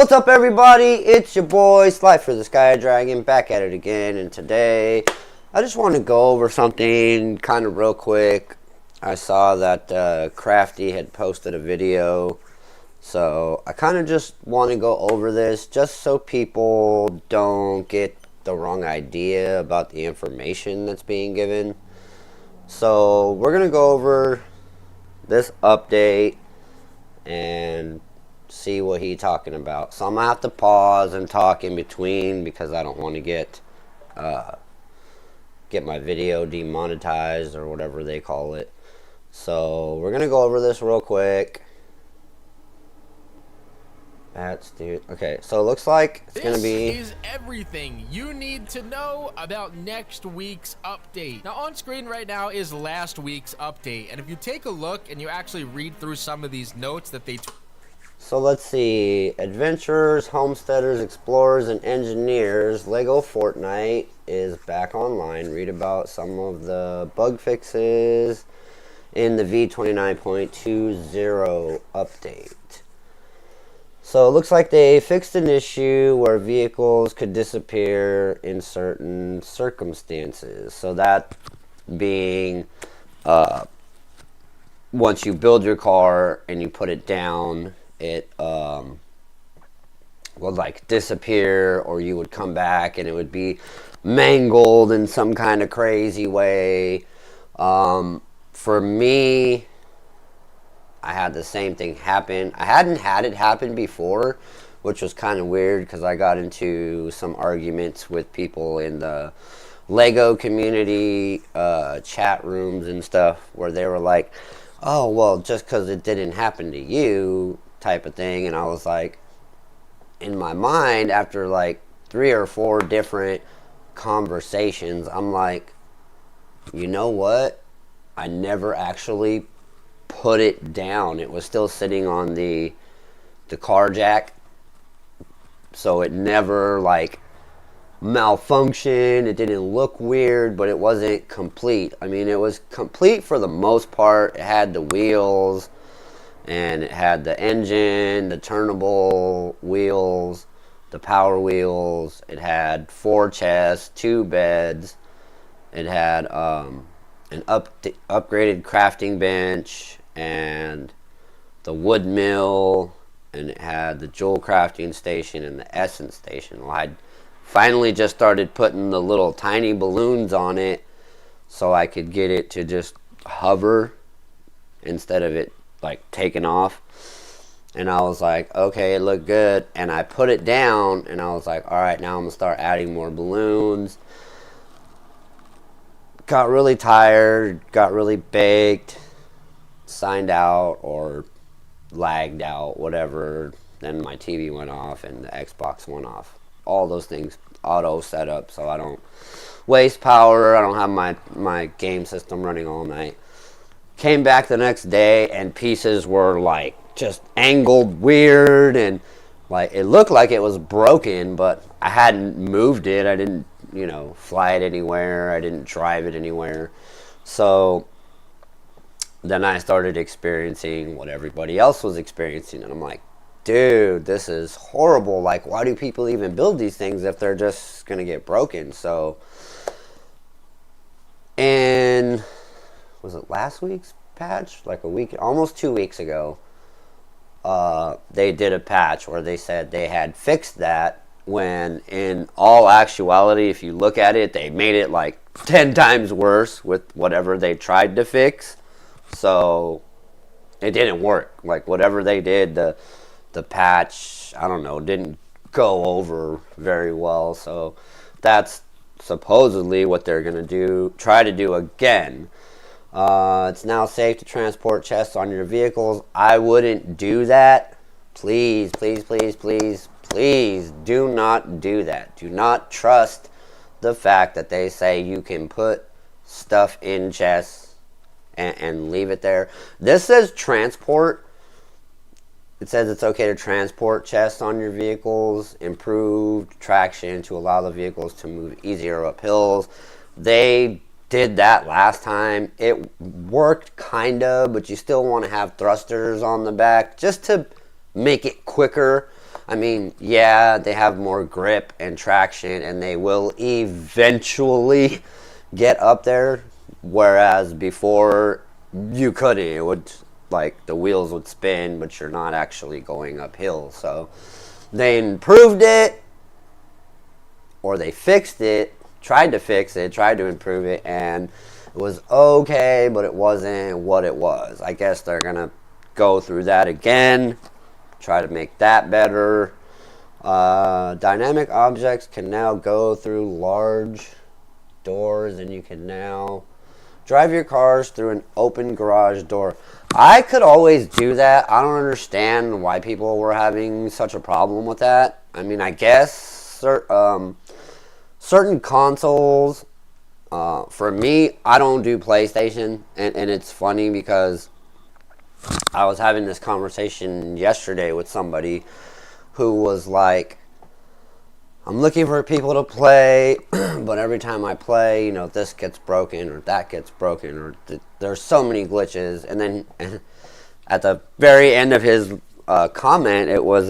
What's up, everybody? It's your boy Slipher The Sky Dragon, back at it again, and today I just want to go over something kind of real quick. I saw that Crafty had posted a video, so I kind of just want to go over this just so people don't get the wrong idea about the information that's being given. So we're going to go over this update and see what he's talking about. So I'm gonna have to pause and talk in between because I don't want to get my video demonetized or whatever they call it. So we're gonna go over this real quick. Okay, so it looks like it's gonna be. This is everything you need to know about next week's update. Now on screen right now is last week's update, and if you take a look and you actually read through some of these notes that they So let's see, adventurers, homesteaders, explorers, and engineers, LEGO FortNite is back online. Read about some of the bug fixes in the v29.20 update. So it looks like they fixed an issue where vehicles could disappear in certain circumstances. So that being, once you build your car and you put it down, it would like disappear, or you would come back and it would be mangled in some kind of crazy way. For me, I had the same thing happen. I hadn't had it happen before, which was kind of weird because I got into some arguments with people in the LEGO community chat rooms and stuff where they were like, oh, well, just because it didn't happen to you type of thing. And I was like, in my mind, after like 3 or 4 different conversations, I'm like, you know what? I never actually put it down. It was still sitting on the car jack, so it never like malfunctioned. It didn't look weird, but it wasn't complete. I mean, it was complete for the most part. It had the wheels, and it had the engine, the turnable wheels, the power wheels. It had 4 chests, 2 beds. It had an upgraded crafting bench and the wood mill, and it had the jewel crafting station and the essence station. Well, I'd finally just started putting the little tiny balloons on it so I could get it to just hover instead of it like taking off. And I was like, okay, it looked good. And I put it down and I was like, all right, now I'm gonna start adding more balloons. Got really tired, got really baked, signed out or lagged out, whatever. Then my TV went off and the Xbox went off. All those things auto set up so I don't waste power. I don't have my game system running all night. Came back the next day and pieces were like just angled weird, and like it looked like it was broken, but I hadn't moved it. I didn't, fly it anywhere. I didn't drive it anywhere. So then I started experiencing what everybody else was experiencing, and I'm like, dude, this is horrible. Like, why do people even build these things if they're just gonna get broken? So, and was it last week's patch? Like almost 2 weeks ago, they did a patch where they said they had fixed that, when in all actuality, if you look at it, they made it like 10 times worse with whatever they tried to fix. So it didn't work. Like whatever they did, the patch, I don't know, didn't go over very well. So that's supposedly what they're gonna try to do again. It's now safe to transport chests on your vehicles. I wouldn't do that. Please, please, please, please, please do not do that. Do not trust the fact that they say you can put stuff in chests and leave it there. This says transport. It says it's okay to transport chests on your vehicles. Improved traction to allow the vehicles to move easier up hills. They did that last time. It worked kinda, but you still want to have thrusters on the back just to make it quicker. I mean, yeah, they have more grip and traction, and they will eventually get up there. Whereas before, you couldn't. It would, like, the wheels would spin, but you're not actually going uphill. So they improved it, or they fixed it, tried to fix it, tried to improve it, and it was okay, but it wasn't what it was. I guess they're going to go through that again, try to make that better. Dynamic objects can now go through large doors, and you can now drive your cars through an open garage door. I could always do that. I don't understand why people were having such a problem with that. I mean, I guess certain consoles, for me, I don't do PlayStation, and it's funny because I was having this conversation yesterday with somebody who was like, I'm looking for people to play, but every time I play, this gets broken or that gets broken, or there's so many glitches. And then at the very end of his comment, it was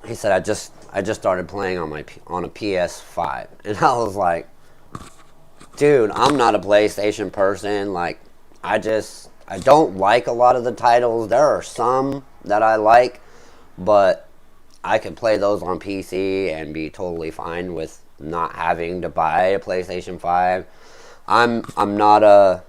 he said, I just started playing on a PS5, and I was like, dude, I'm not a PlayStation person. Like, I don't like a lot of the titles. There are some that I like, but I can play those on PC and be totally fine with not having to buy a PlayStation 5. I'm not a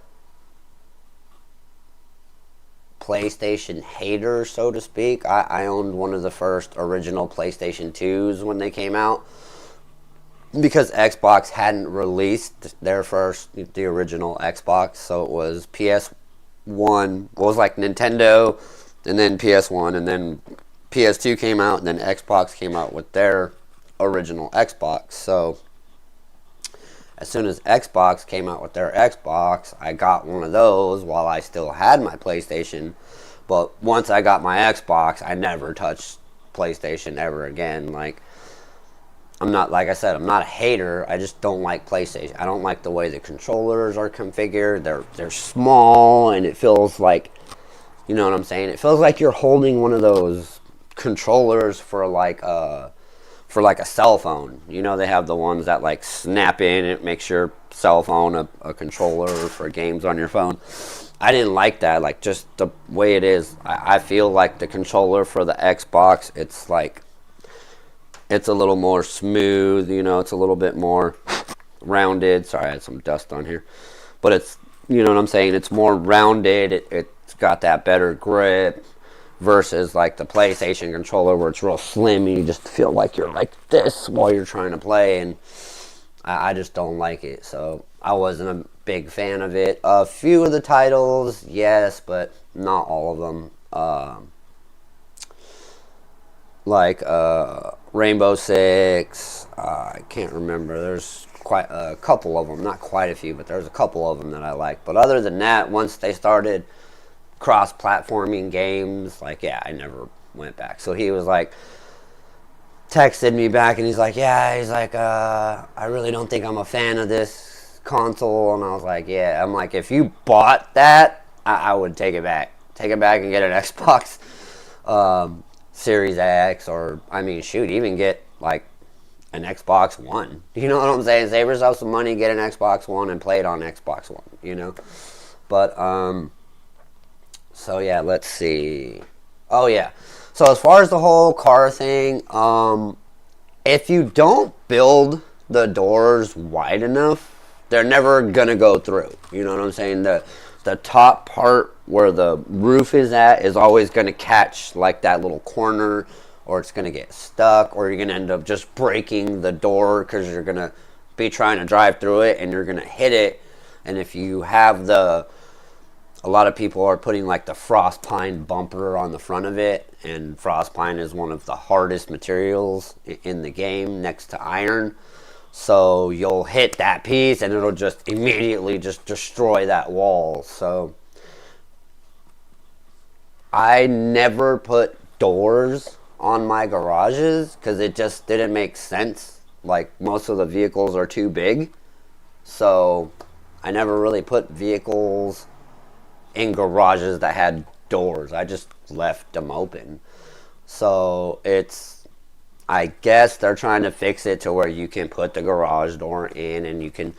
PlayStation hater, so to speak. I owned one of the first original PlayStation 2s when they came out, because Xbox hadn't released the original Xbox, so it was PS1, it was like Nintendo, and then PS1, and then PS2 came out, and then Xbox came out with their original Xbox. So as soon as Xbox came out with their Xbox, I got one of those while I still had my PlayStation. But once I got my Xbox, I never touched PlayStation ever again. Like I said, I'm not a hater. I just don't like PlayStation. I don't like the way the controllers are configured. They're small, and it feels like, you know what I'm saying? It feels like you're holding one of those controllers for like a cell phone. They have the ones that like snap in. It makes your cell phone a controller for games on your phone. I didn't like that. Like, just the way it is, I feel like the controller for the Xbox, it's like, it's a little more smooth. It's a little bit more rounded. Sorry, I had some dust on here, but it's, you know what I'm saying, it's more rounded. It's got that better grip, versus like the PlayStation controller where it's real slim and you just feel like you're like this while you're trying to play, and I just don't like it. So I wasn't a big fan of it. A few of the titles, yes, but not all of them. Like Rainbow Six, I can't remember. There's quite a couple of them, not quite a few, but there's a couple of them that I like. But other than that, once they started cross-platforming games, like, yeah, I never went back. So he was like, texted me back, and he's like, I really don't think I'm a fan of this console. And I was like, yeah. I'm like, if you bought that, I would take it back and get an Xbox Series X, or I mean, shoot, even get like an Xbox One. You know what I'm saying? Save yourself some money, get an Xbox One, and play it on Xbox One. But so yeah, let's see. Oh yeah. So as far as the whole car thing, if you don't build the doors wide enough, they're never gonna go through. You know what I'm saying? The top part where the roof is at is always gonna catch like that little corner, or it's gonna get stuck, or you're gonna end up just breaking the door because you're gonna be trying to drive through it and you're gonna hit it. And if you have a lot of people are putting like the frost pine bumper on the front of it, and frost pine is one of the hardest materials in the game next to iron. So you'll hit that piece and it'll just immediately just destroy that wall. So I never put doors on my garages because it just didn't make sense. Like, most of the vehicles are too big. So I never really put vehicles in garages that had doors. I just left them open. So I guess they're trying to fix it to where you can put the garage door in and you can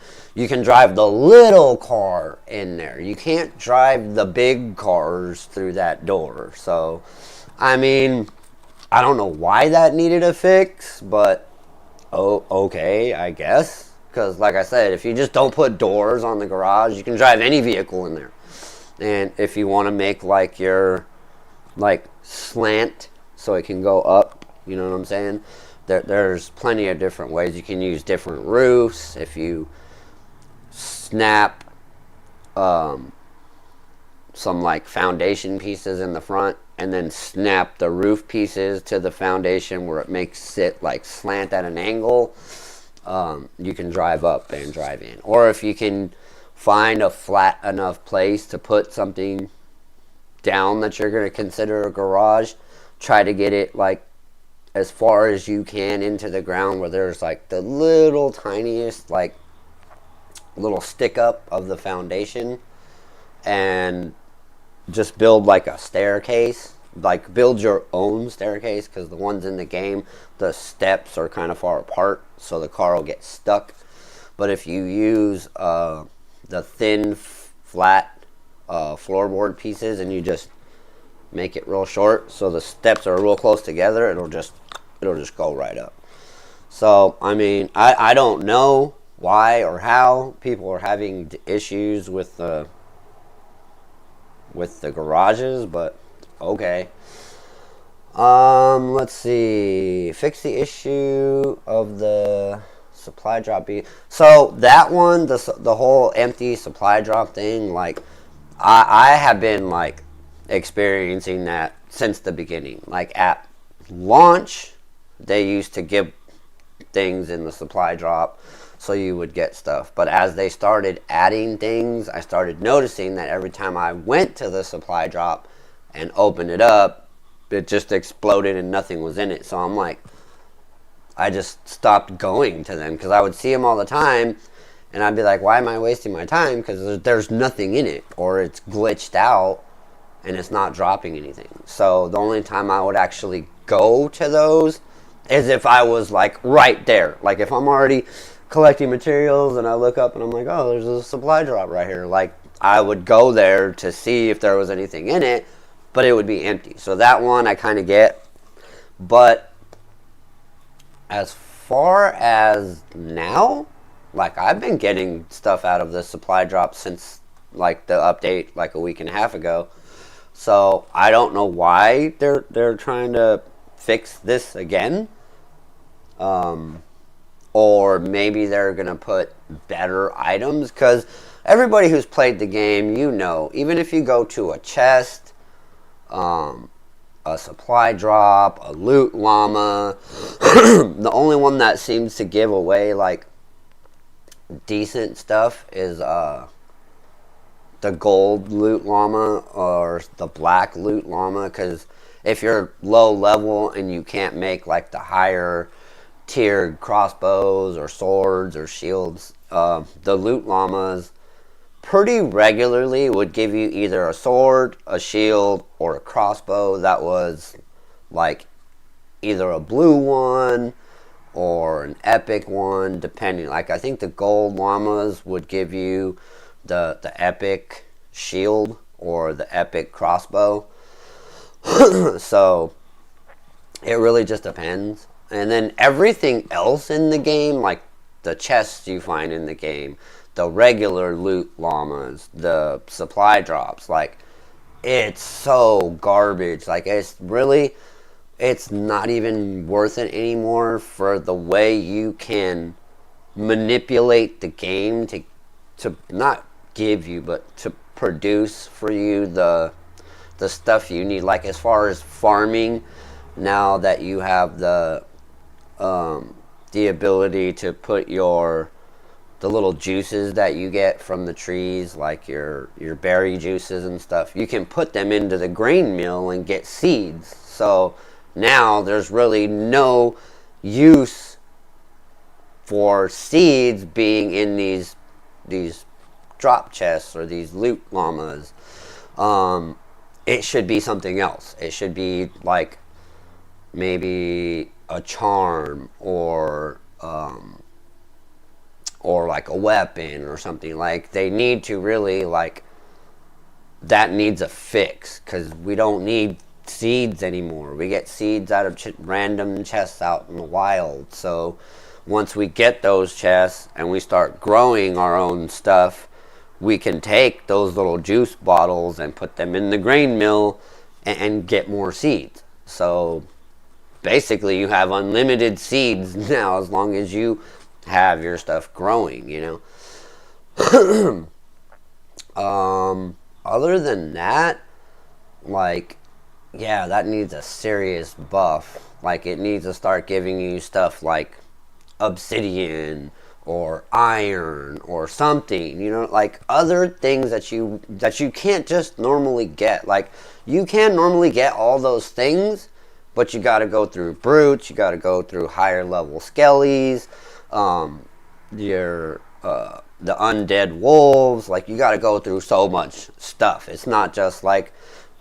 drive the little car in there. You can't drive the big cars through that door. So, I mean, I don't know why that needed a fix, but okay, I guess. Because, like I said, if you just don't put doors on the garage, you can drive any vehicle in there. And if you want to make like your slant so it can go up, you know what I'm saying? There's plenty of different ways. You can use different roofs. If you snap some like foundation pieces in the front and then snap the roof pieces to the foundation where it makes it like slant at an angle, you can drive up and drive in. Or if you can find a flat enough place to put something down that you're going to consider a garage, try to get it like as far as you can into the ground where there's like the little tiniest like little stick up of the foundation, and just build like a staircase, like build your own staircase, because the ones in the game, the steps are kind of far apart, so the car will get stuck. But if you use the thin flat floorboard pieces and you just make it real short so the steps are real close together, it'll just go right up. So I mean, I don't know why or how people are having issues with the garages, but okay. Let's see. Fix the issue of the supply drop. So that one, the whole empty supply drop thing, like I have been like experiencing that since the beginning. Like at launch, they used to give things in the supply drop so you would get stuff. But as they started adding things, I started noticing that every time I went to the supply drop and opened it up, it just exploded and nothing was in it. So I'm like, I just stopped going to them because I would see them all the time and I'd be like, why am I wasting my time? Because there's nothing in it, or it's glitched out and it's not dropping anything. So the only time I would actually go to those is if I was like right there. Like if I'm already collecting materials and I look up and I'm like, oh, there's a supply drop right here. Like I would go there to see if there was anything in it, but it would be empty. So that one I kind of get. But as far as now, like I've been getting stuff out of the supply drop since like the update like a week and a half ago. So I don't know why they're trying to fix this again. Or maybe they're going to put better items, because everybody who's played the game, you know, even if you go to a chest, a supply drop, a loot llama, the only one that seems to give away like decent stuff is the gold loot llama or the black loot llama, because if you're low level and you can't make like the higher tiered crossbows or swords or shields, the loot llamas pretty regularly would give you either a sword, a shield, or a crossbow that was like either a blue one or an epic one, depending. Like I think the gold llamas would give you the epic shield or the epic crossbow. So it really just depends. And then everything else in the game, like the chests you find in the game, the regular loot llamas, the supply drops, like it's so garbage. Like it's not even worth it anymore for the way you can manipulate the game to not give you, but to produce for you the stuff you need. Like as far as farming, now that you have the ability to put the little juices that you get from the trees, like your berry juices and stuff, you can put them into the grain mill and get seeds. So now there's really no use for seeds being in these drop chests or these loot llamas. It should be something else. It should be like maybe a charm or like a weapon or something. Like they need to really like, that needs a fix, because we don't need seeds anymore. We get seeds out of random chests out in the wild. So once we get those chests and we start growing our own stuff, we can take those little juice bottles and put them in the grain mill and get more seeds. So basically you have unlimited seeds now, as long as you have your stuff growing, you know. Other than that, like, yeah, that needs a serious buff. Like, it needs to start giving you stuff like obsidian or iron or something, you know, like other things that you can't just normally get. Like, you can normally get all those things, but you got to go through brutes, you got to go through higher level skellies, the undead wolves. Like, you got to go through so much stuff. It's not just like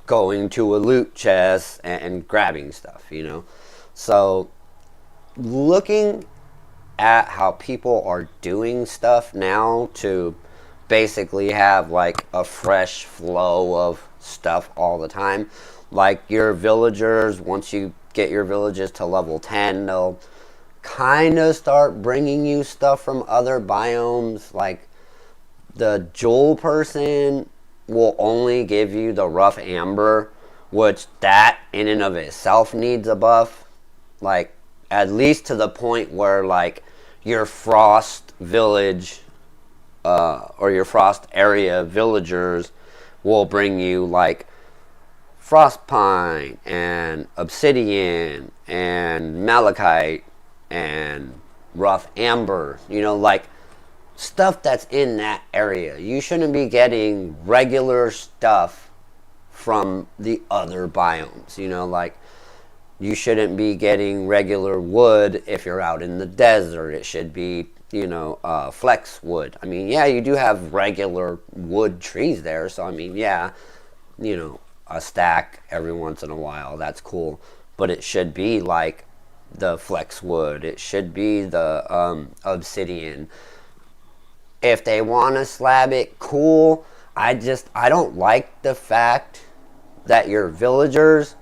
going to a loot chest and grabbing stuff, you know. So looking at how people are doing stuff now to basically have like a fresh flow of stuff all the time, like your villagers, once you get your villages to level 10, they'll kind of start bringing you stuff from other biomes. Like the jewel person will only give you the rough amber, which that in and of itself needs a buff. Like, at least to the point where like your frost village or your frost area villagers will bring you like frost pine and obsidian and malachite and rough amber, you know, like stuff that's in that area. You shouldn't be getting regular stuff from the other biomes, you know, like you shouldn't be getting regular wood if you're out in the desert. It should be, you know, flex wood. I mean, yeah, you do have regular wood trees there, so I mean, yeah, you know, a stack every once in a while, that's cool, but it should be like the flex wood, it should be the obsidian. If they want to slab it, cool. I don't like the fact that your villagers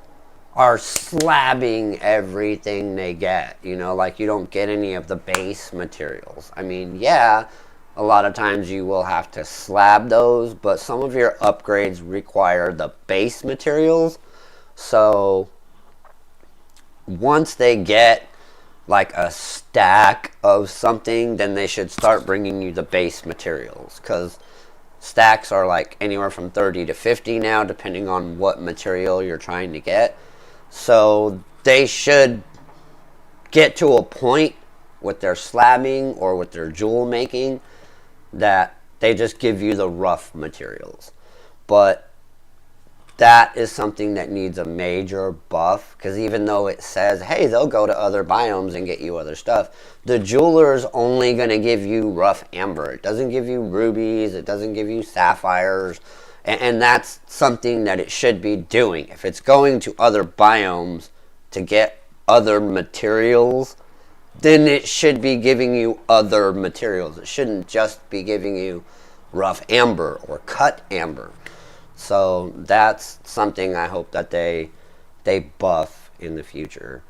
are slabbing everything they get, you know, like you don't get any of the base materials. I mean, yeah, a lot of times you will have to slab those, but some of your upgrades require the base materials. So once they get like a stack of something, then they should start bringing you the base materials, because stacks are like anywhere from 30 to 50 now, depending on what material you're trying to get. So they should get to a point with their slabbing or with their jewel making that they just give you the rough materials. But that is something that needs a major buff, because even though it says, hey, they'll go to other biomes and get you other stuff, the jeweler is only going to give you rough amber. It doesn't give you rubies, it doesn't give you sapphires, and that's something that it should be doing. If it's going to other biomes to get other materials, then it should be giving you other materials. It shouldn't just be giving you rough amber or cut amber. So that's something I hope that they buff in the future.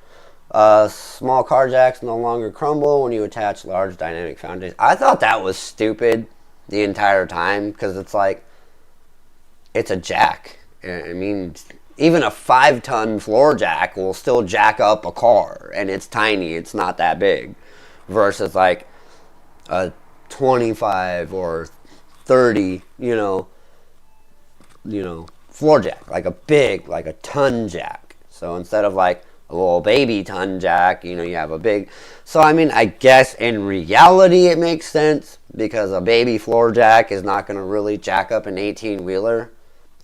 Small carjacks no longer crumble when you attach large dynamic foundations. I thought that was stupid the entire time, because it's like, it's a jack. I mean, even a 5-ton floor jack will still jack up a car, and it's tiny, it's not that big, versus like a 25 or 30, you know, floor jack, like a big, like a ton jack. So instead of like a little baby ton jack, you know, you have a big. So I mean, I guess in reality it makes sense, because a baby floor jack is not going to really jack up an 18-wheeler.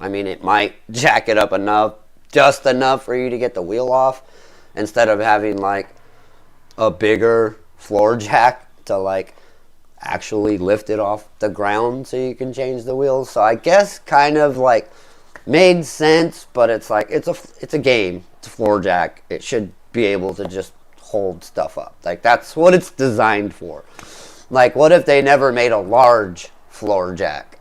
I mean, it might jack it up enough, just enough for you to get the wheel off, instead of having like a bigger floor jack to like actually lift it off the ground so you can change the wheels. So I guess kind of like made sense, but it's like, it's a game, it's a floor jack. It should be able to just hold stuff up. Like, that's what it's designed for. Like, what if they never made a large floor jack?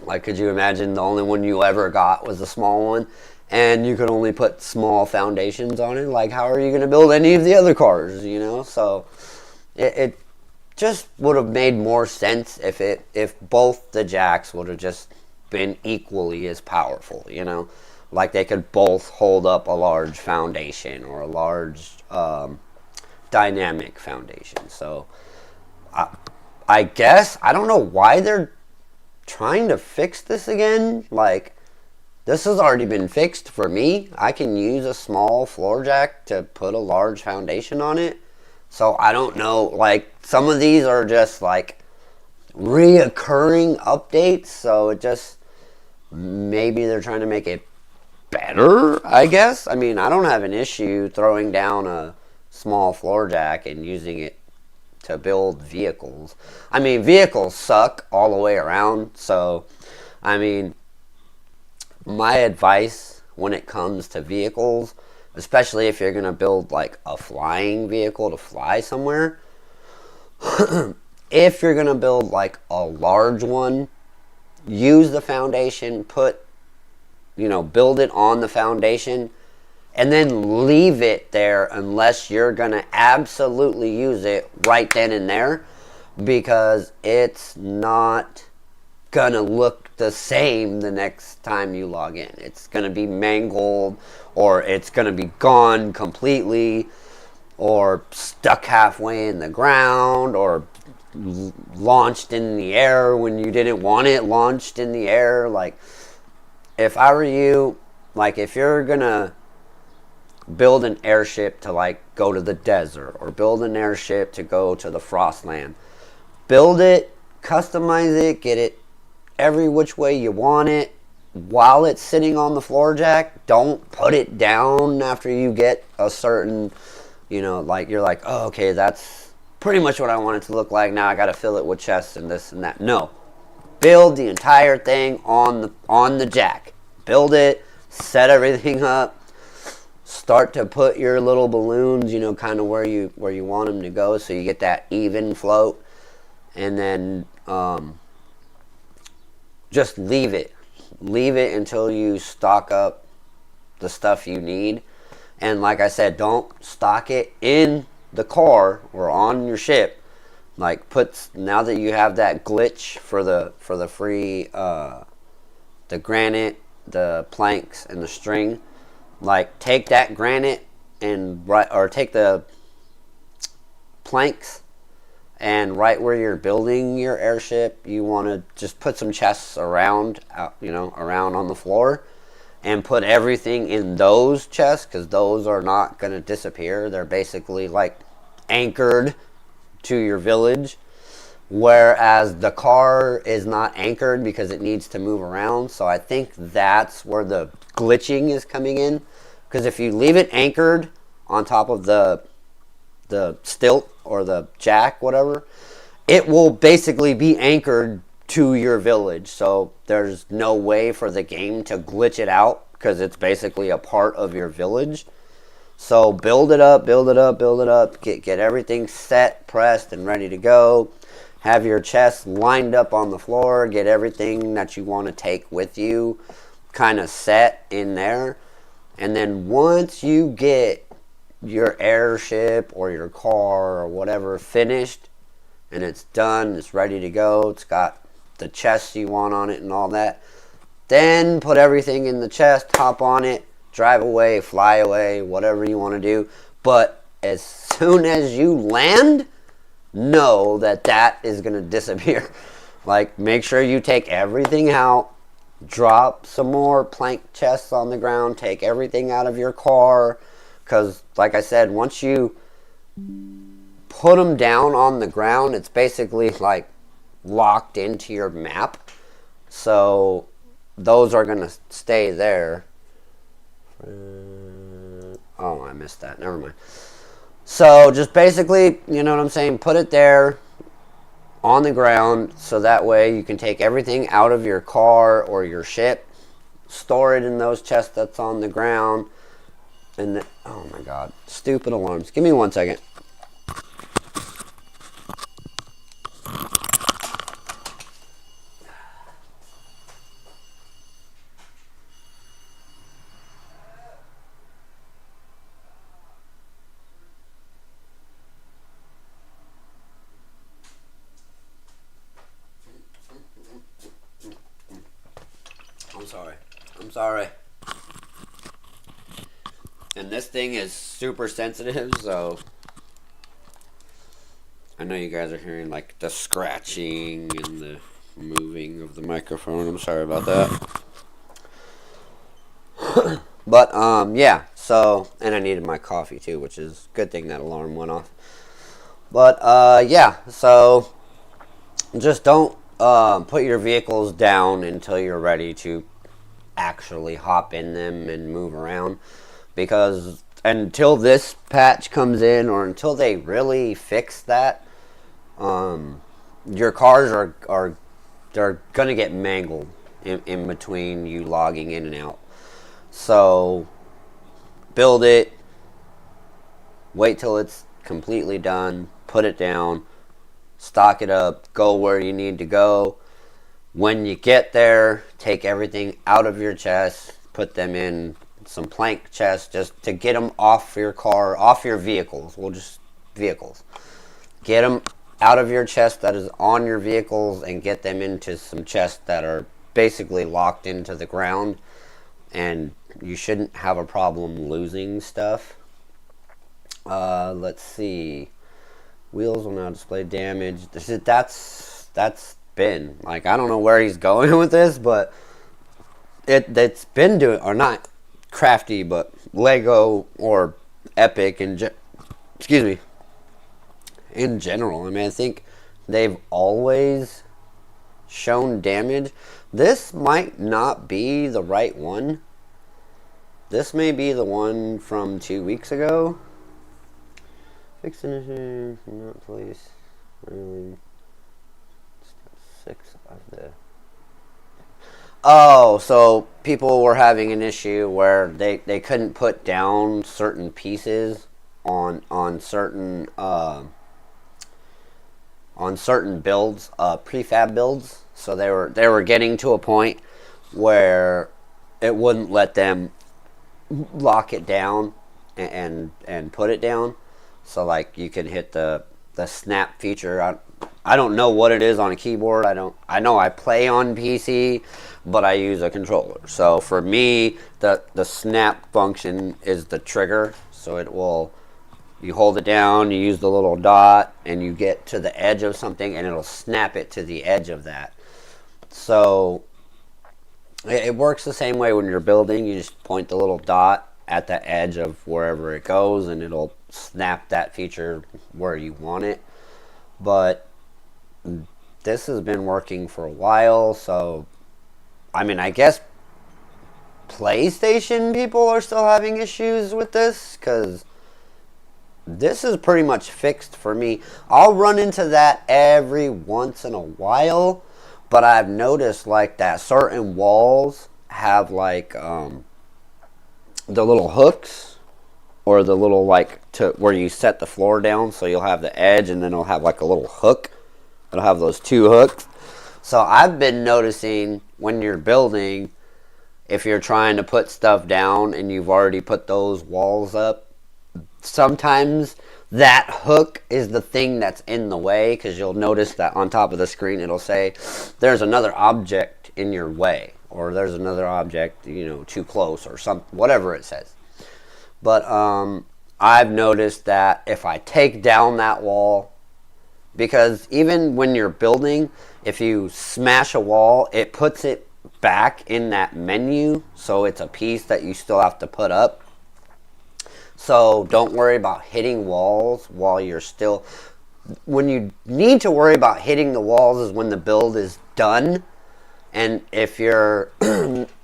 Like, could you imagine the only one you ever got was a small one, and you could only put small foundations on it? Like, how are you going to build any of the other cars, you know? So it just would have made more sense if both the jacks would have just been equally as powerful, you know? Like, they could both hold up a large foundation or a large dynamic foundation. So I guess, I don't know why they're trying to fix this again. Like, this has already been fixed for me. I can use a small floor jack to put a large foundation on it. So I don't know, like, some of these are just like reoccurring updates, so it just, maybe they're trying to make it better, I guess. I mean, I don't have an issue throwing down a small floor jack and using it to build vehicles. I mean, vehicles suck all the way around, so I mean, my advice when it comes to vehicles, especially if you're gonna build like a flying vehicle to fly somewhere, if you're gonna build like a large one, use the foundation, build it on the foundation, and then leave it there unless you're going to absolutely use it right then and there, because it's not going to look the same the next time you log in. It's going to be mangled, or it's going to be gone completely, or stuck halfway in the ground, or launched in the air when you didn't want it launched in the air. Like, if I were you, like, if you're going to build an airship to, like, go to the desert, or build an airship to go to the Frostland, build it, customize it, get it every which way you want it while it's sitting on the floor jack. Don't put it down after you get a certain, like, you're like, oh, okay, that's pretty much what I want it to look like. Now I got to fill it with chests and this and that. No. Build the entire thing on the jack. Build it, set everything up, start to put your little balloons, kind of where you want them to go, so you get that even float, and then just leave it until you stock up the stuff you need. And like I said, don't stock it in the car or on your ship. Like, now that you have that glitch for the free the granite, the planks, and the string, like, take that granite or take the planks, and right where you're building your airship, you want to just put some chests around on the floor, and put everything in those chests, because those are not going to disappear. They're basically like anchored to your village, whereas the car is not anchored because it needs to move around. So I think that's where the glitching is coming in, because if you leave it anchored on top of the stilt or the jack, whatever, it will basically be anchored to your village. So there's no way for the game to glitch it out, because it's basically a part of your village. So build it up, get everything set, pressed, and ready to go. Have your chests lined up on the floor, get everything that you want to take with you kind of set in there. And then once you get your airship or your car or whatever finished, and it's done, it's ready to go, it's got the chests you want on it and all that, then put everything in the chest, hop on it, drive away, fly away, whatever you want to do. But as soon as you land, know that is going to disappear. Like, make sure you take everything out, drop some more plank chests on the ground, take everything out of your car, because like I said, once you put them down on the ground, it's basically like locked into your map, so those are going to stay there. Oh, I missed that, never mind. So just basically, you know what I'm saying, put it there on the ground, so that way you can take everything out of your car or your ship, store it in those chests that's on the ground, And oh my god, stupid alarms. Give me 1 second. I'm sorry. And this thing is super sensitive, so I know you guys are hearing like the scratching and the moving of the microphone. I'm sorry about that. But yeah, so, and I needed my coffee too, which is a good thing that alarm went off. But yeah, so just don't put your vehicles down until you're ready to actually hop in them and move around, because until this patch comes in, or until they really fix that, your cars are they're gonna get mangled in between you logging in and out. So build it, wait till it's completely done, put it down, stock it up, go where you need to go. When you get there, take everything out of your chest, put them in some plank chests just to get them off your car, off your vehicles. Well, just vehicles. Get them out of your chest that is on your vehicles and get them into some chests that are basically locked into the ground, and you shouldn't have a problem losing stuff. Let's see. Wheels will now display damage. That's been, like, I don't know where he's going with this, but it's been doing, or not Crafty, but LeGo or Epic in general. I mean, I think they've always shown damage. This might not be the right one. This may be the one from 2 weeks ago. Fixed initiative, not police. Really. 6 of the. Oh, so people were having an issue where they couldn't put down certain pieces on certain builds, prefab builds. So they were getting to a point where it wouldn't let them lock it down and put it down. So like you could hit the snap feature. I don't know what it is on a keyboard. I know I play on PC, but I use a controller. So for me, the snap function is the trigger. So it will, you hold it down, you use the little dot, and you get to the edge of something, and it'll snap it to the edge of that. So it works the same way when you're building. You just point the little dot at the edge of wherever it goes, and it'll snap that feature where you want it. But this has been working for a while, so I mean, I guess PlayStation people are still having issues with this, because this is pretty much fixed for me. I'll run into that every once in a while, but I've noticed like that certain walls have like the little hooks, or the little, like, to where you set the floor down, so you'll have the edge and then it'll have like a little hook. It'll have those 2 hooks. So I've been noticing when you're building, if you're trying to put stuff down and you've already put those walls up, sometimes that hook is the thing that's in the way, because you'll notice that on top of the screen it'll say there's another object in your way, or there's another object, you know, too close, or something, whatever it says. But I've noticed that if I take down that wall, because even when you're building, if you smash a wall, it puts it back in that menu, so it's a piece that you still have to put up. So don't worry about hitting walls while you're still... When you need to worry about hitting the walls is when the build is done. And if you're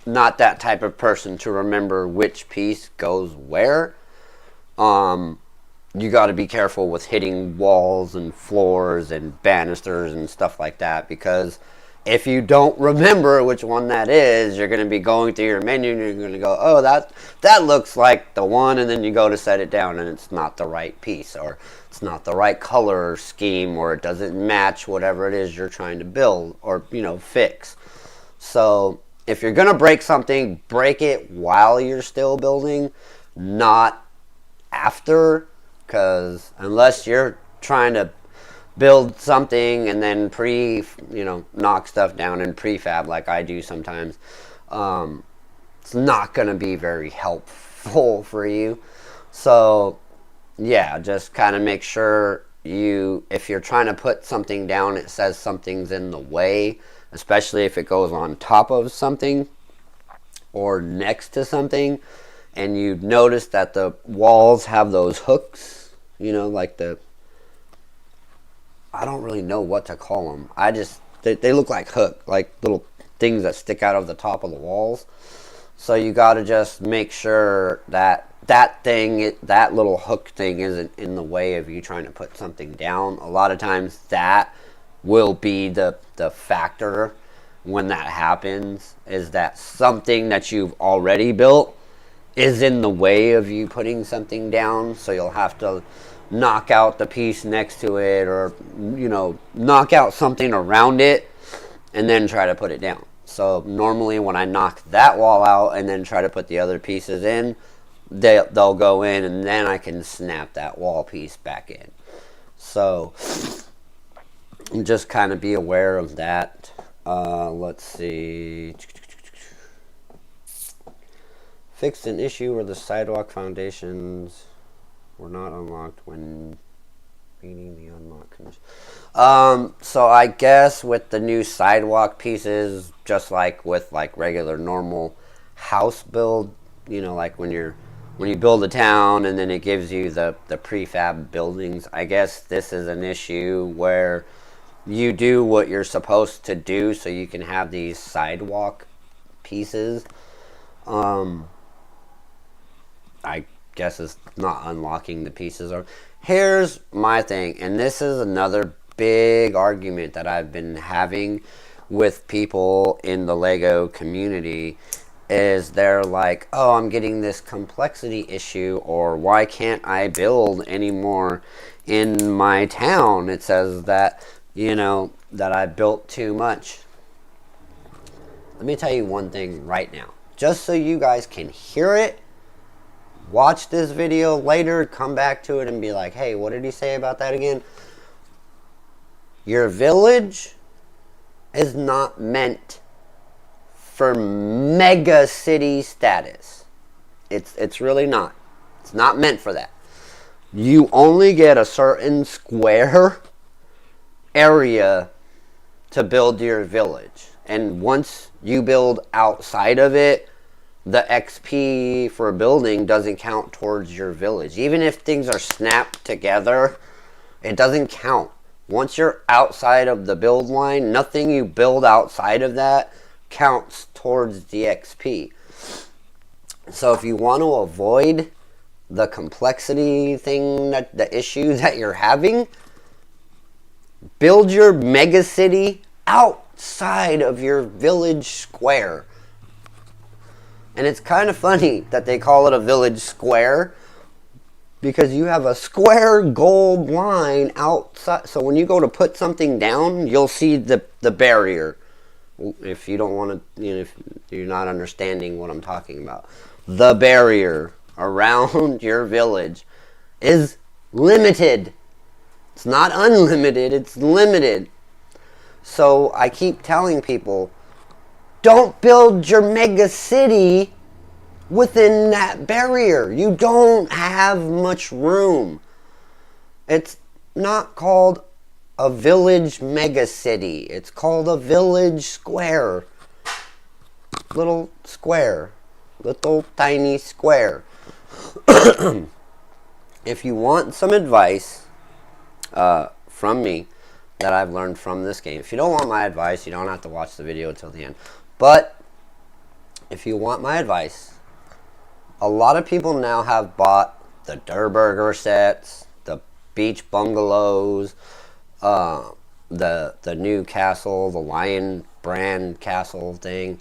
not that type of person to remember which piece goes where, you got to be careful with hitting walls and floors and banisters and stuff like that, because if you don't remember which one that is, you're going to be going through your menu and you're going to go, oh, that looks like the one, and then you go to set it down and it's not the right piece, or it's not the right color scheme, or it doesn't match whatever it is you're trying to build or, fix. So if you're going to break something, break it while you're still building, not after, because unless you're trying to build something and then knock stuff down in prefab like I do sometimes, it's not going to be very helpful for you. So yeah, just kind of make sure if you're trying to put something down, it says something's in the way, especially if it goes on top of something or next to something, and you notice that the walls have those hooks, like I don't really know what to call them. They look like like little things that stick out of the top of the walls. So you got to just make sure that that little hook thing isn't in the way of you trying to put something down. A lot of times that will be the factor when that happens, is that something that you've already built is in the way of you putting something down. So you'll have to knock out the piece next to it, or knock out something around it and then try to put it down. So normally when I knock that wall out and then try to put the other pieces in, they'll go in, and then I can snap that wall piece back in. So just kind of be aware of that. Let's see. Fixed an issue where the sidewalk foundations were not unlocked when meeting the unlock condition. So I guess with the new sidewalk pieces, just like with regular normal house build, like when you build a town and then it gives you the prefab buildings, I guess this is an issue where you do what you're supposed to do so you can have these sidewalk pieces. I guess it's not unlocking the pieces. Here's my thing, and this is another big argument that I've been having with people in the LEGO community, is they're like, oh, I'm getting this complexity issue, or why can't I build anymore in my town? It says that, that I built too much. Let me tell you one thing right now, just so you guys can hear it. Watch this video later, come back to it and be like, hey, what did he say about that again? Your village is not meant for mega city status. It's really not. It's not meant for that. You only get a certain square area to build your village. And once you build outside of it, the XP for a building doesn't count towards your village. Even if things are snapped together, it doesn't count. Once you're outside of the build line, nothing you build outside of that counts towards the XP. So if you want to avoid the complexity thing, the issue that you're having, build your mega city outside of your village square. And it's kind of funny that they call it a village square, because you have a square gold line outside. So when you go to put something down, you'll see the barrier. If you don't want to, if you're not understanding what I'm talking about, the barrier around your village is limited. It's not unlimited, it's limited. So I keep telling people, don't build your mega city within that barrier. You don't have much room. It's not called a village mega city. It's called a village square. Little square. Little tiny square. If you want some advice from me that I've learned from this game, if you don't want my advice, you don't have to watch the video until the end. But if you want my advice, a lot of people now have bought the Der Burger sets, the beach bungalows, the new castle, the Lion brand castle thing.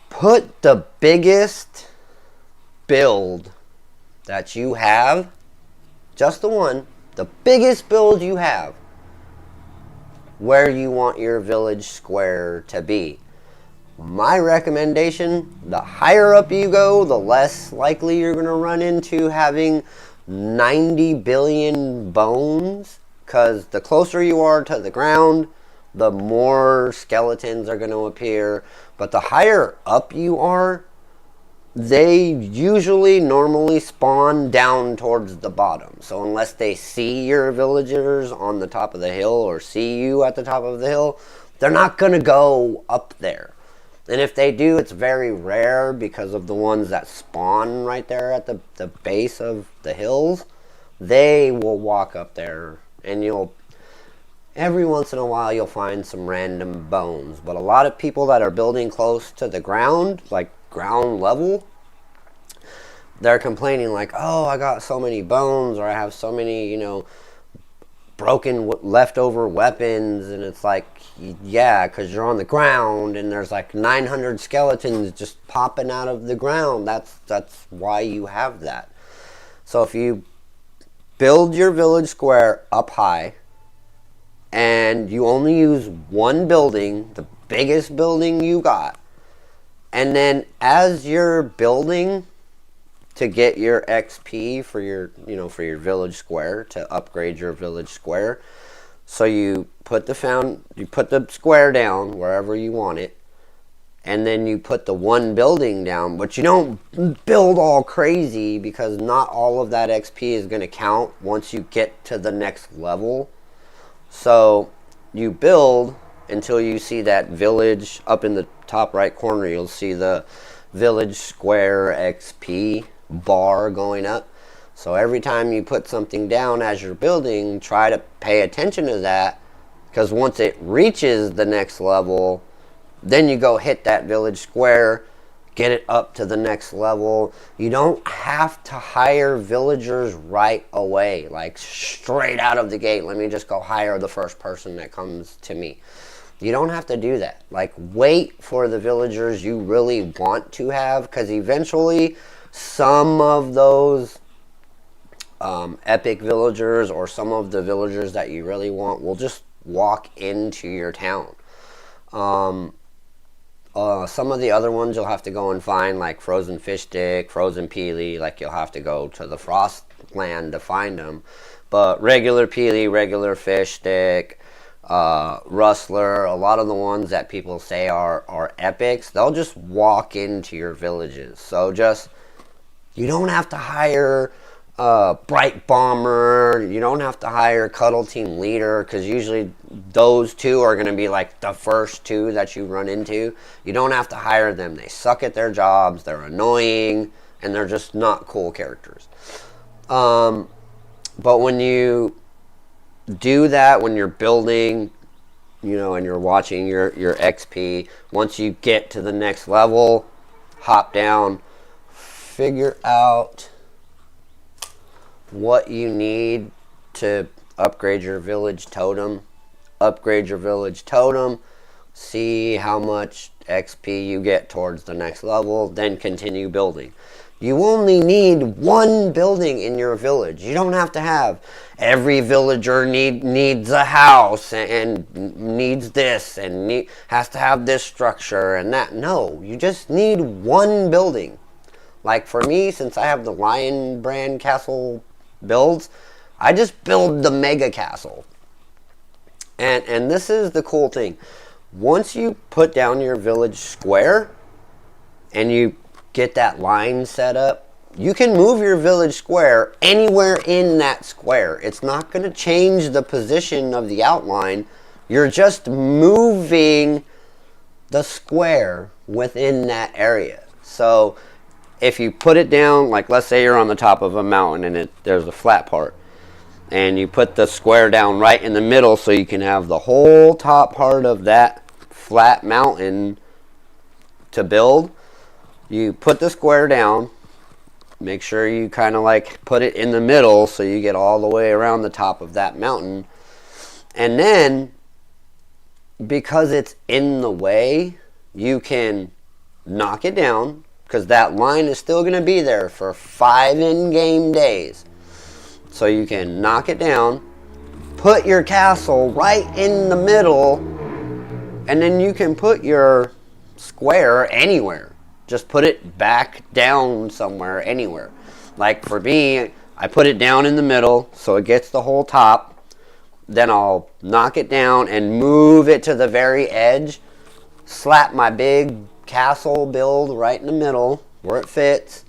Put the biggest build that you have, just the one, the biggest build you have, where you want your village square to be. My recommendation, the higher up you go, the less likely you're going to run into having 90 billion bones, because the closer you are to the ground, the more skeletons are going to appear. But the higher up you are, they usually normally spawn down towards the bottom. So unless they see your villagers on the top of the hill or see you at the top of the hill, they're not going to go up there. And if they do, it's very rare because of the ones that spawn right there at the base of the hills. They will walk up there, and every once in a while you'll find some random bones. But a lot of people that are building close to the ground, like ground level, they're complaining like, oh, I got so many bones, or I have so many, broken leftover weapons. And it's like, yeah, because you're on the ground and there's like 900 skeletons just popping out of the ground. That's why you have that. So if you build your village square up high and you only use one building, the biggest building you got, and then as you're building to get your XP for your village square, to upgrade your village square, so you put the square down wherever you want it, and then you put the one building down, but you don't build all crazy, because not all of that XP is going to count once you get to the next level. So you build until you see that village up in the top right corner. You'll see the village square XP bar going up. So every time you put something down as you're building, try to pay attention to that, because once it reaches the next level, then you go hit that village square, get it up to the next level. You don't have to hire villagers right away, like straight out of the gate. Let me just go hire the first person that comes to me. You don't have to do that. Like, wait for the villagers you really want to have, because eventually some of those epic villagers, or some of the villagers that you really want, will just walk into your town. Some of the other ones you'll have to go and find, like frozen fish stick, frozen peely. Like, you'll have to go to the frost land to find them. But regular peely, regular fish stick, rustler, a lot of the ones that people say are epics, they'll just walk into your villages. So you don't have to hire Bright Bomber, you don't have to hire Cuddle Team Leader, because usually those two are going to be like the first two that you run into. You don't have to hire them. They suck at their jobs, they're annoying, and they're just not cool characters. But when you do that, when you're building, and you're watching your XP, once you get to the next level, hop down, figure out what you need to upgrade your village totem. Upgrade your village totem, see how much XP you get towards the next level, then continue building. You only need one building in your village. You don't have to have every villager needs a house and needs this and has to have this structure and that. No, you just need one building. Like for me, since I have the Lion brand castle builds, I just build the mega castle. And this is the cool thing. Once you put down your village square and you get that line set up, you can move your village square anywhere in that square. It's not going to change the position of the outline. You're just moving the square within that area. So if you put it down, like let's say you're on the top of a mountain and there's a flat part, and you put the square down right in the middle so you can have the whole top part of that flat mountain to build. You put the square down, make sure you kind of like put it in the middle so you get all the way around the top of that mountain. And then, because it's in the way, you can knock it down, because that line is still going to be there for 5 in-game days. So you can knock it down, put your castle right in the middle, and then you can put your square anywhere. Just put it back down somewhere, anywhere. Like for me, I put it down in the middle so it gets the whole top. Then I'll knock it down and move it to the very edge. Slap my big castle build right in the middle where it fits.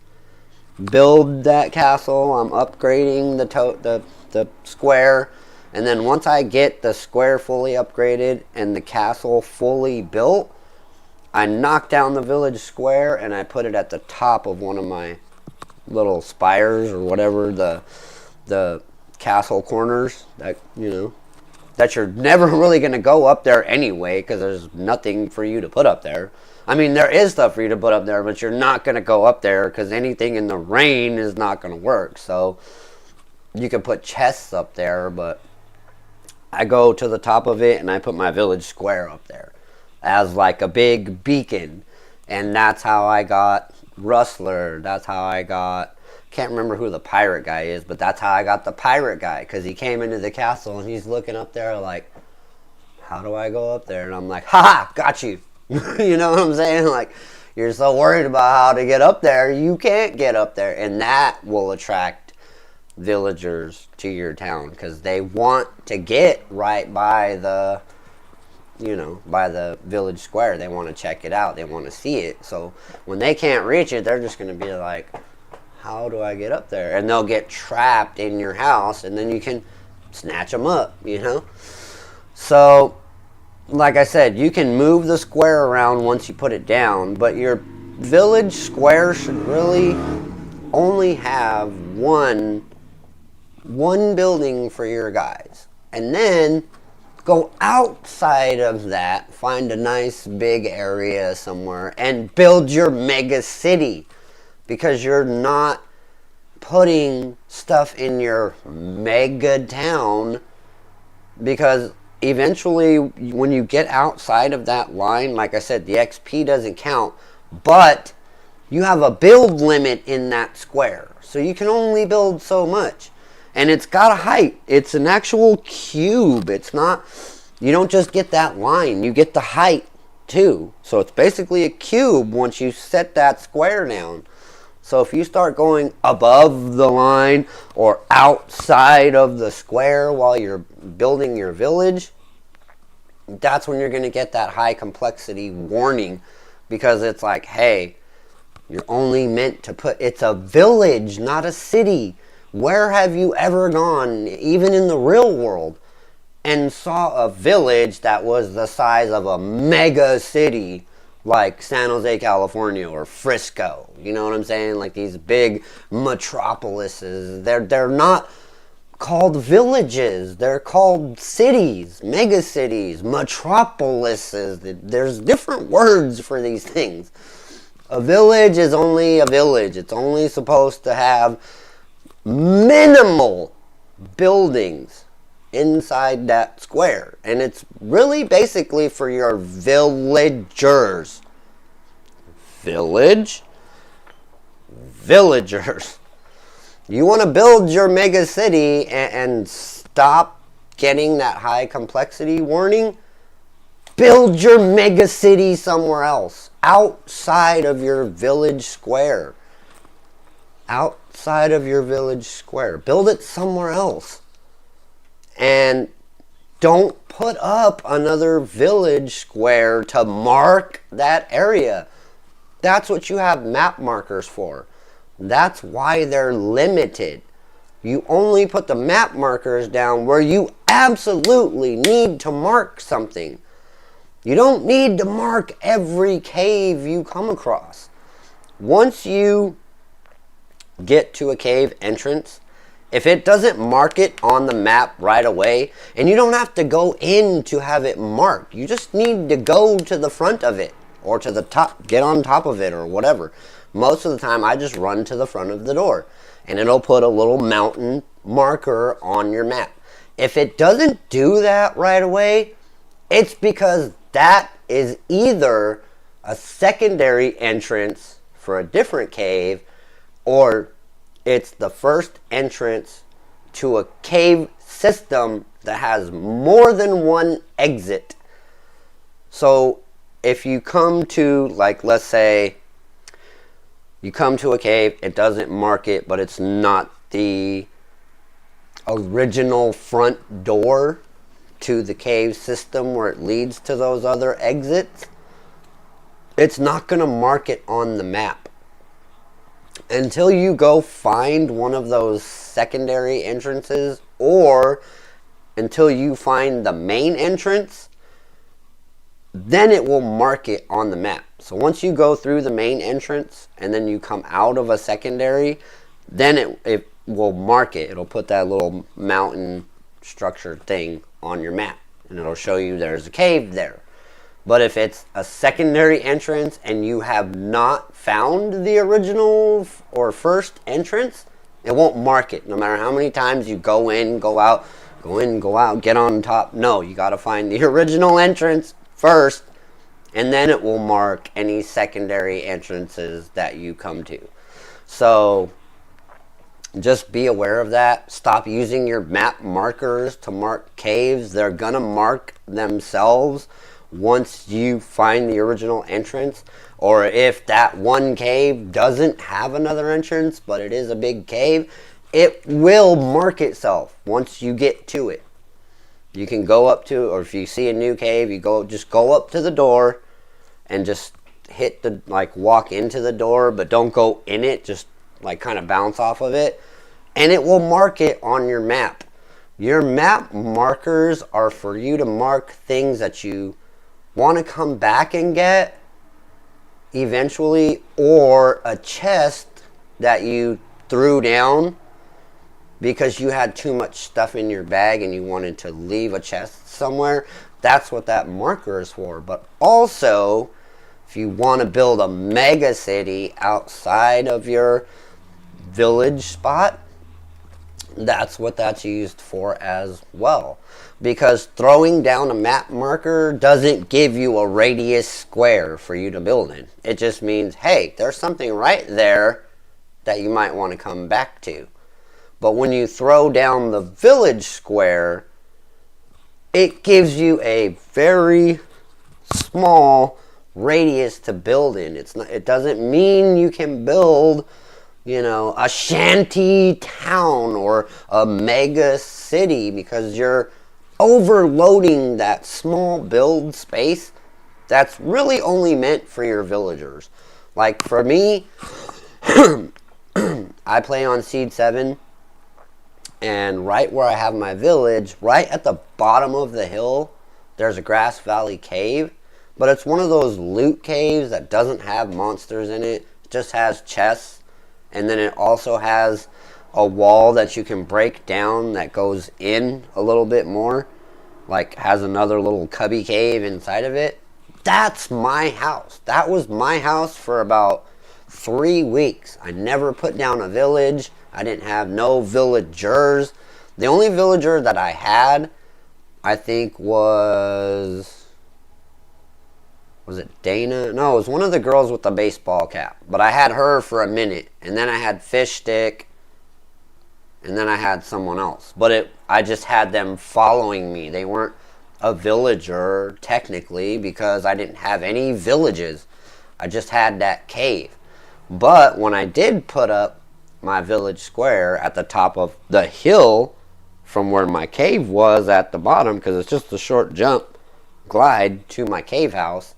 Build that castle. I'm upgrading the square. And then once I get the square fully upgraded and the castle fully built, I knock down the village square and I put it at the top of one of my little spires or whatever, the castle corners that, you know, that you're never really going to go up there anyway, because there's nothing for you to put up there. I mean, there is stuff for you to put up there, but you're not going to go up there because anything in the rain is not going to work. So you can put chests up there, but I go to the top of it and I put my village square up there as like a big beacon. And that's how I got Rustler. That's how I got, can't remember who the pirate guy is, but that's how I got the pirate guy, because he came into the castle and he's looking up there like, how do I go up there? And I'm like, haha, got you. You know what I'm saying? Like, you're so worried about how to get up there, you can't get up there. And that will attract villagers to your town, because they want to get right by the, you know, by the village square. They want to check it out. They want to see it. So when they can't reach it, they're just going to be like, how do I get up there? And they'll get trapped in your house, and then you can snatch them up, you know? So, like I said, you can move the square around once you put it down, but your village square should really only have one building for your guys. And then go outside of that, find a nice big area somewhere, and build your mega city. Because you're not putting stuff in your mega town, because eventually when you get outside of that line, like I said, the XP doesn't count, but you have a build limit in that square. So you can only build so much. And it's got a height. It's an actual cube. It's not, you don't just get that line, you get the height too. So it's basically a cube once you set that square down. So if you start going above the line or outside of the square while you're building your village, that's when you're going to get that high complexity warning, because it's like, hey, you're only meant to put, it's a village, not a city. Where have you ever gone, even in the real world, and saw a village that was the size of a mega city? Like San Jose, California, or Frisco. You know what I'm saying? Like these big metropolises. They're not called villages. They're called cities, mega cities, metropolises. There's different words for these things. A village is only a village. It's only supposed to have minimal buildings inside that square, and it's really basically for your villagers. Villagers. You want to build your mega city and stop getting that high complexity warning? Build your mega city somewhere else, outside of your village square. Outside of your village square. Build it somewhere else. And don't put up another village square to mark that area. That's what you have map markers for. That's why they're limited. You only put the map markers down where you absolutely need to mark something. You don't need to mark every cave you come across. Once you get to a cave entrance, if it doesn't mark it on the map right away, and you don't have to go in to have it marked, you just need to go to the front of it, or to the top, get on top of it, or whatever. Most of the time, I just run to the front of the door, and it'll put a little mountain marker on your map. If it doesn't do that right away, it's because that is either a secondary entrance for a different cave, or it's the first entrance to a cave system that has more than one exit. So if you come to, like, let's say you come to a cave, it doesn't mark it, but it's not the original front door to the cave system where it leads to those other exits, it's not going to mark it on the map. Until you go find one of those secondary entrances, or until you find the main entrance, then it will mark it on the map. So once you go through the main entrance and then you come out of a secondary, then it will mark it. It'll put that little mountain structure thing on your map, and it'll show you there's a cave there. But if it's a secondary entrance and you have not found the original or first entrance, it won't mark it. No matter how many times you go in, go out, go in, go out, get on top. No, you got to find the original entrance first, and then it will mark any secondary entrances that you come to. So just be aware of that. Stop using your map markers to mark caves. They're gonna mark themselves once you find the original entrance. Or if that one cave doesn't have another entrance, but it is a big cave, it will mark itself once you get to it. You can go up to, or if you see a new cave, just go up to the door and just hit the, like, walk into the door, but don't go in it, just like kind of bounce off of it, and it will mark it on your map. Your map markers are for you to mark things that you want to come back and get eventually, or a chest that you threw down because you had too much stuff in your bag and you wanted to leave a chest somewhere. That's what that marker is for. But also, if you want to build a mega city outside of your village spot, that's what that's used for as well. Because throwing down a map marker doesn't give you a radius square for you to build in. It just means, hey, there's something right there that you might want to come back to. But when you throw down the village square, it gives you a very small radius to build in. It doesn't mean you can build, a shanty town or a mega city, because you're overloading that small build space that's really only meant for your villagers. Like for me, I play on Seed 7, and right where I have my village, right at the bottom of the hill, there's a Grass Valley cave. But it's one of those loot caves that doesn't have monsters in it. It just has chests. And then it also has a wall that you can break down that goes in a little bit more. Like has another little cubby cave inside of it. That's my house. That was my house for about 3 weeks. I never put down a village. I didn't have no villagers. The only villager that I had, I think, was it Dana? No, it was one of the girls with the baseball cap. But I had her for a minute. And then I had Fish Stick. And then I had someone else. But I just had them following me. They weren't a villager, technically, because I didn't have any villages. I just had that cave. But when I did put up my village square at the top of the hill from where my cave was at the bottom, because it's just a short glide to my cave house,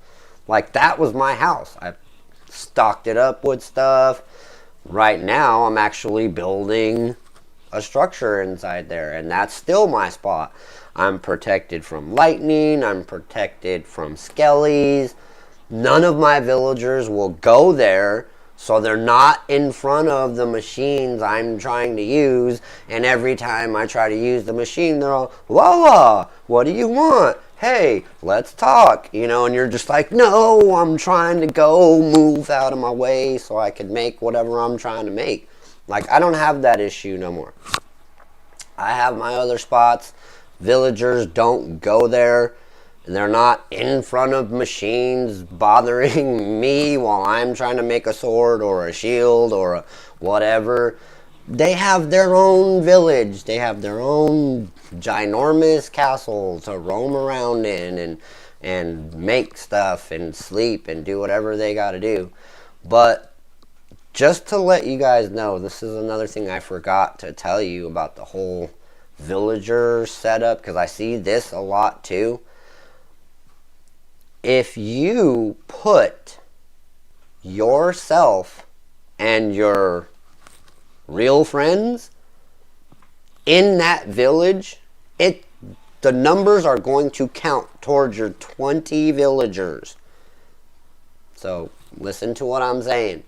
like that was my house. I stocked it up with stuff. Right now I'm actually building a structure inside there, and that's still my spot. I'm protected from lightning. I'm protected from skellies. None of my villagers will go there, so they're not in front of the machines I'm trying to use. And every time I try to use the machine, they're all, Lala, what do you want? Hey, let's talk. And you're just like, no, I'm trying to go move out of my way so I can make whatever I'm trying to make. Like, I don't have that issue no more. I have my other spots. Villagers don't go there. They're not in front of machines bothering me while I'm trying to make a sword or a shield or a whatever. They have their own village. They have their own ginormous castle to roam around in and make stuff and sleep and do whatever they got to do. But just to let you guys know, this is another thing I forgot to tell you about the whole villager setup, because I see this a lot too. If you put yourself and your real friends in that village, the numbers are going to count towards your 20 villagers. So listen to what I'm saying.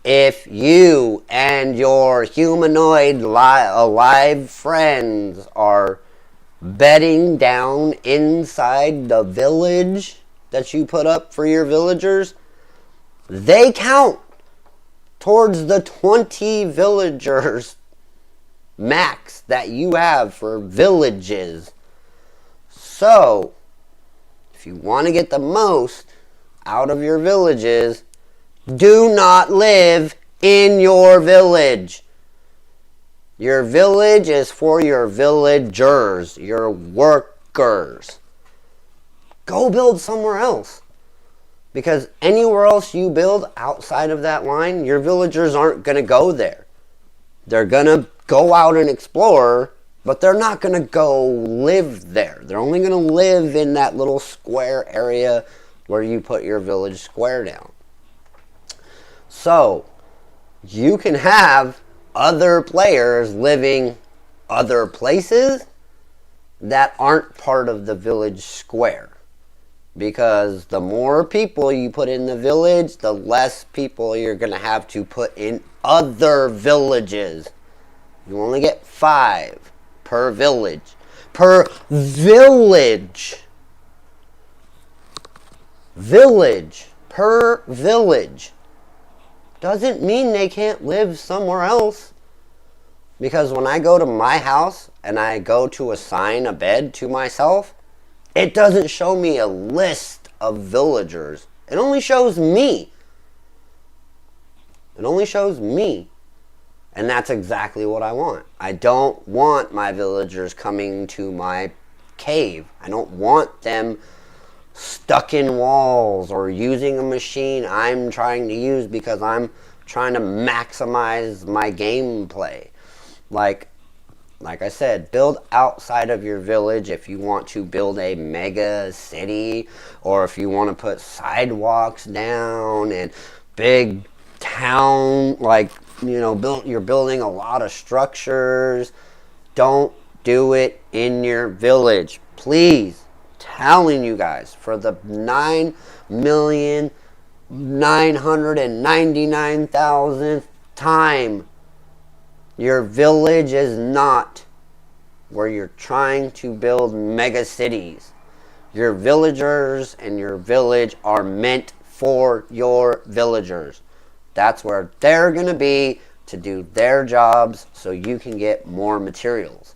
If you and your humanoid alive friends are bedding down inside the village that you put up for your villagers, they count towards the 20 villagers max that you have for villages. So, if you want to get the most out of your villages, do not live in your village. Your village is for your villagers, your workers. Go build somewhere else. Because anywhere else you build outside of that line, your villagers aren't going to go there. They're going to go out and explore, but they're not going to go live there. They're only going to live in that little square area where you put your village square down. So, you can have other players living other places that aren't part of the village square. Because the more people you put in the village, the less people you're going to have to put in other villages. You only get 5 per village. Per village. Village. Per village. Doesn't mean they can't live somewhere else. Because when I go to my house and I go to assign a bed to myself, it doesn't show me a list of villagers. It only shows me. It only shows me. And that's exactly what I want. I don't want my villagers coming to my cave. I don't want them stuck in walls or using a machine I'm trying to use because I'm trying to maximize my gameplay. Like I said, build outside of your village if you want to build a mega city, or if you want to put sidewalks down and big town, like, you know, you're building a lot of structures. Don't do it in your village. Please, telling you guys, for the 9,999,000th time, your village is not where you're trying to build mega cities. Your villagers and your village are meant for your villagers. That's where they're going to be to do their jobs so you can get more materials.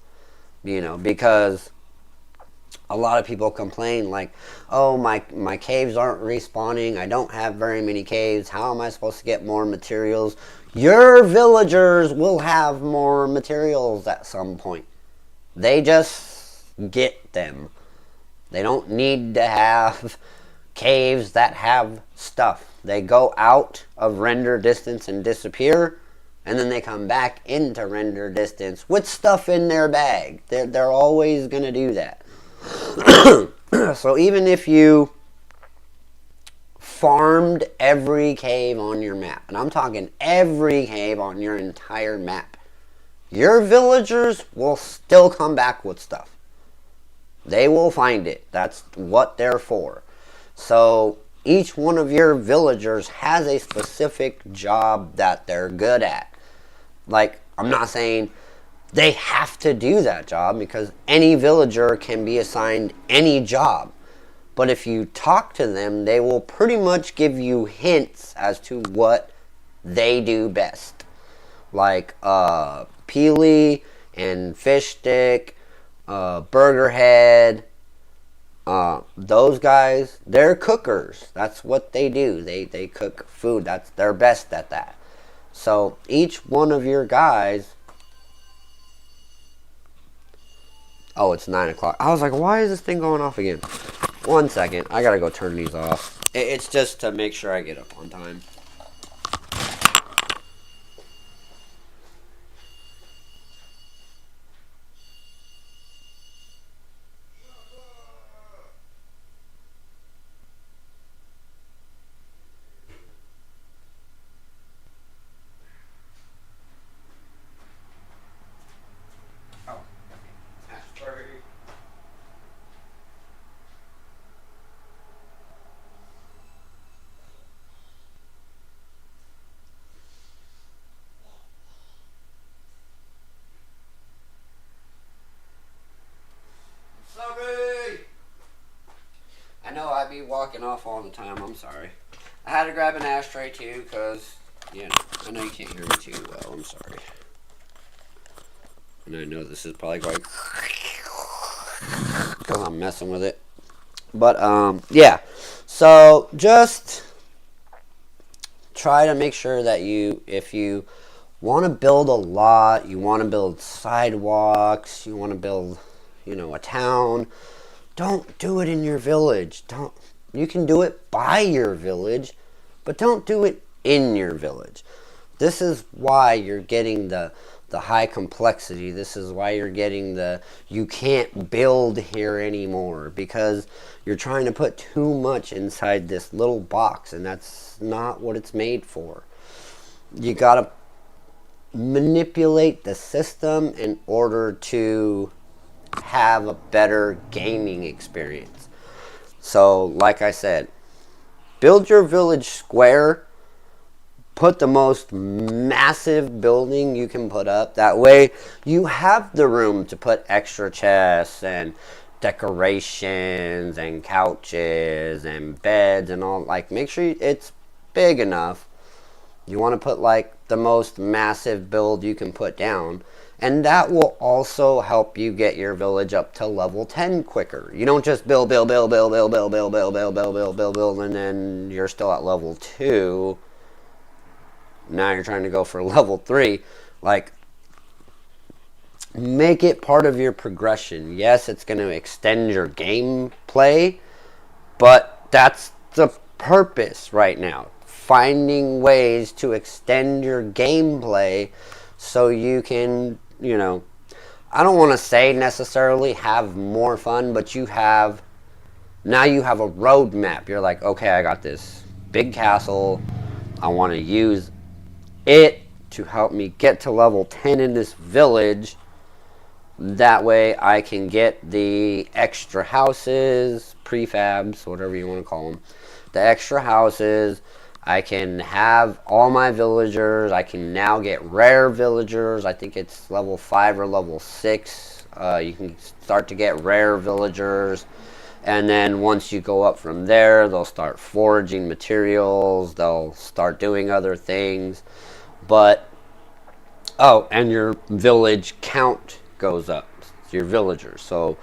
You know, because a lot of people complain like, oh, my caves aren't respawning. I don't have very many caves. How am I supposed to get more materials? Your villagers will have more materials at some point. They just get them. They don't need to have caves that have stuff. They go out of render distance and disappear, and then they come back into render distance with stuff in their bag. They're always going to do that. So even if you farmed every cave on your map, and I'm talking every cave on your entire map, your villagers will still come back with stuff. They will find it. That's what they're for. So each one of your villagers has a specific job that they're good at. Like, I'm not saying they have to do that job, because any villager can be assigned any job. But if you talk to them, they will pretty much give you hints as to what they do best. Like, Peely and Fish Stick, Burger Head. Those guys, they're cookers. That's what they do. They cook food. They're best at that. So each one of your guys. Oh, it's 9 o'clock. I was like, why is this thing going off again? 1 second. I gotta go turn these off. It's just to make sure I get up on time. I know I be walking off all the time. I'm sorry. I had to grab an ashtray too because, I know you can't hear me too well. I'm sorry. And I know this is probably going because I'm messing with it. But, yeah. So, just try to make sure that if you want to build a lot, you want to build sidewalks, you want to build, a town, don't do it in your village. You can do it by your village, but don't do it in your village. This is why you're getting the high complexity. This is why you're getting you can't build here anymore, because you're trying to put too much inside this little box, and that's not what it's made for. You gotta manipulate the system in order to have a better gaming experience. So, like I said, build your village square. Put the most massive building you can put up. That way you have the room to put extra chests and decorations and couches and beds and all. Like, make sure it's big enough. You want to put like the most massive build you can put down. And that will also help you get your village up to level 10 quicker. You don't just build, and then you're still at level 2. Now you're trying to go for level 3. Like, make it part of your progression. Yes, it's going to extend your gameplay, but that's the purpose right now. Finding ways to extend your gameplay so you can, I don't want to say necessarily have more fun, but now you have a roadmap. You're like, okay, I got this big castle. I want to use it to help me get to level 10 in this village. That way I can get the extra houses, prefabs, whatever you want to call them. The extra houses. I can have all my villagers. I can now get rare villagers. I think it's level 5 or level 6. You can start to get rare villagers. And then once you go up from there, they'll start foraging materials. They'll start doing other things. But, and your village count goes up. Your villagers. So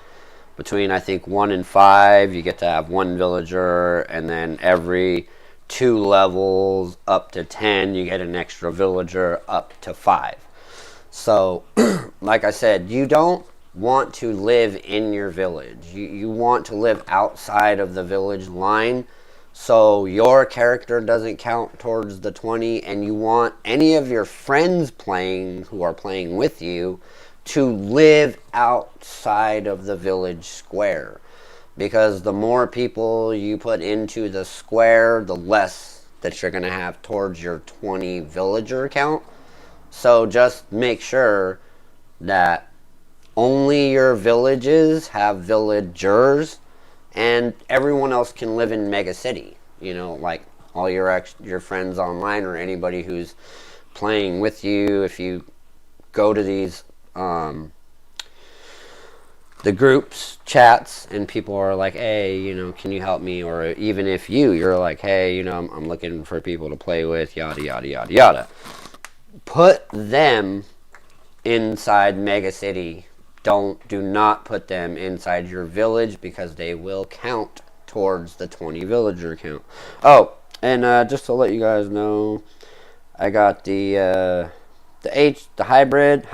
between, I think, 1 and 5, you get to have 1 villager. And then every 2 levels up to 10, you get an extra villager up to 5. So, like I said, you don't want to live in your village. You want to live outside of the village line, so your character doesn't count towards the 20, and you want any of your friends who are playing with you to live outside of the village square. Because the more people you put into the square, the less that you're going to have towards your 20 villager count. So just make sure that only your villages have villagers, and everyone else can live in Mega City. Like all your friends online, or anybody who's playing with you. If you go to these the groups, chats, and people are like, hey, can you help me? Or even if you're like, hey, I'm looking for people to play with, yada, yada, yada, yada. Put them inside Mega City. Do not put them inside your village because they will count towards the 20 villager count. Oh, and just to let you guys know, I got the hybrid.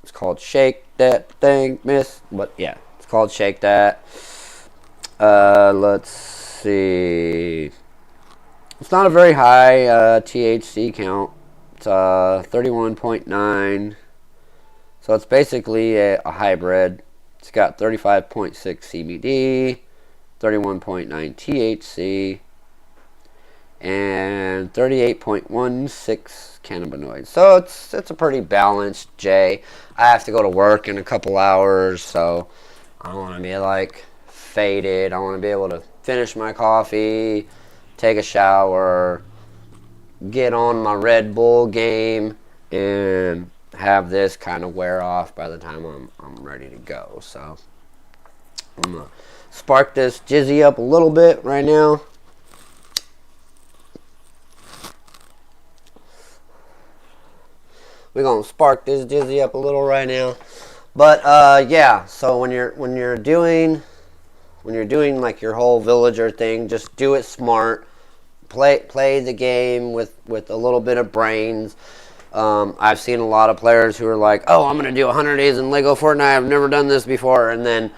It's called Shake That Thing, Miss. But yeah, it's called Shake That. Let's see. It's not a very high THC count. It's 31.9. So it's basically a hybrid. It's got 35.6 CBD, 31.9 THC, and 38.16 cannabinoids. So it's a pretty balanced J. I have to go to work in a couple hours, so I don't want to be like faded. I want to be able to finish my coffee, take a shower, get on my Red Bull game, and have this kind of wear off by the time I'm ready to go. So I'm gonna spark this jizzy up a little bit right now. We're gonna spark this jizzy up a little right now. But yeah, so when you're doing like your whole villager thing, just do it smart. Play the game with a little bit of brains. I've seen a lot of players who are like, oh, I'm going to do 100 days in LEGO Fortnite. I've never done this before. And then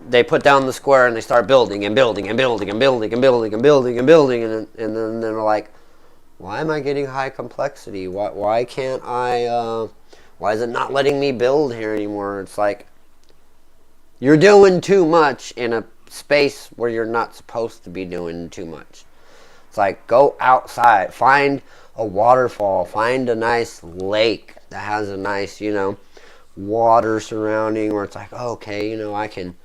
they put down the square and they start building and building and building and building and building and building and building. And then they're like, why am I getting high complexity? Why can't I, why is it not letting me build here anymore? It's like, you're doing too much in a space where you're not supposed to be doing too much. It's like, go outside, find a waterfall, find a nice lake that has a nice, water surrounding where it's like, okay, I can,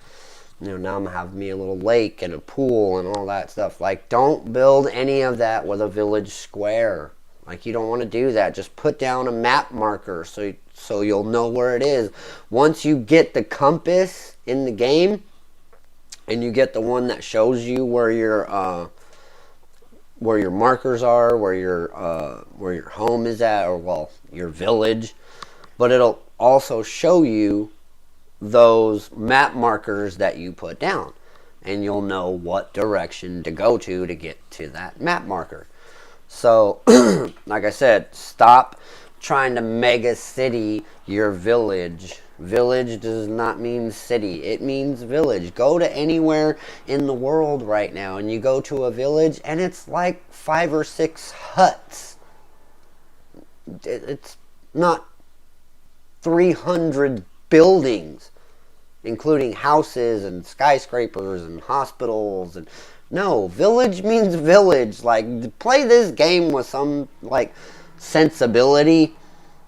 now I'm going to have me a little lake and a pool and all that stuff. Like, don't build any of that with a village square. Like, you don't want to do that. Just put down a map marker so you'll know where it is. Once you get the compass in the game and you get the one that shows you where your markers are, where your home is at, or well, your village, but it'll also show you those map markers that you put down, and you'll know what direction to go to get to that map marker. So, like I said, stop trying to mega city your village. Village does not mean city. It means village. Go to anywhere in the world right now and you go to a village and it's like 5 or 6 huts. It's not 300 buildings, including houses and skyscrapers and hospitals. And no, village means village. Like, play this game with some like sensibility,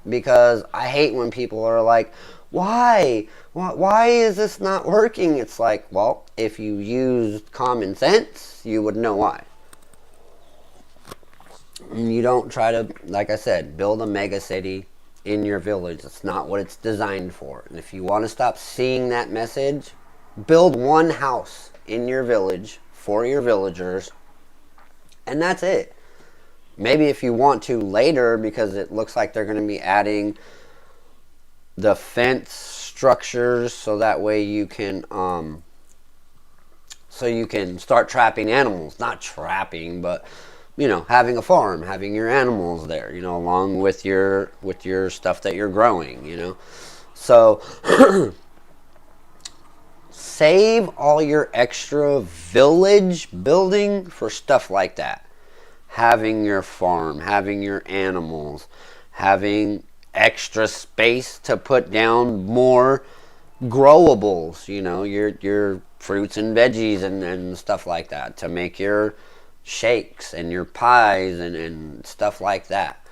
because I hate when people are like, why is this not working? It's like, well, if you used common sense, you would know why. And you don't try to, like I said, build a mega city in your village. That's not what it's designed for. And if you want to stop seeing that message, build one house in your village for your villagers, and that's it. Maybe if you want to later, because it looks like they're going to be adding the fence structures so that way you can start trapping animals. Not trapping, but having a farm, having your animals there, along with your stuff that you're growing, So save all your extra village building for stuff like that. Having your farm, having your animals, having extra space to put down more growables, your fruits and veggies and stuff like that, to make your shakes and your pies and stuff like that.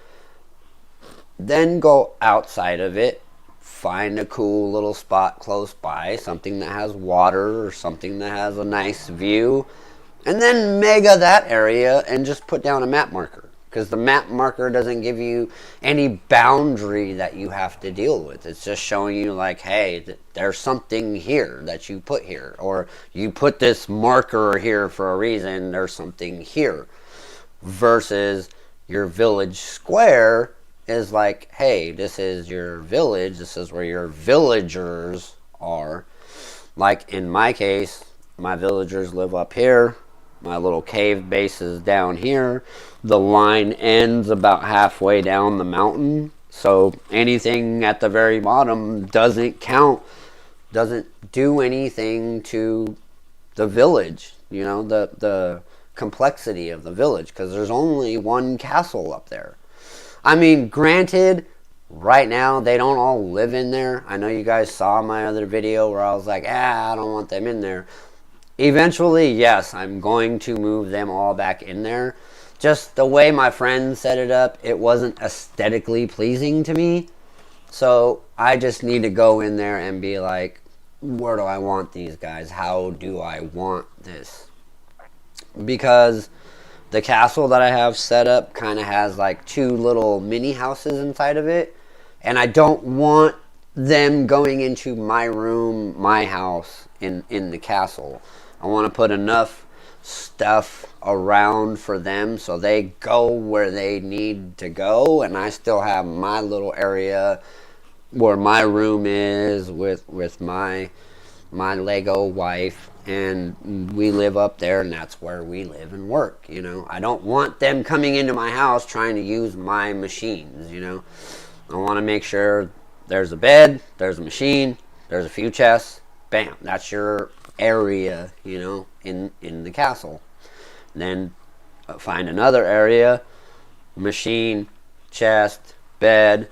Then go outside of it, find a cool little spot close by, something that has water or something that has a nice view, and then mega that area and just put down a map marker. Because the map marker doesn't give you any boundary that you have to deal with. It's just showing you like, hey, there's something here that you put here. Or you put this marker here for a reason, there's something here. Versus your village square is like, hey, this is your village. This is where your villagers are. Like in my case, my villagers live up here. My little cave base is down here. The line ends about halfway down the mountain. So anything at the very bottom doesn't count, doesn't do anything to the village, you know, the complexity of the village, because there's only one castle up there. I mean, granted, right now they don't all live in there. I know you guys saw my other video where I was like, I don't want them in there. Eventually, yes, I'm going to move them all back in there. Just the way my friend set it up, it wasn't aesthetically pleasing to me. So I just need to go in there and be like, where do I want these guys? How do I want this? Because the castle that I have set up kind of has like 2 little mini houses inside of it. And I don't want them going into my room, my house in the castle. I want to put enough stuff around for them so they go where they need to go, and I still have my little area where my room is with my LeGo wife, and we live up there, and that's where we live and work, you know. I don't want them coming into my house trying to use my machines, you know. I want to make sure there's a bed, there's a machine, there's a few chests, bam, that's your area, you know, in the castle. Then find another area, machine, chest, bed,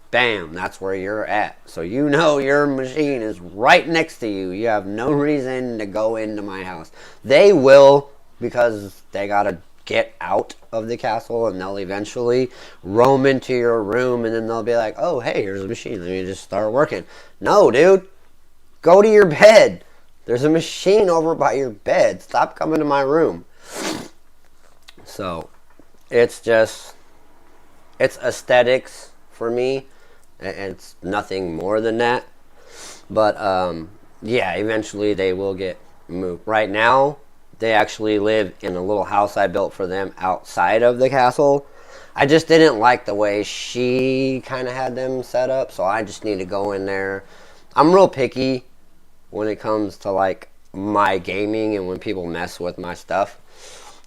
bam, that's where you're at. So you know your machine is right next to you. You have no reason to go into my house. They will, because they gotta get out of the castle, and they'll eventually roam into your room, and then they'll be like, oh, hey, here's a machine, let me just start working. No, dude, go to your bed. There's a machine over by your bed. Stop coming to my room. So, it's just, it's aesthetics for me. It's nothing more than that. But, yeah, eventually they will get moved. Right now, they actually live in a little house I built for them outside of the castle. I just didn't like the way she kind of had them set up, so I just need to go in there. I'm real picky when it comes to like my gaming and when people mess with my stuff.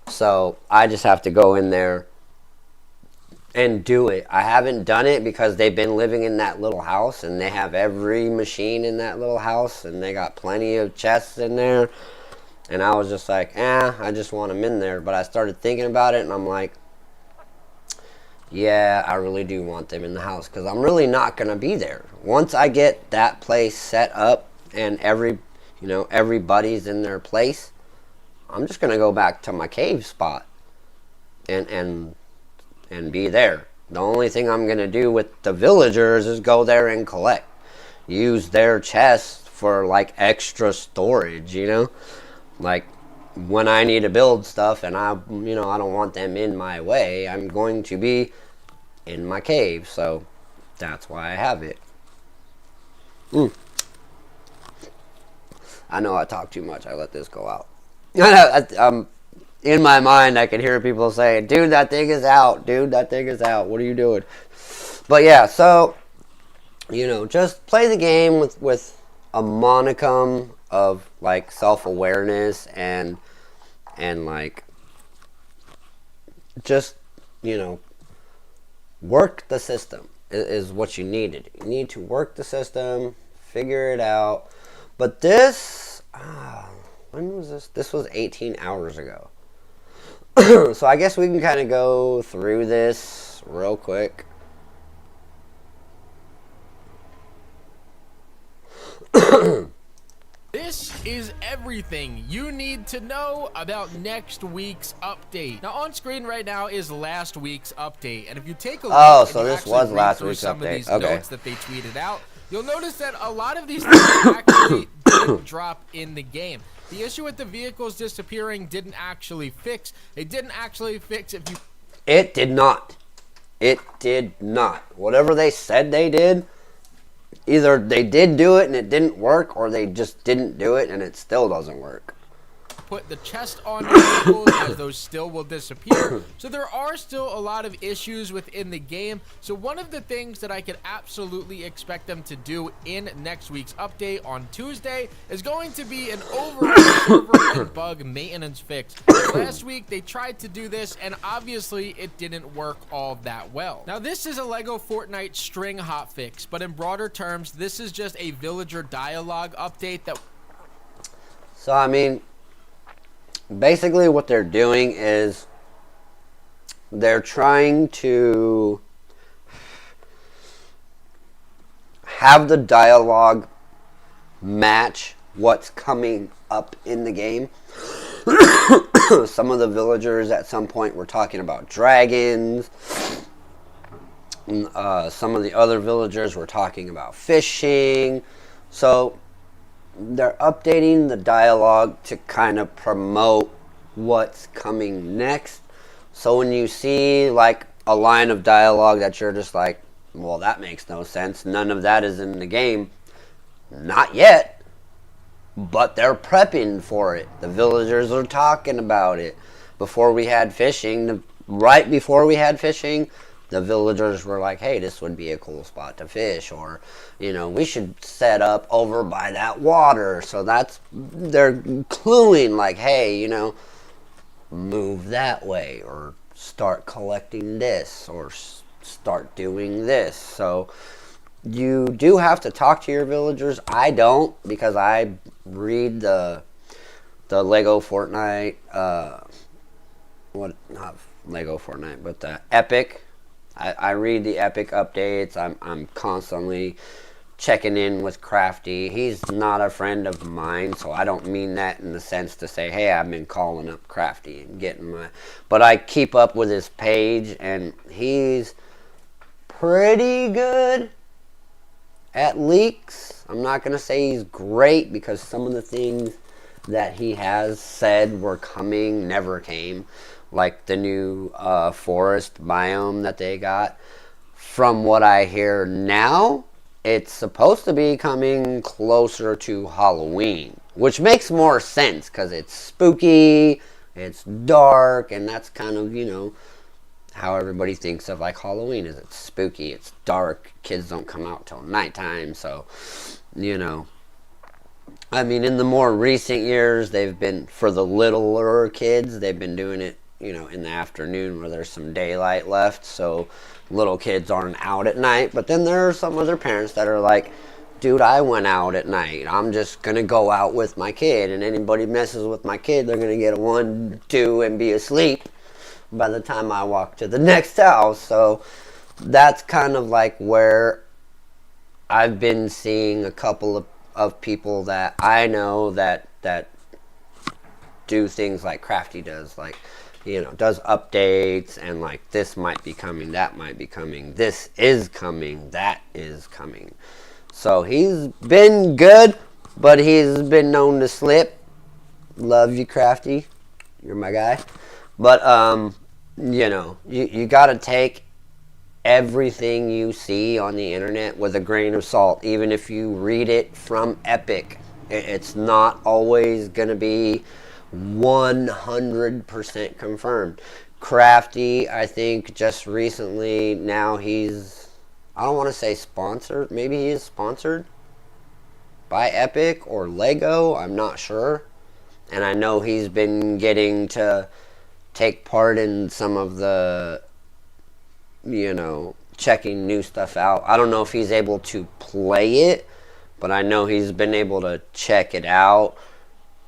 So I just have to go in there and do it. I haven't done it because they've been living in that little house, and they have every machine in that little house, and they got plenty of chests in there. And I was just like, I just want them in there. But I started thinking about it, and I'm like, yeah, I really do want them in the house, because I'm really not going to be there. Once I get that place set up and everybody's in their place, I'm just going to go back to my cave spot and be there. The only thing I'm going to do with the villagers is go there and collect. Use their chests for like extra storage, you know? Like when I need to build stuff and I don't want them in my way, I'm going to be in my cave. So that's why I have it. I know I talk too much. I let this go out. In my mind, I can hear people saying, dude, that thing is out. Dude, that thing is out. What are you doing? But yeah, so, just play the game with a monicum of, like, self-awareness and like, just, work the system is what you needed. You need to work the system, figure it out. But this, when was this? This was 18 hours ago. So I guess we can kind of go through this real quick. This is everything you need to know about next week's update. Now, on screen right now is last week's update, and if you take a look, so this was last week's some update. of these Okay. notes that they tweeted out, you'll notice that a lot of these things actually didn't drop in the game. The issue with the vehicles disappearing didn't actually fix. It didn't actually fix if you... It did not. It did not. Whatever they said they did, either they did do it and it didn't work, or they just didn't do it and it still doesn't work. put the chest on your vehicles, as those still will disappear. So there are still a lot of issues within the game. So one of the things that I could absolutely expect them to do in next week's update on Tuesday is going to be an overall server and bug maintenance fix. Last week they tried to do this, and obviously it didn't work all that well. Now this is a LEGO Fortnite string hotfix, but in broader terms, this is just a villager dialogue update that... So, I mean, basically what they're doing is they're trying to have the dialogue match what's coming up in the game. Some of the villagers at some point were talking about dragons. Some of the other villagers were talking about fishing. So they're updating the dialogue to kind of promote what's coming next. So when you see like a line of dialogue that you're just like, well, that makes no sense, none of that is in the game, not yet, but they're prepping for it. The villagers are talking about it. Before we had fishing, right before we had fishing, the villagers were like, hey, this would be a cool spot to fish, or, you know, we should set up over by that water. So they're cluing like, hey, you know, move that way, or start collecting this, or start doing this. So you do have to talk to your villagers. I don't, because I read the LEGO Fortnite, not LEGO Fortnite, but the Epic. I read the Epic updates. I'm constantly checking in with Crafty. He's not a friend of mine, so I don't mean that in the sense to say, hey, I've been calling up Crafty and getting my... But I keep up with his page, and he's pretty good at leaks. I'm not going to say he's great, because some of the things that he has said were coming never came. Like the new forest biome that they got. From what I hear now, it's supposed to be coming closer to Halloween, which makes more sense because it's spooky, it's dark, and that's kind of, you know, how everybody thinks of like Halloween is. It's spooky, it's dark, kids don't come out till nighttime. So, you know, I mean, in the more recent years, they've been, for the littler kids, they've been doing it, you know, in the afternoon where there's some daylight left, so little kids aren't out at night. But then there are some other parents that are like, dude, I went out at night, I'm just gonna go out with my kid, and anybody messes with my kid, they're gonna get a 1, 2, and be asleep by the time I walk to the next house. So that's kind of like where I've been seeing a couple of people that I know that do things like Crafty does, like, you know, does updates, and like, this might be coming, that might be coming, this is coming, that is coming. So he's been good, but he's been known to slip. Love you, Crafty, you're my guy. But you know, you gotta take everything you see on the internet with a grain of salt. Even if you read it from Epic, it's not always gonna be 100% confirmed. Crafty, I think just recently, now he's, I don't want to say sponsored, maybe he is sponsored by Epic or LEGO, I'm not sure. And I know he's been getting to take part in some of the, you know, checking new stuff out. I don't know if he's able to play it, but I know he's been able to check it out,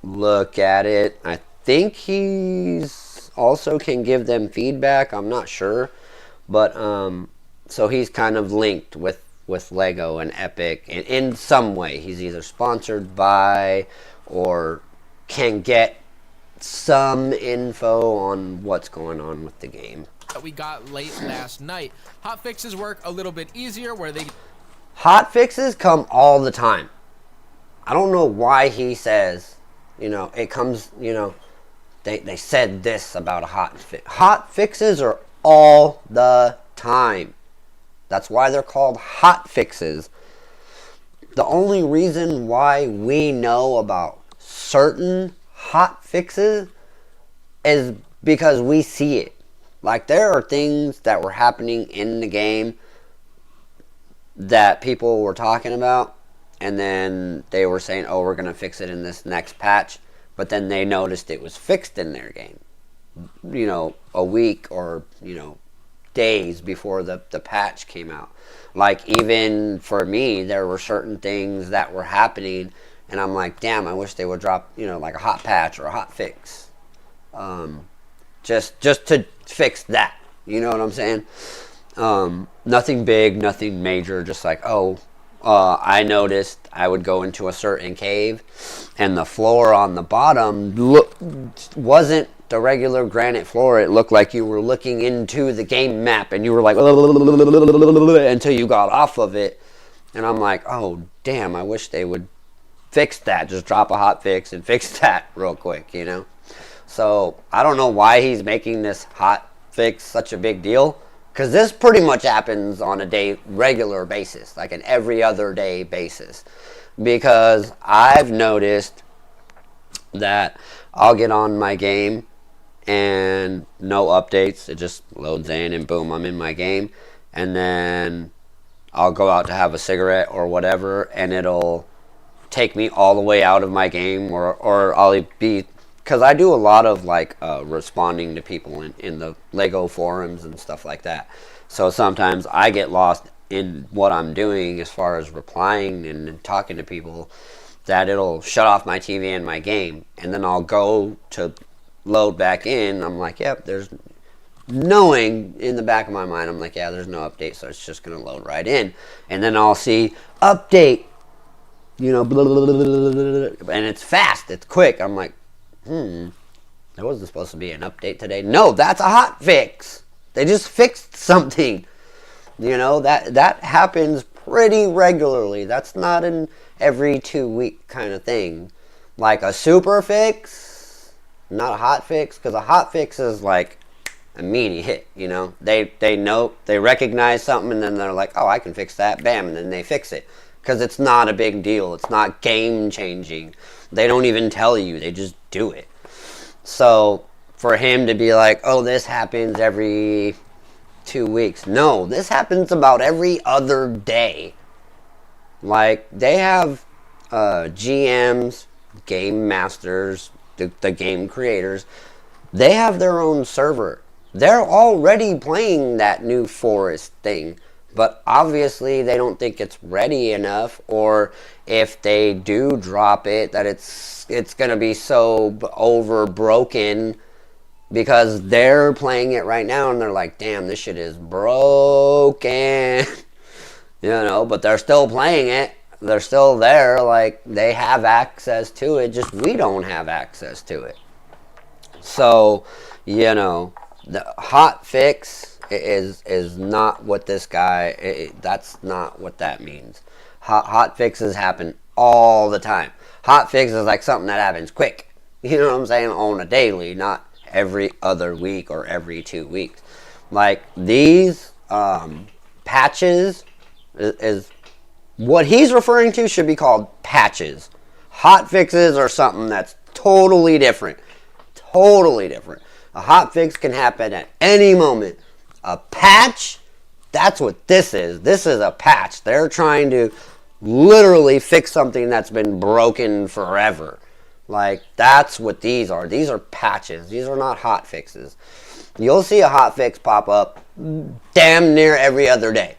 look at it. I think he's also can give them feedback, I'm not sure. But so he's kind of linked with LEGO and Epic in some way. He's either sponsored by or can get some info on what's going on with the game. That we got late last night. Hotfixes work a little bit easier where they... Hotfixes come all the time. I don't know why he says, you know, it comes, you know, they said this about a hotfix. Hotfixes are all the time. That's why they're called hotfixes. The only reason why we know about certain hot fixes is because we see it. Like, there are things that were happening in the game that people were talking about, and then they were saying, oh, we're going to fix it in this next patch, but then they noticed it was fixed in their game, you know, a week or, you know, days before the patch came out. Like, even for me, there were certain things that were happening, and I'm like, damn, I wish they would drop, you know, like a hot patch or a hot fix. Just to fix that. You know what I'm saying? Nothing big, nothing major, just like, I noticed I would go into a certain cave, and the floor on the bottom wasn't the regular granite floor. It looked like you were looking into the game map, and you were like, until you got off of it. And I'm like, oh, damn, I wish they would fix that. Just drop a hot fix and fix that real quick, you know? So, I don't know why he's making this hot fix such a big deal, because this pretty much happens on a regular basis, like an every other day basis. Because I've noticed that I'll get on my game and no updates. It just loads in and boom, I'm in my game. And then I'll go out to have a cigarette or whatever, and it'll take me all the way out of my game, or I'll be, because I do a lot of like responding to people in the LeGo forums and stuff like that. So sometimes I get lost in what I'm doing as far as replying and talking to people, that it'll shut off my TV and my game. And then I'll go to load back in. I'm like, yep, there's, knowing in the back of my mind, I'm like, yeah, there's no update, so it's just going to load right in. And then I'll see update, you know, blah, blah, blah, blah, blah, and it's fast, it's quick. I'm like, there wasn't supposed to be an update today. No, that's a hot fix. They just fixed something. You know, that happens pretty regularly. That's not an every 2 week kind of thing. Like a super fix, not a hot fix, because a hot fix is like immediate, you know. They know, they recognize something, and then they're like, oh, I can fix that, bam, and then they fix it. Because it's not a big deal. It's not game changing. They don't even tell you. They just do it. So for him to be like, oh, this happens every 2 weeks. No, this happens about every other day. Like, they have GMs, game masters, the game creators. They have their own server. They're already playing that new forest thing. But obviously they don't think it's ready enough, or if they do drop it, that it's going to be so over broken, because they're playing it right now and they're like, damn, this shit is broken. You know, but they're still playing it. They're still there. Like, they have access to it, just we don't have access to it. So, you know, the hot fix is not what this guy, that's not what that means. Hot fixes happen all the time. Hot fix is like something that happens quick. You know what I'm saying? On a daily, not every other week or every 2 weeks. Like, these patches is what he's referring to, should be called patches. Hot fixes are something that's totally different. Totally different. A hot fix can happen at any moment. A patch, that's what this is. This is a patch. They're trying to literally fix something that's been broken forever. Like, that's what these are. These are patches. These are not hot fixes. You'll see a hot fix pop up damn near every other day.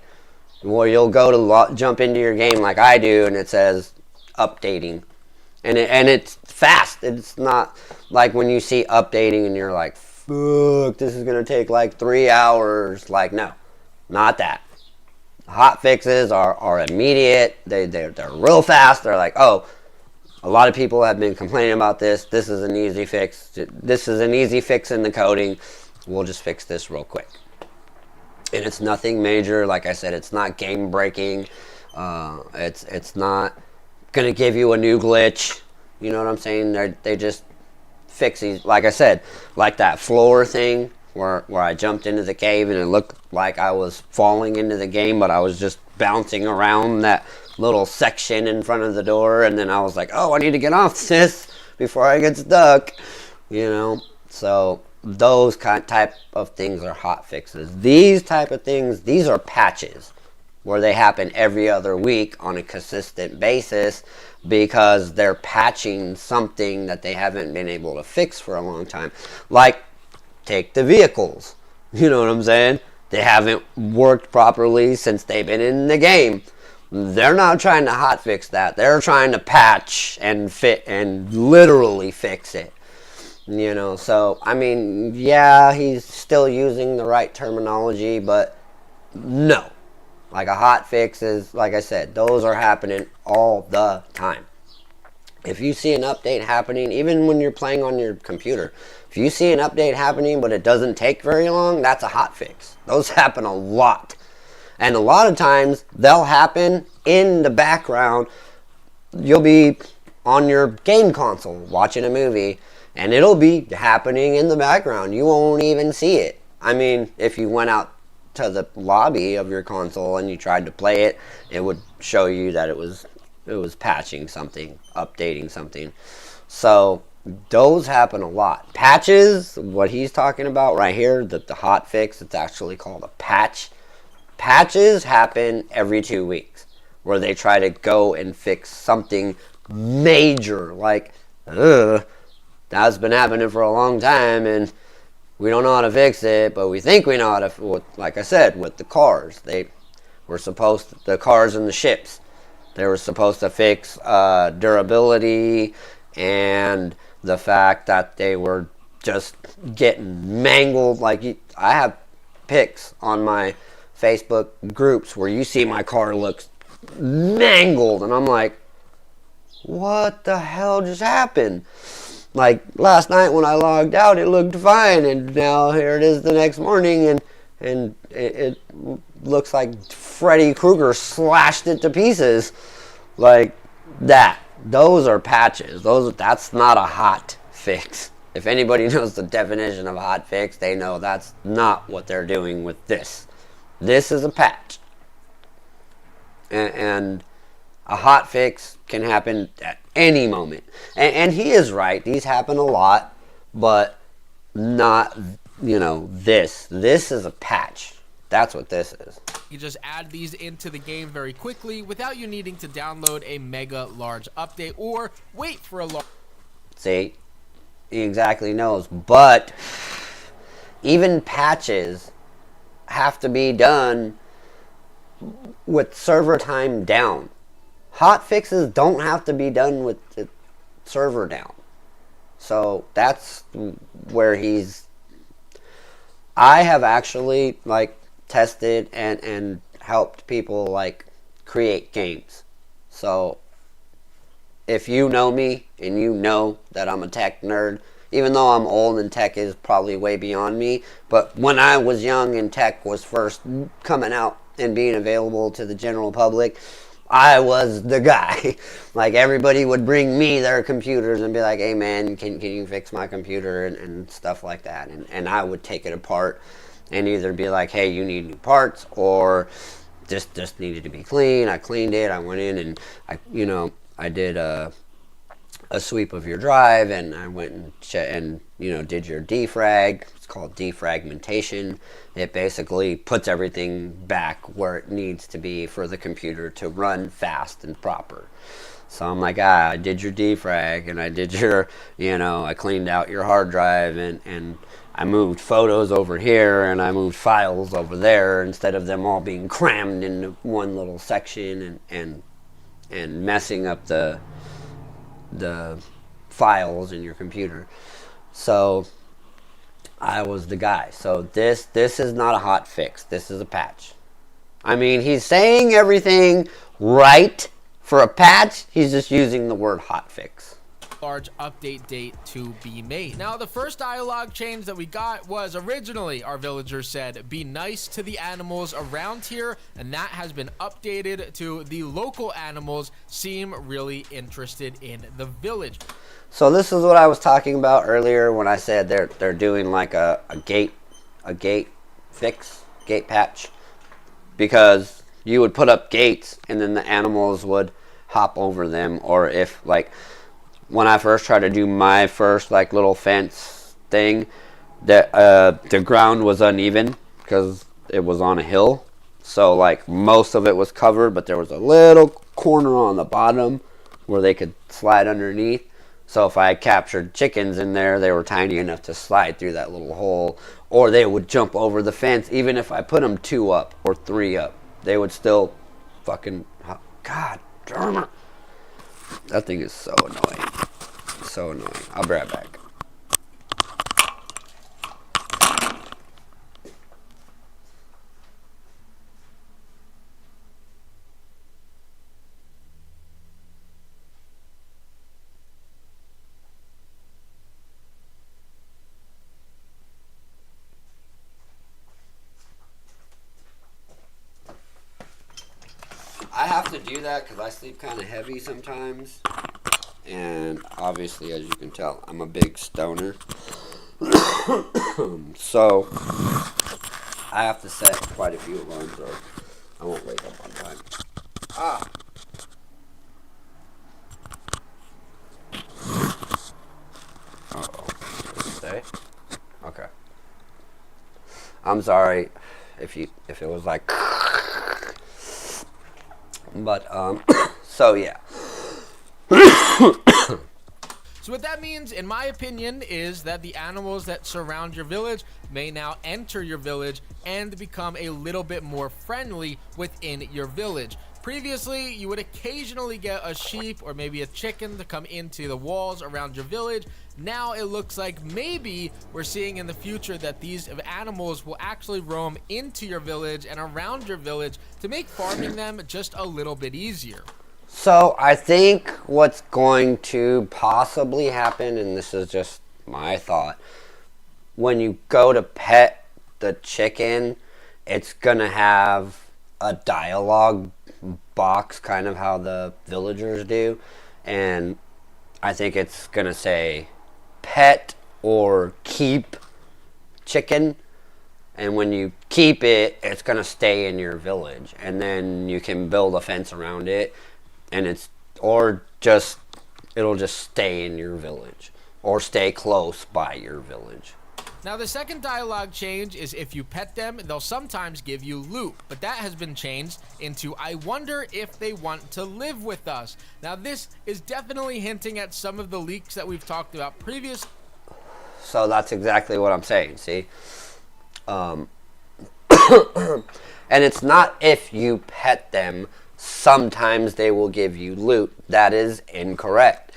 Or you'll go to jump into your game like I do, and it says updating. And it's fast. It's not like when you see updating and you're like, fuck, this is going to take like 3 hours. Like, no, not that. Hot fixes are immediate. They're real fast. They're like, oh, a lot of people have been complaining about this. This is an easy fix. This is an easy fix in the coding. We'll just fix this real quick. And it's nothing major. Like I said, it's not game breaking. It's not going to give you a new glitch. You know what I'm saying? They just fix these. Like I said, like that floor thing where I jumped into the cave and it looked like I was falling into the game, but I was just bouncing around that little section in front of the door, and then I was like, oh, I need to get off this before I get stuck, you know. So those type of things are hot fixes. These type of things, these are patches where they happen every other week on a consistent basis because they're patching something that they haven't been able to fix for a long time. Like, take the vehicles. You know what I'm saying? They haven't worked properly since they've been in the game. They're not trying to hotfix that. They're trying to patch and fit and literally fix it. You know, so, I mean, yeah, he's still using the right terminology, but no. Like a hotfix is, like I said, those are happening all the time. If you see an update happening, even when you're playing on your computer, if you see an update happening but it doesn't take very long, that's a hotfix. Those happen a lot. And a lot of times, they'll happen in the background. You'll be on your game console watching a movie, and it'll be happening in the background. You won't even see it. I mean, if you went out to the lobby of your console and you tried to play it, it would show you that it was patching something, updating something. So those happen a lot. Patches, what he's talking about right here, the hot fix, it's actually called a patch. Patches happen every 2 weeks where they try to go and fix something major, like, that's been happening for a long time and we don't know how to fix it, but we think we know how to. Like I said, with the cars, the cars and the ships, they were supposed to fix durability and the fact that they were just getting mangled. Like, I have pics on my Facebook groups where you see my car looks mangled, and I'm like, what the hell just happened? Like, last night when I logged out, it looked fine, and now here it is the next morning, and it looks like Freddy Krueger slashed it to pieces. Like that. Those are patches. That's not a hot fix. If anybody knows the definition of a hot fix, they know that's not what they're doing with this. This is a patch. And a hot fix can happen at any moment. And he is right. These happen a lot, but not, this. This is a patch. That's what this is. You just add these into the game very quickly without you needing to download a mega large update or wait for a large... See? He exactly knows. But even patches have to be done with server time down. Hot fixes don't have to be done with the server down. So that's where I have actually tested and helped people create games. So if you know me and you know that I'm a tech nerd, even though I'm old and tech is probably way beyond me, but when I was young and tech was first coming out and being available to the general public, I was the guy. Everybody would bring me their computers and be like, hey man, can you fix my computer and stuff like that. And I would take it apart and either be like, hey, you need new parts, or just needed to be clean. I cleaned it. I went in and I did a sweep of your drive, and I went and did your defrag. It's called defragmentation. It basically puts everything back where it needs to be for the computer to run fast and proper. So I'm like, I did your defrag, and I did your, I cleaned out your hard drive, and I moved photos over here, and I moved files over there instead of them all being crammed into one little section and messing up the files in your computer. So I was the guy. So this is not a hot fix. This is a patch. I mean, he's saying everything right for a patch. He's just using the word hot fix. Large update date to be made. Now, the first dialogue change that we got was originally our villagers said, be nice to the animals around here, and that has been updated to the local animals seem really interested in the village. So this is what I was talking about earlier when I said they're doing like a gate fix, gate patch, because you would put up gates and then the animals would hop over them, or if when I first tried to do my first like little fence thing, the ground was uneven because it was on a hill. So like most of it was covered, but there was a little corner on the bottom where they could slide underneath. So if I captured chickens in there, they were tiny enough to slide through that little hole, or they would jump over the fence. Even if I put them 2 up or 3 up, they would still fucking, God darn it. That thing is so annoying. So annoying. I'll be right back. I have to do that because I sleep kind of heavy sometimes. And obviously, as you can tell, I'm a big stoner. So, I have to set quite a few alarms or I won't wake up on time. Ah! Uh-oh. Did it stay? Okay. I'm sorry if it was like... But, so yeah. So what that means, in my opinion, is that the animals that surround your village may now enter your village and become a little bit more friendly within your village. Previously, you would occasionally get a sheep or maybe a chicken to come into the walls around your village. Now it looks like maybe we're seeing in the future that these animals will actually roam into your village and around your village to make farming them just a little bit easier. So I think what's going to possibly happen, and this is just my thought, when you go to pet the chicken, it's going to have a dialogue box, kind of how the villagers do. And I think it's going to say pet or keep chicken. And when you keep it, it's going to stay in your village. And then you can build a fence around it. And it'll just stay in your village or stay close by your village. Now the second dialogue change is if you pet them, they'll sometimes give you loot, but that has been changed into I wonder if they want to live with us. Now this is definitely hinting at some of the leaks that we've talked about previously. So that's exactly what I'm saying, see? And it's not if you pet them, sometimes they will give you loot. That is incorrect.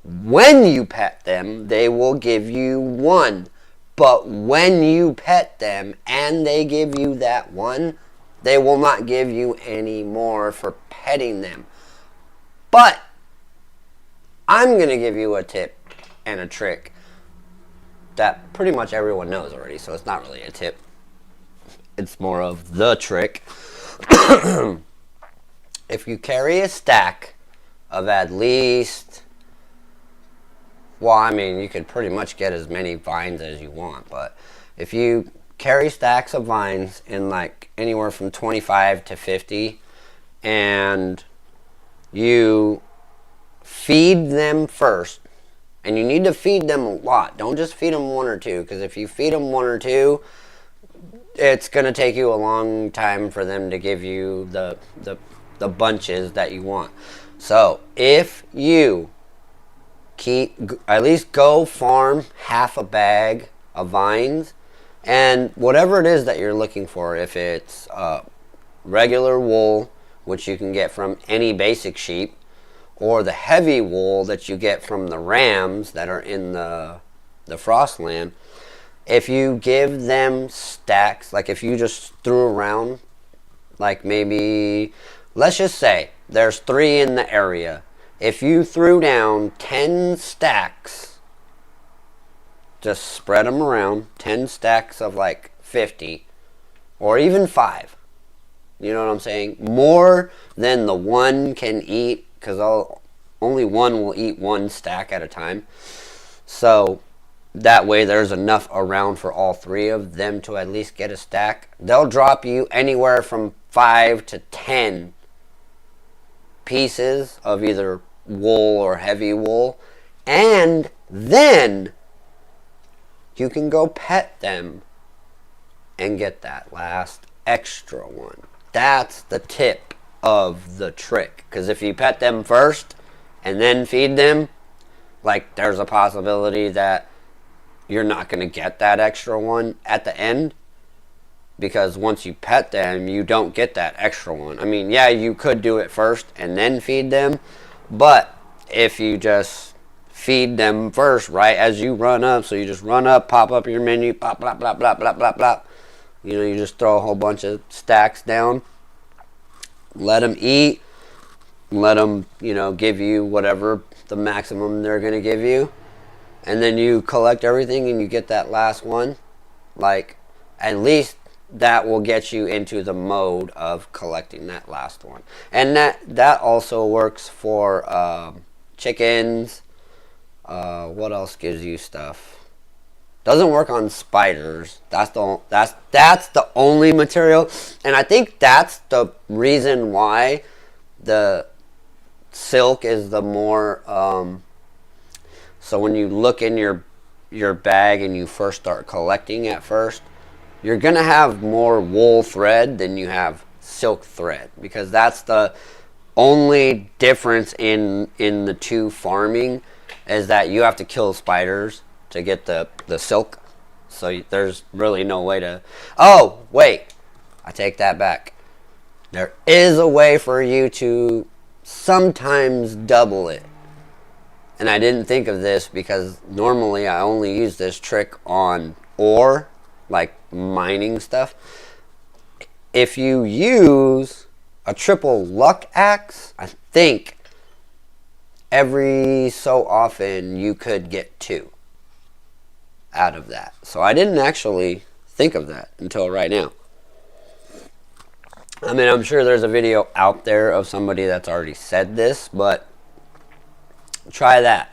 When you pet them, they will give you 1. But when you pet them and they give you that 1, they will not give you any more for petting them. But I'm going to give you a tip and a trick that pretty much everyone knows already, so it's not really a tip. It's more of the trick. If you carry a stack of at least, well, I mean, you could pretty much get as many vines as you want, but if you carry stacks of vines in like anywhere from 25 to 50, and you feed them first, and you need to feed them a lot. Don't just feed them 1 or 2, because if you feed them 1 or 2, it's going to take you a long time for them to give you the bunches that you want. So if you at least go farm half a bag of vines, and whatever it is that you're looking for, if it's regular wool, which you can get from any basic sheep, or the heavy wool that you get from the rams that are in the Frostland, if you give them stacks, like if you just threw around, like maybe, let's just say there's 3 in the area. If you threw down 10 stacks, just spread them around, 10 stacks of like 50, or even 5. You know what I'm saying? More than the 1 can eat, because only 1 will eat 1 stack at a time. So that way there's enough around for all 3 of them to at least get a stack. They'll drop you anywhere from 5 to 10 pieces of either wool or heavy wool, And then you can go pet them and get that last extra one. That's the tip of the trick. Because if you pet them first and then feed them, like, there's a possibility that you're not going to get that extra one at the end. Because once you pet them, you don't get that extra one. I mean, yeah, you could do it first and then feed them. But if you just feed them first, right, as you run up, so you just run up, pop up your menu, pop, blah, blah, blah, blah, blah, blah. You know, you just throw a whole bunch of stacks down. Let them eat. Let them, you know, give you whatever the maximum they're going to give you. And then you collect everything and you get that last one. Like, at least that will get you into the mode of collecting that last one. And that also works for chickens. What else gives you stuff? Doesn't work on spiders. That's the only material. And I think that's the reason why the silk is the more so when you look in your bag and you first start collecting at first, you're gonna have more wool thread than you have silk thread, because that's the only difference in the two farming, is that you have to kill spiders to get the silk. So there's really no way to... Oh, wait. I take that back. There is a way for you to sometimes double it. And I didn't think of this because normally I only use this trick on ore, like mining stuff. If you use a triple luck axe, I think every so often you could get 2 out of that. So I didn't actually think of that until right now. I mean, I'm sure there's a video out there of somebody that's already said this, but try that.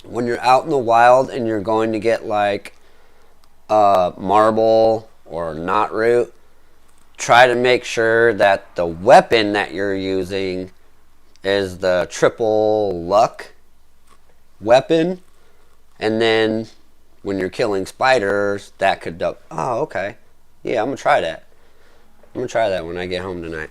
When you're out in the wild and you're going to get like marble or knot root, try to make sure that the weapon that you're using is the triple luck weapon. And then when you're killing spiders, that could double. Oh, okay. Yeah, I'm going to try that. I'm going to try that when I get home tonight.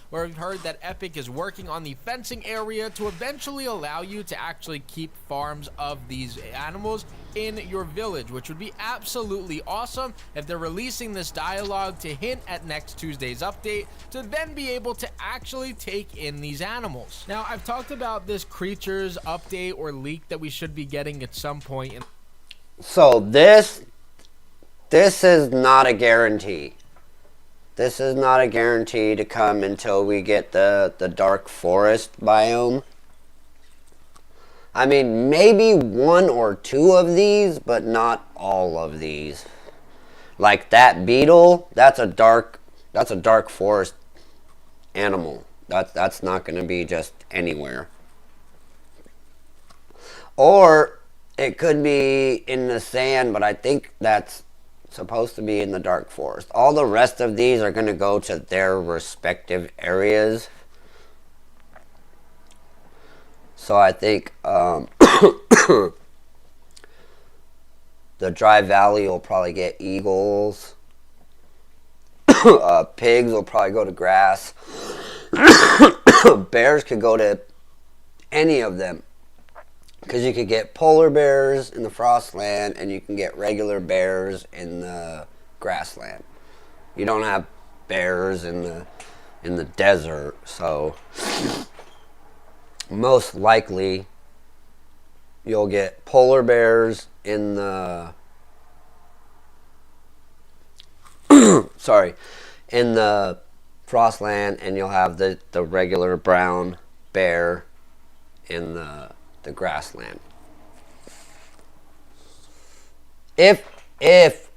Where we've heard that Epic is working on the fencing area to eventually allow you to actually keep farms of these animals in your village, which would be absolutely awesome if they're releasing this dialogue to hint at next Tuesday's update, to then be able to actually take in these animals. Now, I've talked about this creatures update or leak that we should be getting at some point. So this is not a guarantee. This is not a guarantee to come until we get the dark forest biome. I mean, maybe 1 or 2 of these, but not all of these. Like that beetle, that's a dark forest animal. That's not going to be just anywhere. Or it could be in the sand, but I think that's supposed to be in the dark forest. All the rest of these are going to go to their respective areas. So I think the dry valley will probably get eagles. Pigs will probably go to grass. Bears could go to any of them. Because you could get polar bears in the frostland, and you can get regular bears in the grassland. You don't have bears in the desert, so most likely you'll get polar bears in the in the frostland, and you'll have the regular brown bear in the grassland. If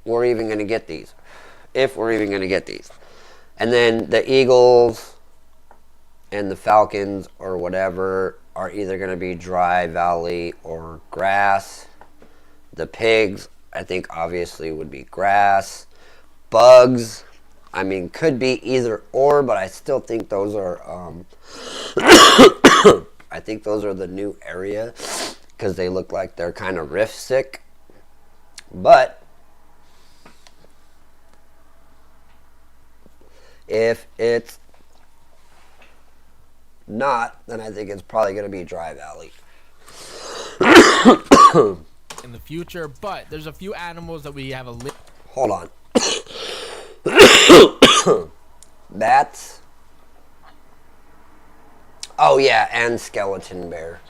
we're even going to get these. And then the eagles and the falcons or whatever are either going to be dry valley or grass. The pigs, I think, obviously would be grass. Bugs, I mean, could be either or, but I still think those are I think those are the new area because they look like they're kind of rift sick. But if it's not, then I think it's probably going to be Dry Valley. In the future, but there's a few animals that we have a Hold on. Bats. Oh yeah, and skeleton bear.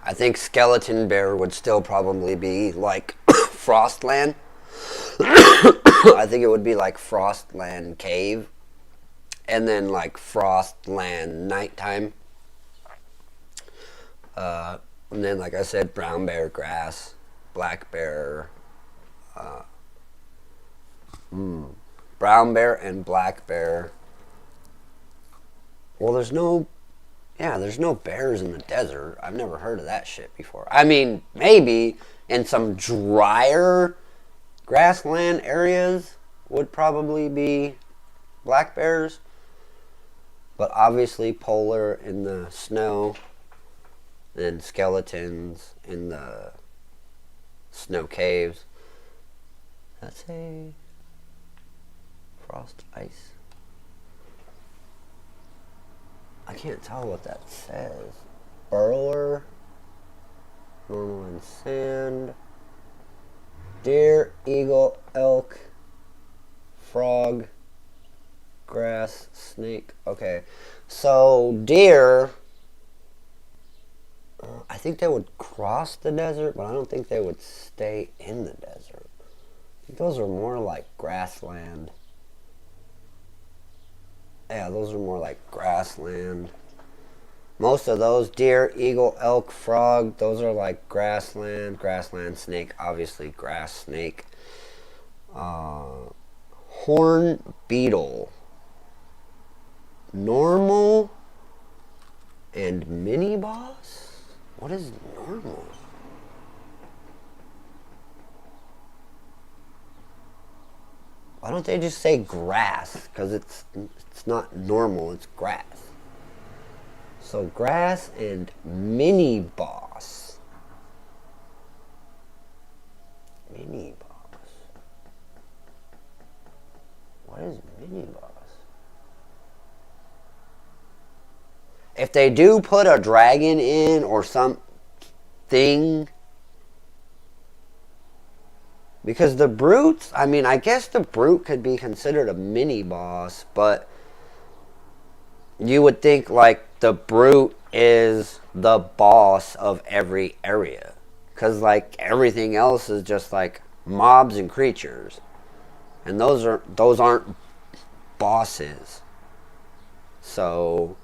I think skeleton bear would still probably be like Frostland. I think it would be like Frostland Cave. And then like Frostland Nighttime. And then like I said, brown bear grass, black bear, brown bear and black bear. Well, there's no bears in the desert. I've never heard of that shit before. I mean, maybe in some drier grassland areas would probably be black bears. But obviously polar in the snow, and skeletons in the snow caves. That's a frost ice. I can't tell what that says. Burrower, normal and sand, deer, eagle, elk, frog, grass, snake. Okay, so deer, I think they would cross the desert, but I don't think they would stay in the desert. I think those are more like grassland. Yeah, those are more like grassland. Most of those, deer, eagle, elk, frog, those are like grassland. Grassland, snake, obviously grass snake. Horn beetle. Normal and mini boss? What is normal? Why don't they just say grass? Because it's not normal, it's grass. So grass and mini boss. Mini boss. What is mini boss? If they do put a dragon in or something, because the brutes, I mean, I guess the brute could be considered a mini boss, but you would think like the brute is the boss of every area, because like everything else is just like mobs and creatures, and those aren't bosses. So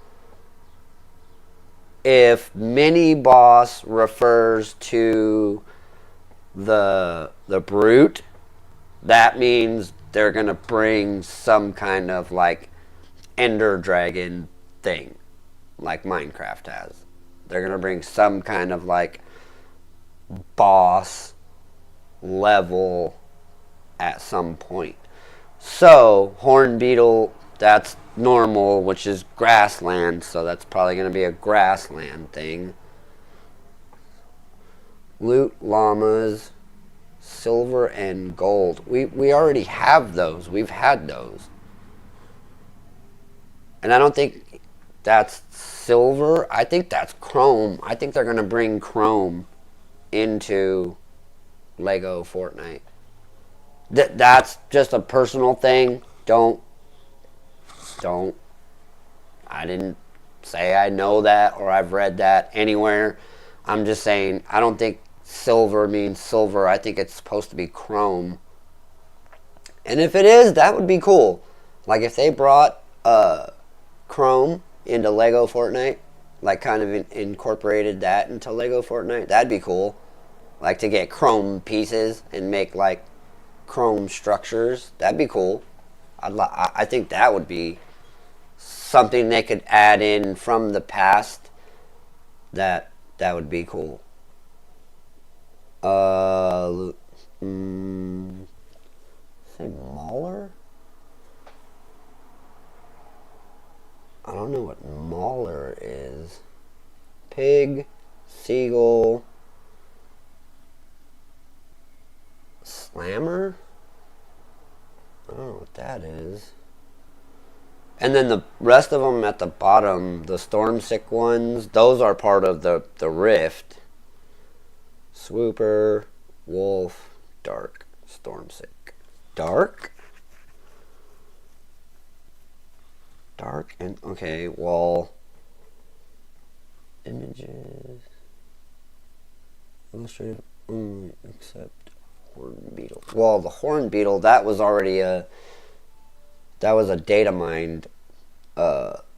if mini boss refers to the brute, that means they're gonna bring some kind of like ender dragon thing, like Minecraft has. They're gonna bring some kind of like boss level at some point. So horn beetle, that's normal, which is grassland, so that's probably going to be a grassland thing. Loot llamas, silver and gold. We already have those. We've had those. And I don't think that's silver. I think that's chrome. I think they're going to bring chrome into LEGO Fortnite. That's just a personal thing. Don't. I didn't say I know that or I've read that anywhere. I'm just saying I don't think silver means silver. I think it's supposed to be chrome. And if it is, that would be cool. Like if they brought chrome into LEGO Fortnite, like kind of incorporated that into LEGO Fortnite, that'd be cool. Like to get chrome pieces and make like chrome structures, that'd be cool. I think that would be something they could add in from the past. That would be cool. Say Mauler? I don't know what Mauler is. pig, seagull, slammer. I don't know what that is. And then the rest of them at the bottom, the storm-sick ones, those are part of the rift. Swooper, wolf, dark, storm-sick. Dark? Dark and, okay, wall. Images. Illustrated only except horn beetle. Well, the horn beetle, that was already a data mined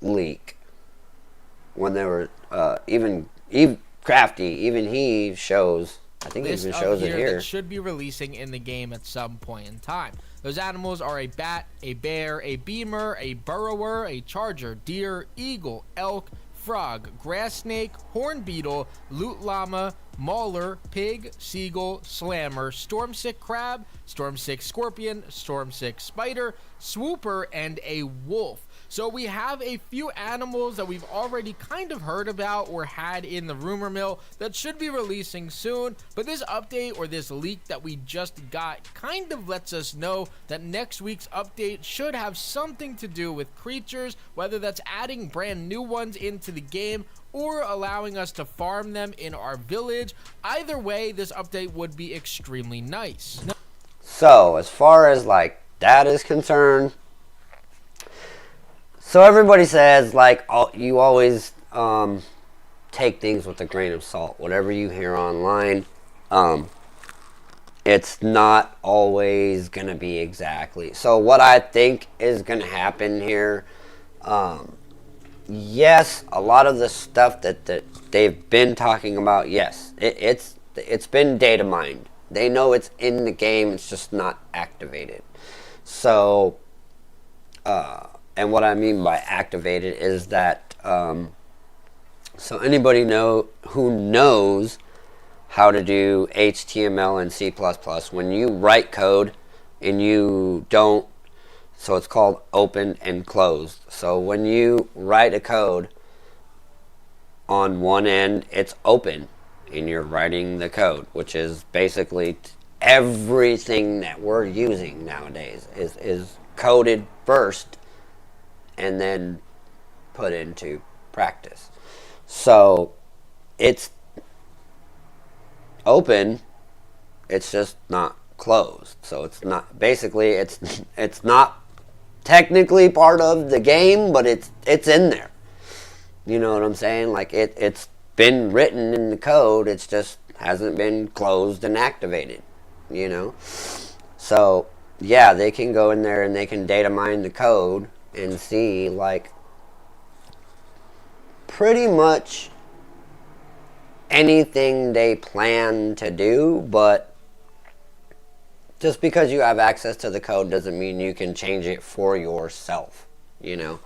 leak. When they were even Crafty, even he shows. I think he even shows it here. That should be releasing in the game at some point in time. Those animals are a bat, a bear, a beamer, a burrower, a charger, deer, eagle, elk, frog, grass snake, horn beetle, loot llama, mauler, pig, seagull, slammer, storm-sick crab, storm-sick scorpion, storm-sick spider, swooper, and a wolf. So we have a few animals that we've already kind of heard about or had in the rumor mill that should be releasing soon, but this update or this leak that we just got kind of lets us know that next week's update should have something to do with creatures, whether that's adding brand new ones into the game or allowing us to farm them in our village. Either way, this update would be extremely nice. So, as far as like that is concerned, so everybody says like you always take things with a grain of salt. Whatever you hear online, it's not always gonna be exactly. So what I think is gonna happen here, yes, a lot of the stuff that they've been talking about, yes, it's been data mined. They know it's in the game, it's just not activated. So, and what I mean by activated is that, so anybody who knows how to do HTML and C++, when you write code and you don't, so it's called open and closed. So when you write a code on one end, it's open and you're writing the code, which is basically everything that we're using nowadays is coded first and then put into practice. So it's open, it's just not closed. So it's not, basically it's not technically part of the game, but it's in there. You know what I'm saying? Like it's been written in the code, it's just hasn't been closed and activated, you know? So yeah, they can go in there and they can data mine the code and see like pretty much anything they plan to do, but just because you have access to the code doesn't mean you can change it for yourself, you know?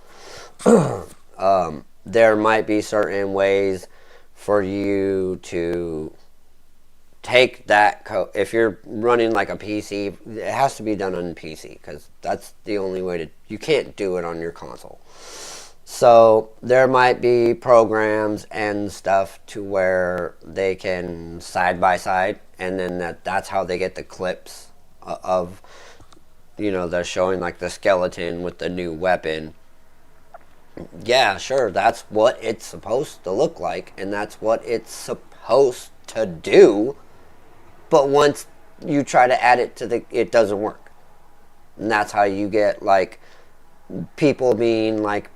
There might be certain ways for you to take that code. If you're running like a PC, it has to be done on PC because that's the only way to, you can't do it on your console. So there might be programs and stuff to where they can side by side, and then that's how they get the clips of, you know, they're showing like the skeleton with the new weapon. Yeah, sure, that's what it's supposed to look like, and that's what it's supposed to do. But once you try to add it to it doesn't work. And that's how you get like people being like,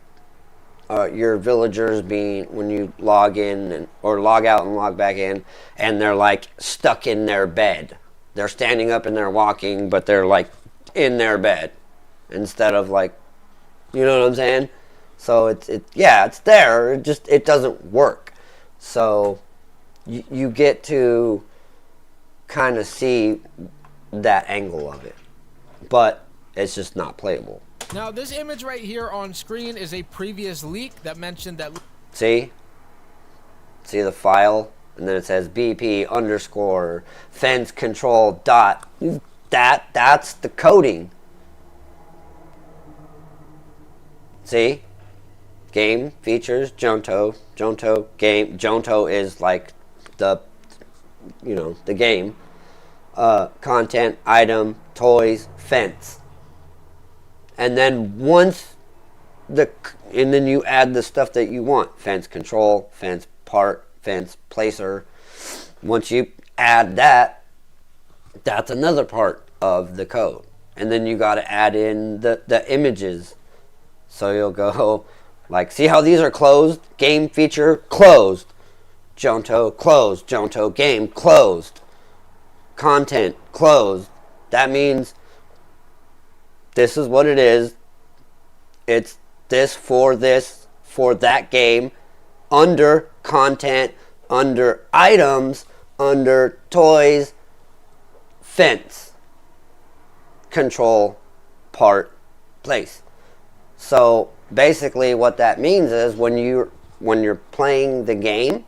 your villagers being, when you log in or log out and log back in, and they're like stuck in their bed. They're standing up and they're walking, but they're like in their bed instead of like, you know what I'm saying? So it's there. It doesn't work. So you get to kind of see that angle of it, but it's just not playable. Now this image right here on screen is a previous leak that mentioned that. See the file, and then it says BP _ fence control dot. That's the coding. See, game features, Jonto game. Jonto is like the, the game. Content, item, toys, fence. And then and then you add the stuff that you want. Fence control, fence part, fence placer. Once you add that, that's another part of the code. And then you got to add in the images. So you'll go, like, see how these are closed? Game feature closed. Jonto closed. Jonto game closed. Content closed. That means this is what it is. It's this for that game, under content, under items, under toys, fence, control, part, place. So basically what that means is when you're playing the game,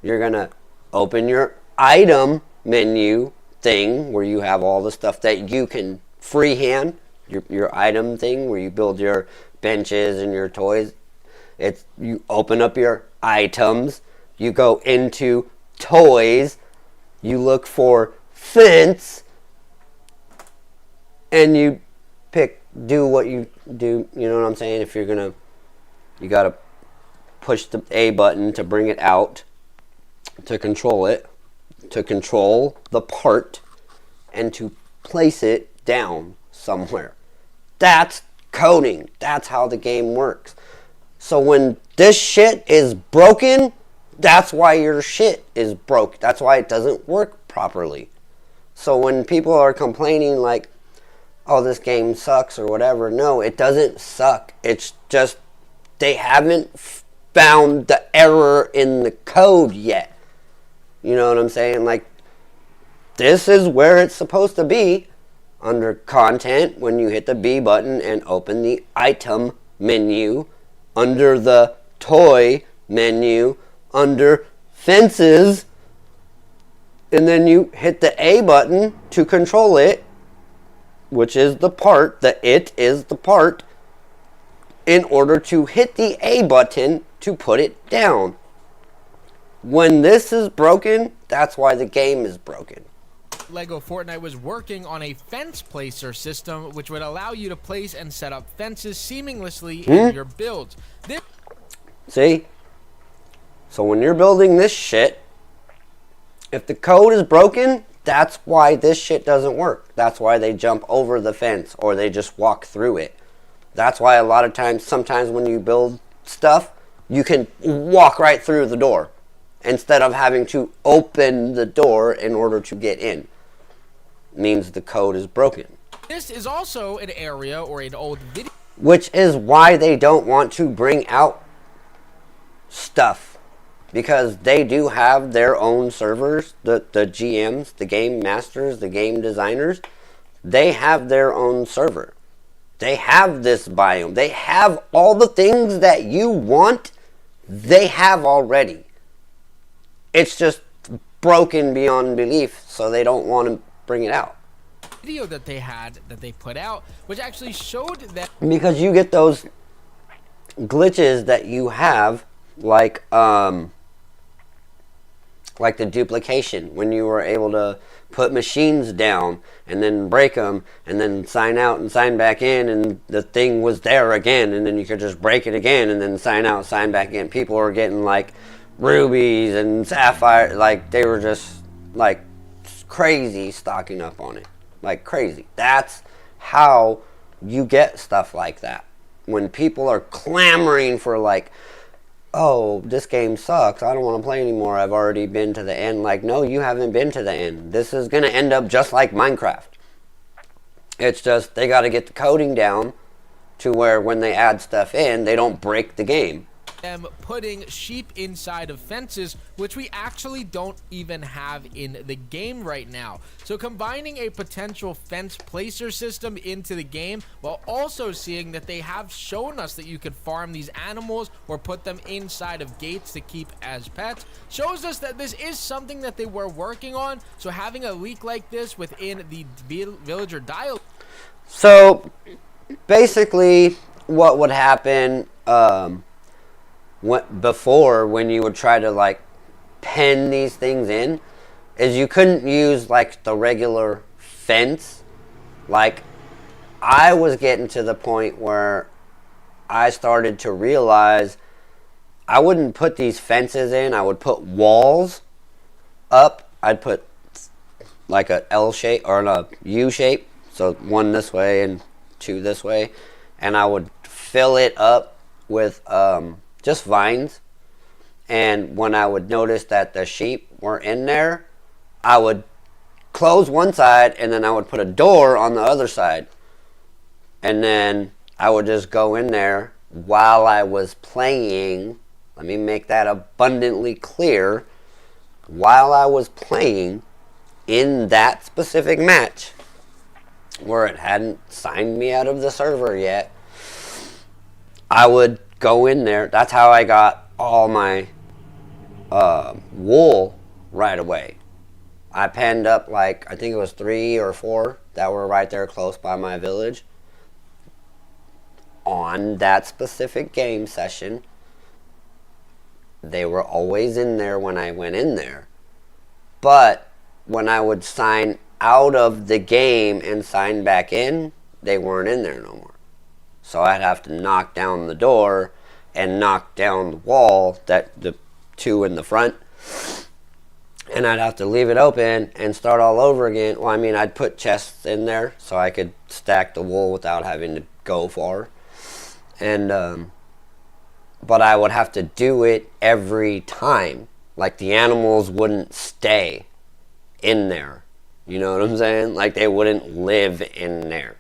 you're gonna open your item menu thing where you have all the stuff that you can freehand, your item thing where you build your benches and your toys. You open up your items, you go into toys, you look for fence, and you do what you do. You know what I'm saying? If you gotta push the A button to bring it out, to control it, to control the part, and to place it down somewhere. That's coding. That's how the game works. So when this shit is broken, that's why your shit is broke. That's why it doesn't work properly. So when people are complaining like, oh, this game sucks or whatever, no, it doesn't suck. It's just they haven't found the error in the code yet. You know what I'm saying? Like, this is where it's supposed to be. Under content, when you hit the B button and open the item menu, under the toy menu, under fences, and then you hit the A button to control it, which is the part, it is the part, in order to hit the A button to put it down. When this is broken, that's why the game is broken. LEGO FortNite was working on a fence placer system which would allow you to place and set up fences seamlessly in your builds. See? So when you're building this shit, if the code is broken, that's why this shit doesn't work. That's why they jump over the fence or they just walk through it. That's why a lot of times, sometimes when you build stuff, you can walk right through the door instead of having to open the door in order to get in. Means the code is broken. This is also an area or an old video. Which is why they don't want to bring out stuff. Because they do have their own servers, the GMs, the game masters, the game designers. They have their own server. They have this biome. They have all the things that you want, they have already. It's just broken beyond belief, so they don't want to bring it out. Video that they put out, which actually showed that because you get those glitches that you have, like the duplication, when you were able to put machines down and then break them and then sign out and sign back in, and the thing was there again, and then you could just break it again and then sign out, sign back in. People were getting like rubies and sapphire, like they were just like crazy stocking up on it, like crazy. That's how you get stuff like that. When people are clamoring for like, oh, this game sucks, I don't want to play anymore, I've already been to the end. Like, no, you haven't been to the end. This is going to end up just like Minecraft. It's just they got to get the coding down to where when they add stuff in, they don't break the game. Them putting sheep inside of fences, which we actually don't even have in the game right now. So combining a potential fence placer system into the game, while also seeing that they have shown us that you could farm these animals or put them inside of gates to keep as pets, shows us that this is something that they were working on. So having a leak like this within the villager dialogue. So basically what would happen, before, when you would try to like pen these things in, is you couldn't use like the regular fence. Like, I was getting to the point where I started to realize I wouldn't put these fences in. I would put walls up. I'd put like a L shape or a U shape. So one this way and two this way. And I would fill it up with just vines. And when I would notice that the sheep were in there, I would close one side and then I would put a door on the other side. And then I would just go in there while I was playing. Let me make that abundantly clear. While I was playing in that specific match, where it hadn't signed me out of the server yet, I would go in there. That's how I got all my wool right away. I penned up like, I think it was 3 or 4 that were right there close by my village. On that specific game session, they were always in there when I went in there. But when I would sign out of the game and sign back in, they weren't in there no more. So I'd have to knock down the door and knock down the wall, that the 2 in the front, and I'd have to leave it open and start all over again. Well, I mean, I'd put chests in there so I could stack the wool without having to go far. And but I would have to do it every time. Like, the animals wouldn't stay in there. You know what I'm saying? Like, they wouldn't live in there.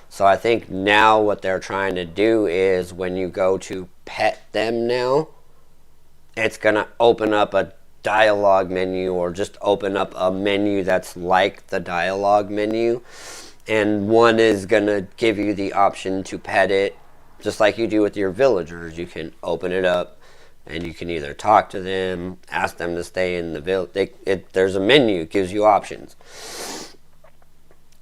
So I think now what they're trying to do is, when you go to pet them now, it's going to open up a dialogue menu, or just open up a menu that's like the dialogue menu. And one is going to give you the option to pet it, just like you do with your villagers. You can open it up and you can either talk to them, ask them to stay in the village. There's a menu, it gives you options.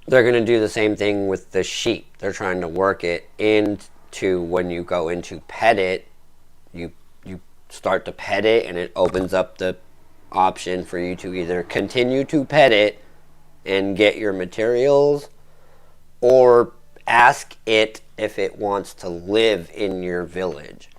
They're going to do the same thing with the sheep. They're trying to work it into, when you go into pet it, you start to pet it, and it opens up the option for you to either continue to pet it and get your materials, or ask it if it wants to live in your village.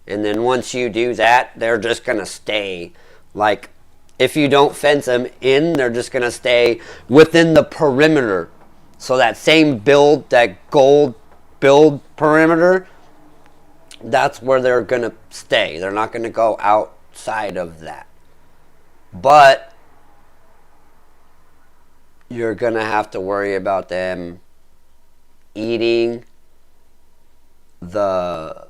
And then once you do that, they're just going to stay. Like, if you don't fence them in, they're just going to stay within the perimeter. So that same build, that gold build perimeter, that's where they're going to stay. They're not going to go outside of that. But you're going to have to worry about them eating the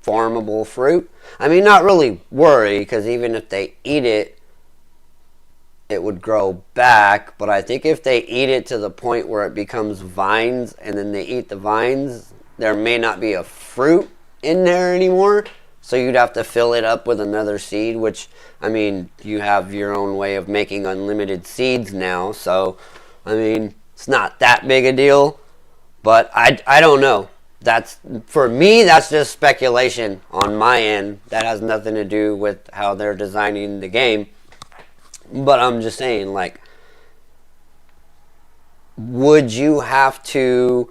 farmable fruit. I mean, not really worry, because even if they eat it, it would grow back. But I think if they eat it to the point where it becomes vines, and then they eat the vines, there may not be a fruit in there anymore. So you'd have to fill it up with another seed, which, I mean, you have your own way of making unlimited seeds now. So, I mean, it's not that big a deal. But I don't know. For me, that's just speculation on my end. That has nothing to do with how they're designing the game. But I'm just saying, like, would you have to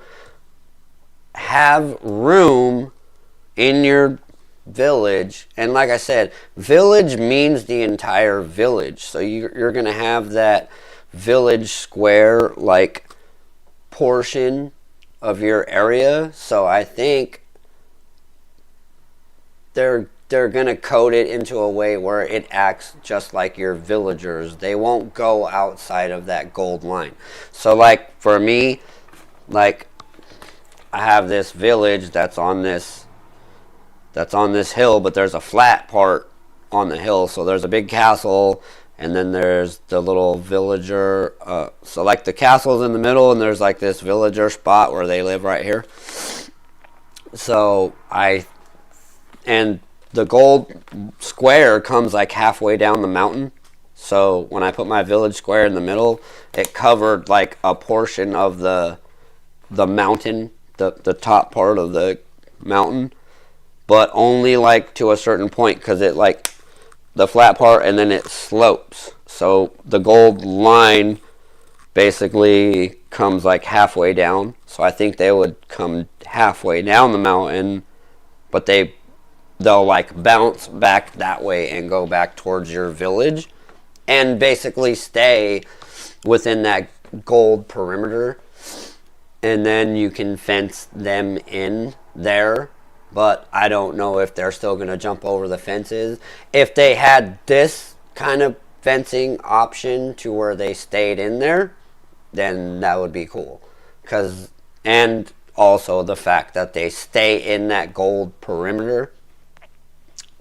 have room in your village? And like I said, village means the entire village. So you're going to have that village square, like, portion of your area. So I think they're going to code it into a way where it acts just like your villagers. They won't go outside of that gold line. So, like, for me, like, I have this village that's on this hill, but there's a flat part on the hill. So there's a big castle, and then there's the little villager. So, like, the castle's in the middle, and there's, like, this villager spot where they live right here. So, and the gold square comes, like, halfway down the mountain. So, when I put my village square in the middle, it covered, like, a portion of the mountain, the top part of the mountain. but only like to a certain point, because it like the flat part and then it slopes. So the gold line basically comes like halfway down. So I think they would come halfway down the mountain, but they'll like bounce back that way and go back towards your village and basically stay within that gold perimeter. And then you can fence them in there. But I don't know if they're still going to jump over the fences. If they had this kind of fencing option to where they stayed in there, then that would be cool. And also the fact that they stay in that gold perimeter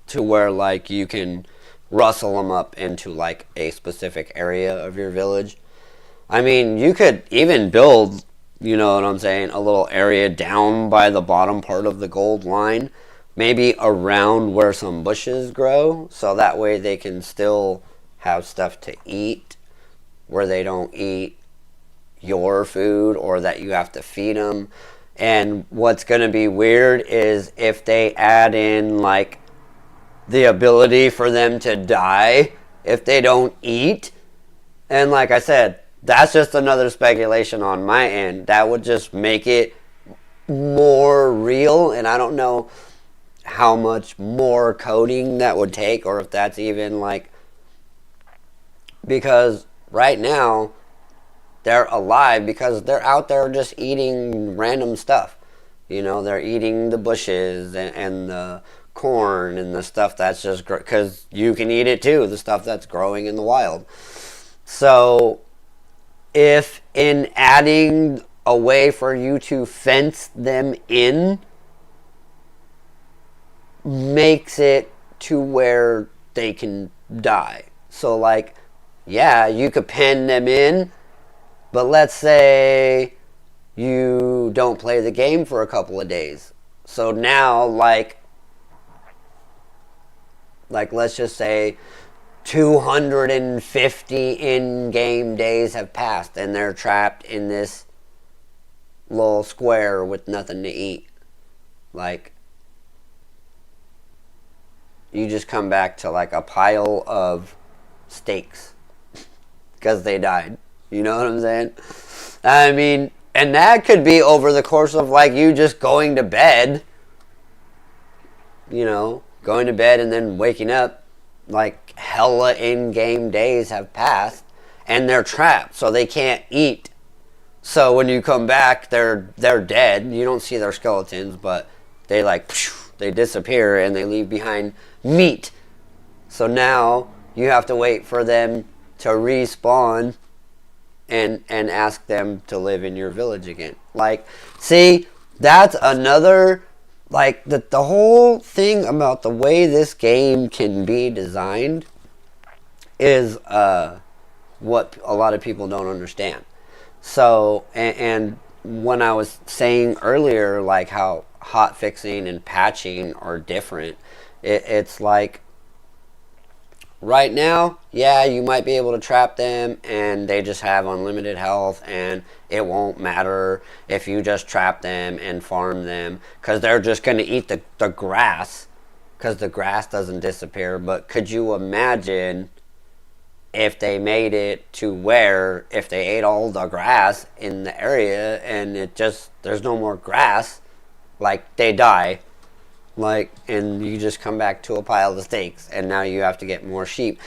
to where like you can rustle them up into like a specific area of your village. I mean, you could even build, you know what I'm saying, a little area down by the bottom part of the gold line, maybe around where some bushes grow, so that way they can still have stuff to eat, where they don't eat your food or that you have to feed them. And what's going to be weird is if they add in like the ability for them to die if they don't eat. And like I said, that's just another speculation on my end. That would just make it more real, and I don't know how much more coding that would take, or if that's even like, because right now they're alive because they're out there just eating random stuff. You know, they're eating the bushes and the corn and the stuff that's just, because you can eat it too, the stuff that's growing in the wild. So if in adding a way for you to fence them in makes it to where they can die. So like, yeah, you could pen them in, but let's say you don't play the game for a couple of days. So now like let's just say 250 in-game days have passed and they're trapped in this little square with nothing to eat. Like, you just come back to like a pile of steaks because they died. You know what I'm saying? I mean, and that could be over the course of like you just going to bed, you know, going to bed and then waking up. Like hella in-game days have passed and they're trapped, so they can't eat. So when you come back, they're dead. You don't see their skeletons, but they like they disappear and they leave behind meat. So now you have to wait for them to respawn and ask them to live in your village again. Like, see, that's another, like, the whole thing about the way this game can be designed is what a lot of people don't understand. So, and when I was saying earlier, like, how hot fixing and patching are different, it's like, right now, yeah, you might be able to trap them and they just have unlimited health and it won't matter if you just trap them and farm them because they're just going to eat the grass because the grass doesn't disappear. But could you imagine if they made it to where if they ate all the grass in the area and it just, there's no more grass, like they die? Like, and you just come back to a pile of steaks and now you have to get more sheep.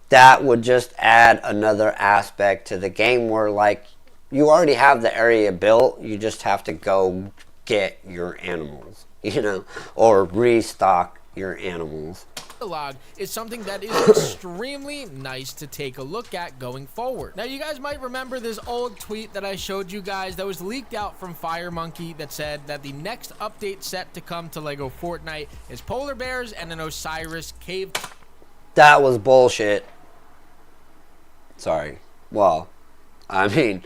That would just add another aspect to the game where like you already have the area built, you just have to go get your animals, you know, or restock your animals. Log is something that is extremely nice to take a look at going forward. Now, you guys might remember this old tweet that I showed you guys that was leaked out from FireMonkey that said that the next update set to come to LEGO Fortnite is polar bears and an Osiris cave. That was bullshit. Sorry. Well, I mean,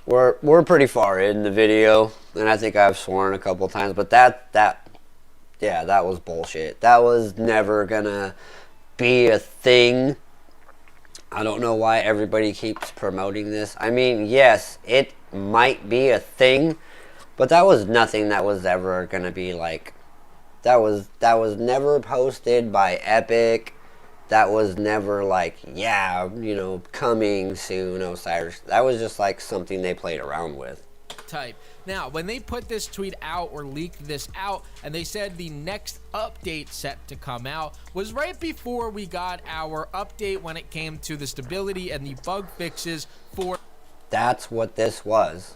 we're pretty far in the video, and I think I've sworn a couple times, but yeah, that was bullshit. That was never gonna be a thing. I don't know why everybody keeps promoting this. I mean, yes, it might be a thing, But that was nothing that was ever going to be like, that was never posted by Epic. That was never like, yeah, you know, coming soon, Osiris. That was just like something they played around with. Type. Now, when they put this tweet out or leaked this out, and they said the next update set to come out was right before we got our update when it came to the stability and the bug fixes for... That's what this was.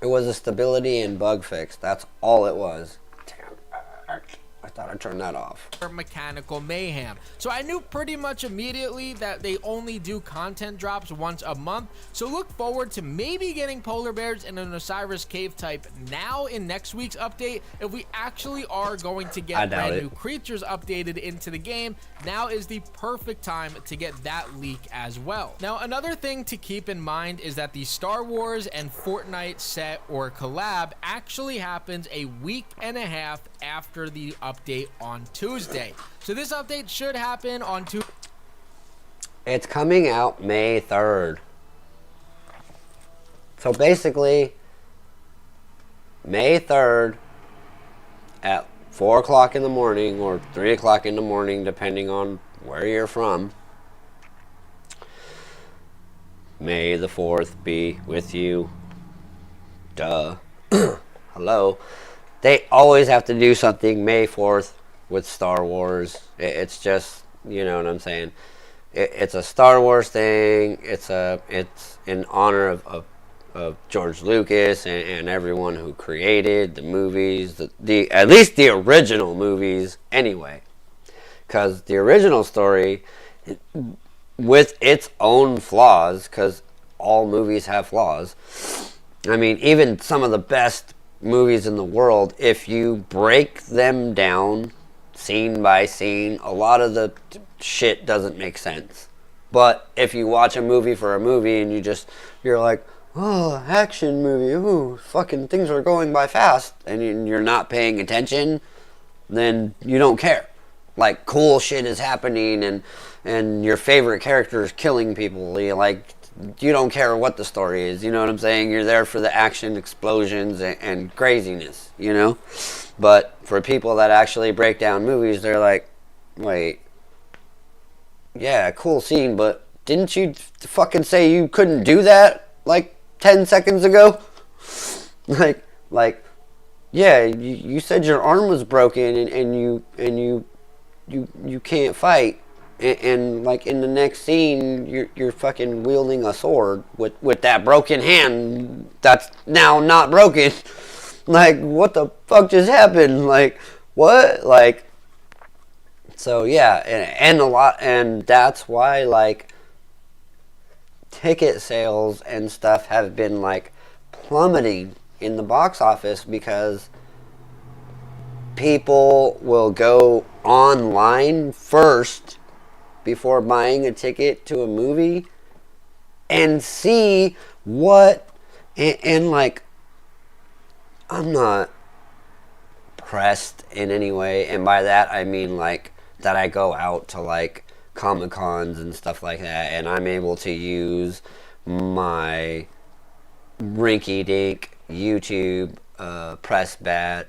It was a stability and bug fix. That's all it was. Damn. I thought I turned that off. Mechanical mayhem. So I knew pretty much immediately that they only do content drops once a month. So look forward to maybe getting polar bears and an Osiris cave type now in next week's update. If we actually are going to get brand new creatures updated into the game, now is the perfect time to get that leak as well. Now, another thing to keep in mind is that the Star Wars and FortNite set or collab actually happens a week and a half after the update on Tuesday. So this update should happen on Tuesday. It's coming out May 3rd. So basically, May 3rd at 4 o'clock in the morning or 3 o'clock in the morning, depending on where you're from. May the 4th be with you. Duh. Hello. They always have to do something May 4th with Star Wars. It's just, you know what I'm saying. It's a Star Wars thing. It's in honor of George Lucas and everyone who created the movies, the at least the original movies anyway. Because the original story, with its own flaws, because all movies have flaws. I mean, even some of the best movies in the world, if you break them down scene by scene, a lot of the shit doesn't make sense. But if you watch a movie for a movie and you're like, oh, action movie, ooh, fucking things are going by fast, and you're not paying attention, then you don't care. Like, cool shit is happening and your favorite character is killing people. You don't care what the story is, you know what I'm saying? You're there for the action, explosions, and craziness, you know? But for people that actually break down movies, they're like, wait, yeah, cool scene, but didn't you fucking say you couldn't do that, like, 10 seconds ago? Like, yeah, you said your arm was broken and you can't fight. And like in the next scene, you're fucking wielding a sword with that broken hand that's now not broken. Like, what the fuck just happened? Like, what? Like, so yeah, and that's why like ticket sales and stuff have been like plummeting in the box office, because people will go online first before buying a ticket to a movie and see what, and like, I'm not pressed in any way, and by that I mean like that I go out to like Comic-Cons and stuff like that, and I'm able to use my rinky-dink YouTube press badge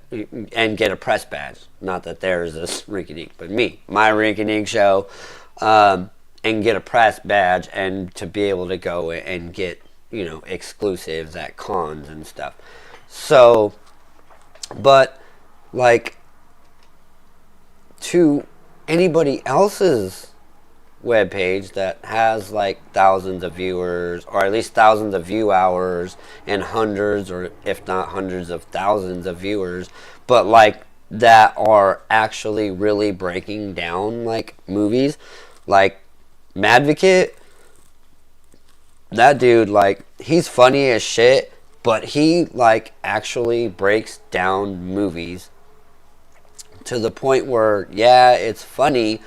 and get a press badge. Not that there's this rinky-dink, but my rinky-dink show, and get a press badge, and to be able to go and get, you know, exclusives at cons and stuff. So, but like, to anybody else's webpage that has like thousands of viewers, or at least thousands of view hours, and hundreds, or if not hundreds of thousands of viewers, but like that are actually really breaking down like movies, like Madvocate, that dude, like, he's funny as shit, but he like actually breaks down movies to the point where, yeah, it's funny,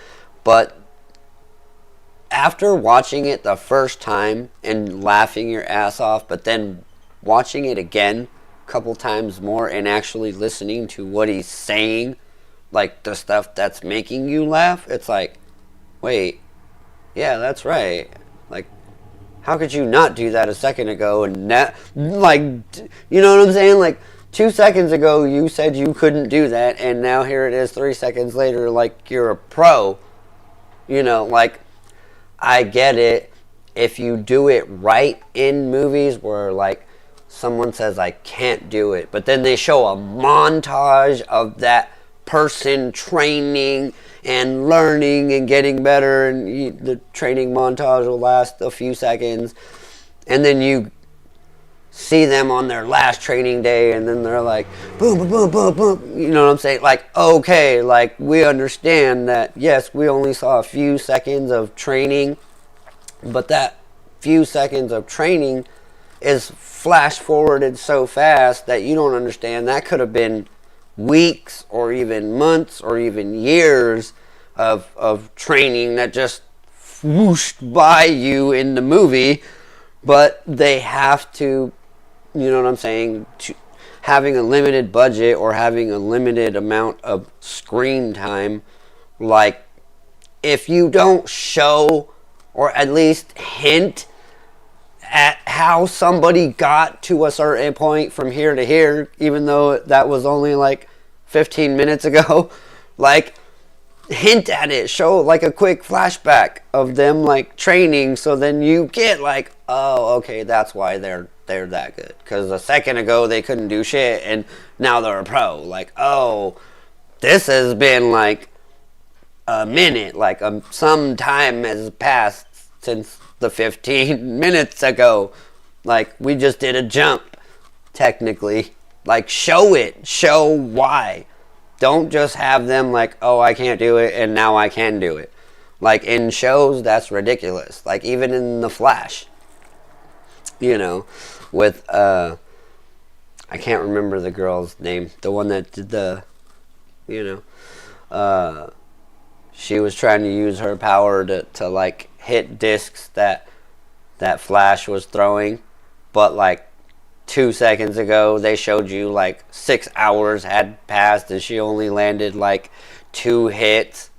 but after watching it the first time and laughing your ass off, but then watching it again a couple times more and actually listening to what he's saying, like the stuff that's making you laugh, it's like, wait, yeah, that's right. Like, how could you not do that a second ago? And that, like, you know what I'm saying? Like, 2 seconds ago you said you couldn't do that, and now here it is 3 seconds later, like, you're a pro. You know, like, I get it if you do it right in movies where, like, someone says, I can't do it, but then they show a montage of that person training and learning and getting better, and the training montage will last a few seconds, and then you see them on their last training day, and then they're like, boom, boom, boom, boom, boom. You know what I'm saying? Like, okay, like, we understand that, yes, we only saw a few seconds of training, but that few seconds of training is flash forwarded so fast that you don't understand. That could have been weeks or even months or even years of training that just whooshed by you in the movie, but they have to, you know what I'm saying, having a limited budget or having a limited amount of screen time, like, if you don't show or at least hint at how somebody got to a certain point from here to here, even though that was only like 15 minutes ago, like, hint at it, show like a quick flashback of them like training, so then you get like, oh, okay, that's why they're that good, because a second ago they couldn't do shit and now they're a pro. Like, oh, this has been like a minute, like some time has passed since the 15 minutes ago. Like, we just did a jump, technically. Like, show it. Show why. Don't just have them like, oh, I can't do it, and now I can do it. Like, in shows, that's ridiculous. Like, even in The Flash, you know, with, I can't remember the girl's name. The one that did the, you know, she was trying to use her power to like, hit discs that Flash was throwing, but like 2 seconds ago they showed you like 6 hours had passed and she only landed like 2 hits,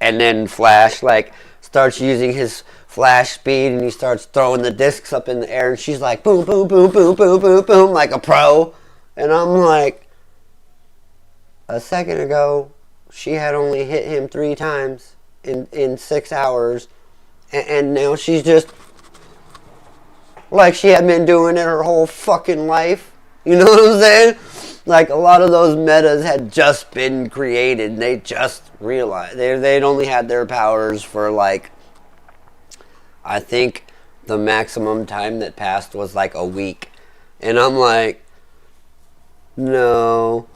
and then Flash like starts using his Flash speed and he starts throwing the discs up in the air and she's like boom boom boom boom boom boom boom like a pro, and I'm like, a second ago she had only hit him 3 times in 6 hours, and now she's just like she had been doing it her whole fucking life. You know what I'm saying? Like, a lot of those metas had just been created. They just realized they'd only had their powers for like, I think the maximum time that passed was like a week. And I'm like, no.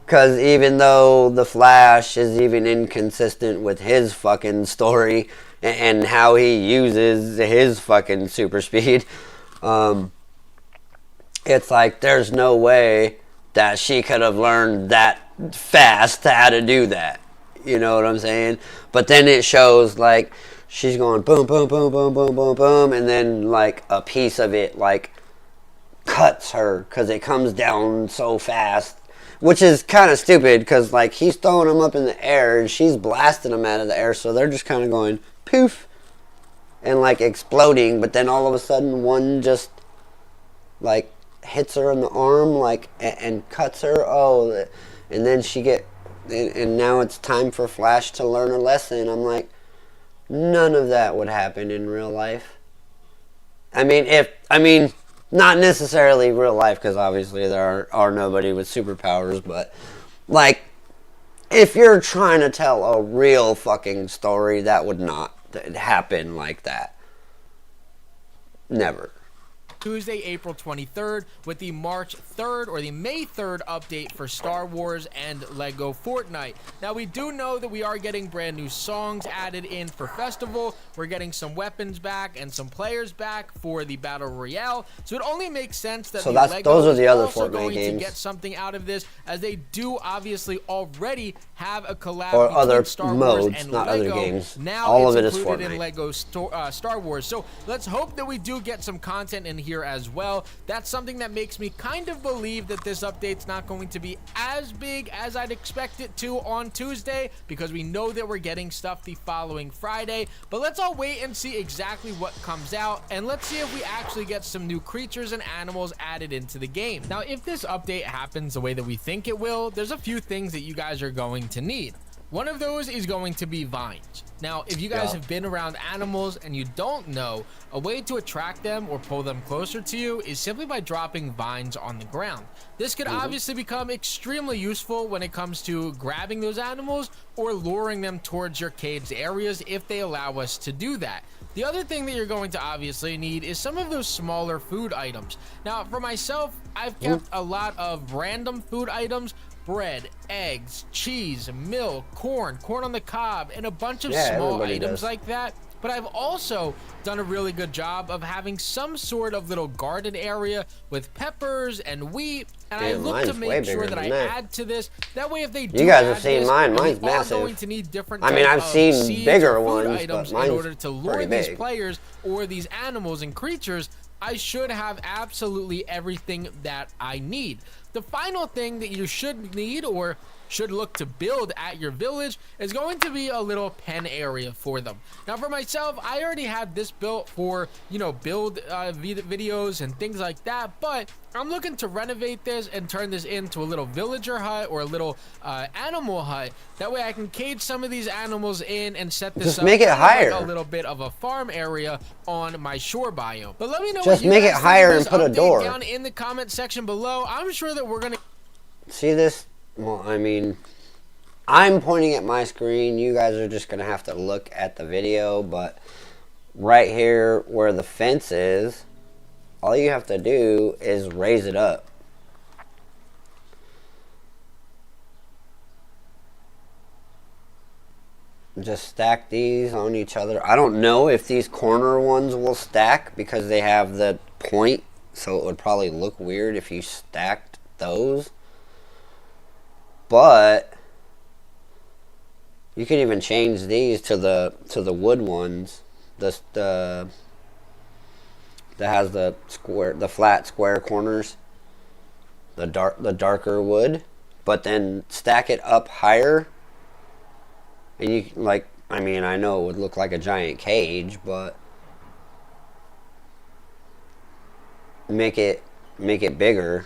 Because even though the Flash is even inconsistent with his fucking story and how he uses his fucking super speed, it's like there's no way that she could have learned that fast how to do that. You know what I'm saying? But then it shows like she's going boom, boom, boom, boom, boom, boom, boom, and then like a piece of it like cuts her because it comes down so fast. Which is kind of stupid because, like, he's throwing them up in the air and she's blasting them out of the air. So they're just kind of going poof and, like, exploding. But then all of a sudden one just, like, hits her in the arm, like, and cuts her. Oh, and then and now it's time for Flash to learn a lesson. I'm like, none of that would happen in real life. I mean, not necessarily real life, because obviously there are nobody with superpowers, but, like, if you're trying to tell a real fucking story, that would not happen like that. Never. Tuesday, April 23rd, with the March 3rd or the May 3rd update for Star Wars and LEGO FortNite. Now, we do know that we are getting brand new songs added in for Festival. We're getting some weapons back and some players back for the Battle Royale. So it only makes sense that those are the other also FortNite going games. to get something out of this, as they do obviously already have a collab or between other Star modes, Wars and not LEGO. other games. Now all it's of it is included FortNite. in LEGO Star Wars. So let's hope that we do get some content in here here as well. That's something that makes me kind of believe that this update's not going to be as big as I'd expect it to on Tuesday, because we know that we're getting stuff the following Friday. But let's all wait and see exactly what comes out, and let's see if we actually get some new creatures and animals added into the game. Now, if this update happens the way that we think it will, there's a few things that you guys are going to need. One of those is going to be vines. Now, if you guys have been around animals and you don't know, a way to attract them or pull them closer to you is simply by dropping vines on the ground. This could obviously become extremely useful when it comes to grabbing those animals or luring them towards your caged areas if they allow us to do that. The other thing that you're going to obviously need is some of those smaller food items. Now, for myself, I've kept a lot of random food items: bread, eggs, cheese, milk, corn on the cob, and a bunch of small items like that. But I've also done a really good job of having some sort of little garden area with peppers and wheat, and I look to make sure that I add to this. That way, if they do, you guys have seen mine. Mine's massive. Going to need different. I mean, I've seen bigger ones, items but in order to lure these players or these animals and creatures. I should have absolutely everything that I need. The final thing that you should need or should look to build at your village is going to be a little pen area for them. Now, for myself, I already had this built for, you know, build videos and things like that, but I'm looking to renovate this and turn this into a little villager hut or a little animal hut. That way I can cage some of these animals in and set this up. Make it higher. Like a little bit of a farm area on my shore biome. But let me know. Just make it higher and put a door down in the comment section below. I'm sure that we're gonna see this. Well, I mean, I'm pointing at my screen. You guys are just gonna have to look at the video. But right here where the fence is, all you have to do is raise it up. Just stack these on each other. I don't know if these corner ones will stack because they have the point, so it would probably look weird if you stacked those. But you can even change these to the wood ones. That has the flat square corners. The darker wood, but then stack it up higher. And you like, I mean, I know it would look like a giant cage, but make it bigger,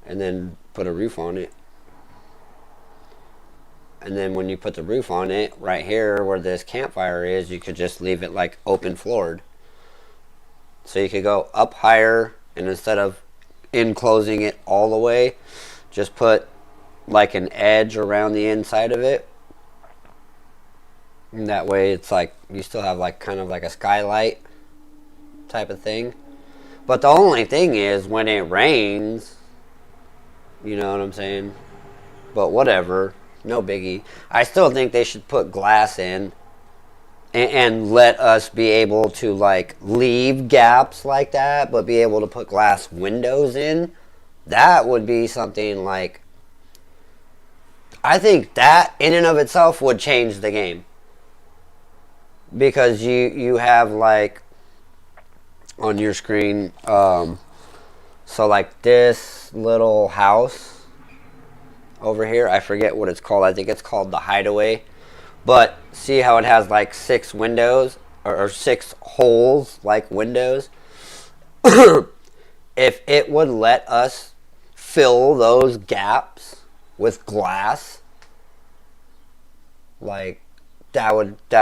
and then put a roof on it. And then when you put the roof on it, right here where this campfire is, you could just leave it like open floored. So you could go up higher, and instead of enclosing it all the way, just put like an edge around the inside of it. And that way it's like you still have like kind of like a skylight type of thing. But the only thing is when it rains, you know what I'm saying? But whatever, no biggie. I still think they should put glass in and let us be able to like leave gaps like that, but be able to put glass windows in. That would be something like, I think that in and of itself would change the game. Because you have like on your screen, so like this little house over here, I forget what it's called. I think it's called the Hideaway. But see how it has like 6 windows or 6 holes like windows? If it would let us fill those gaps with glass, like that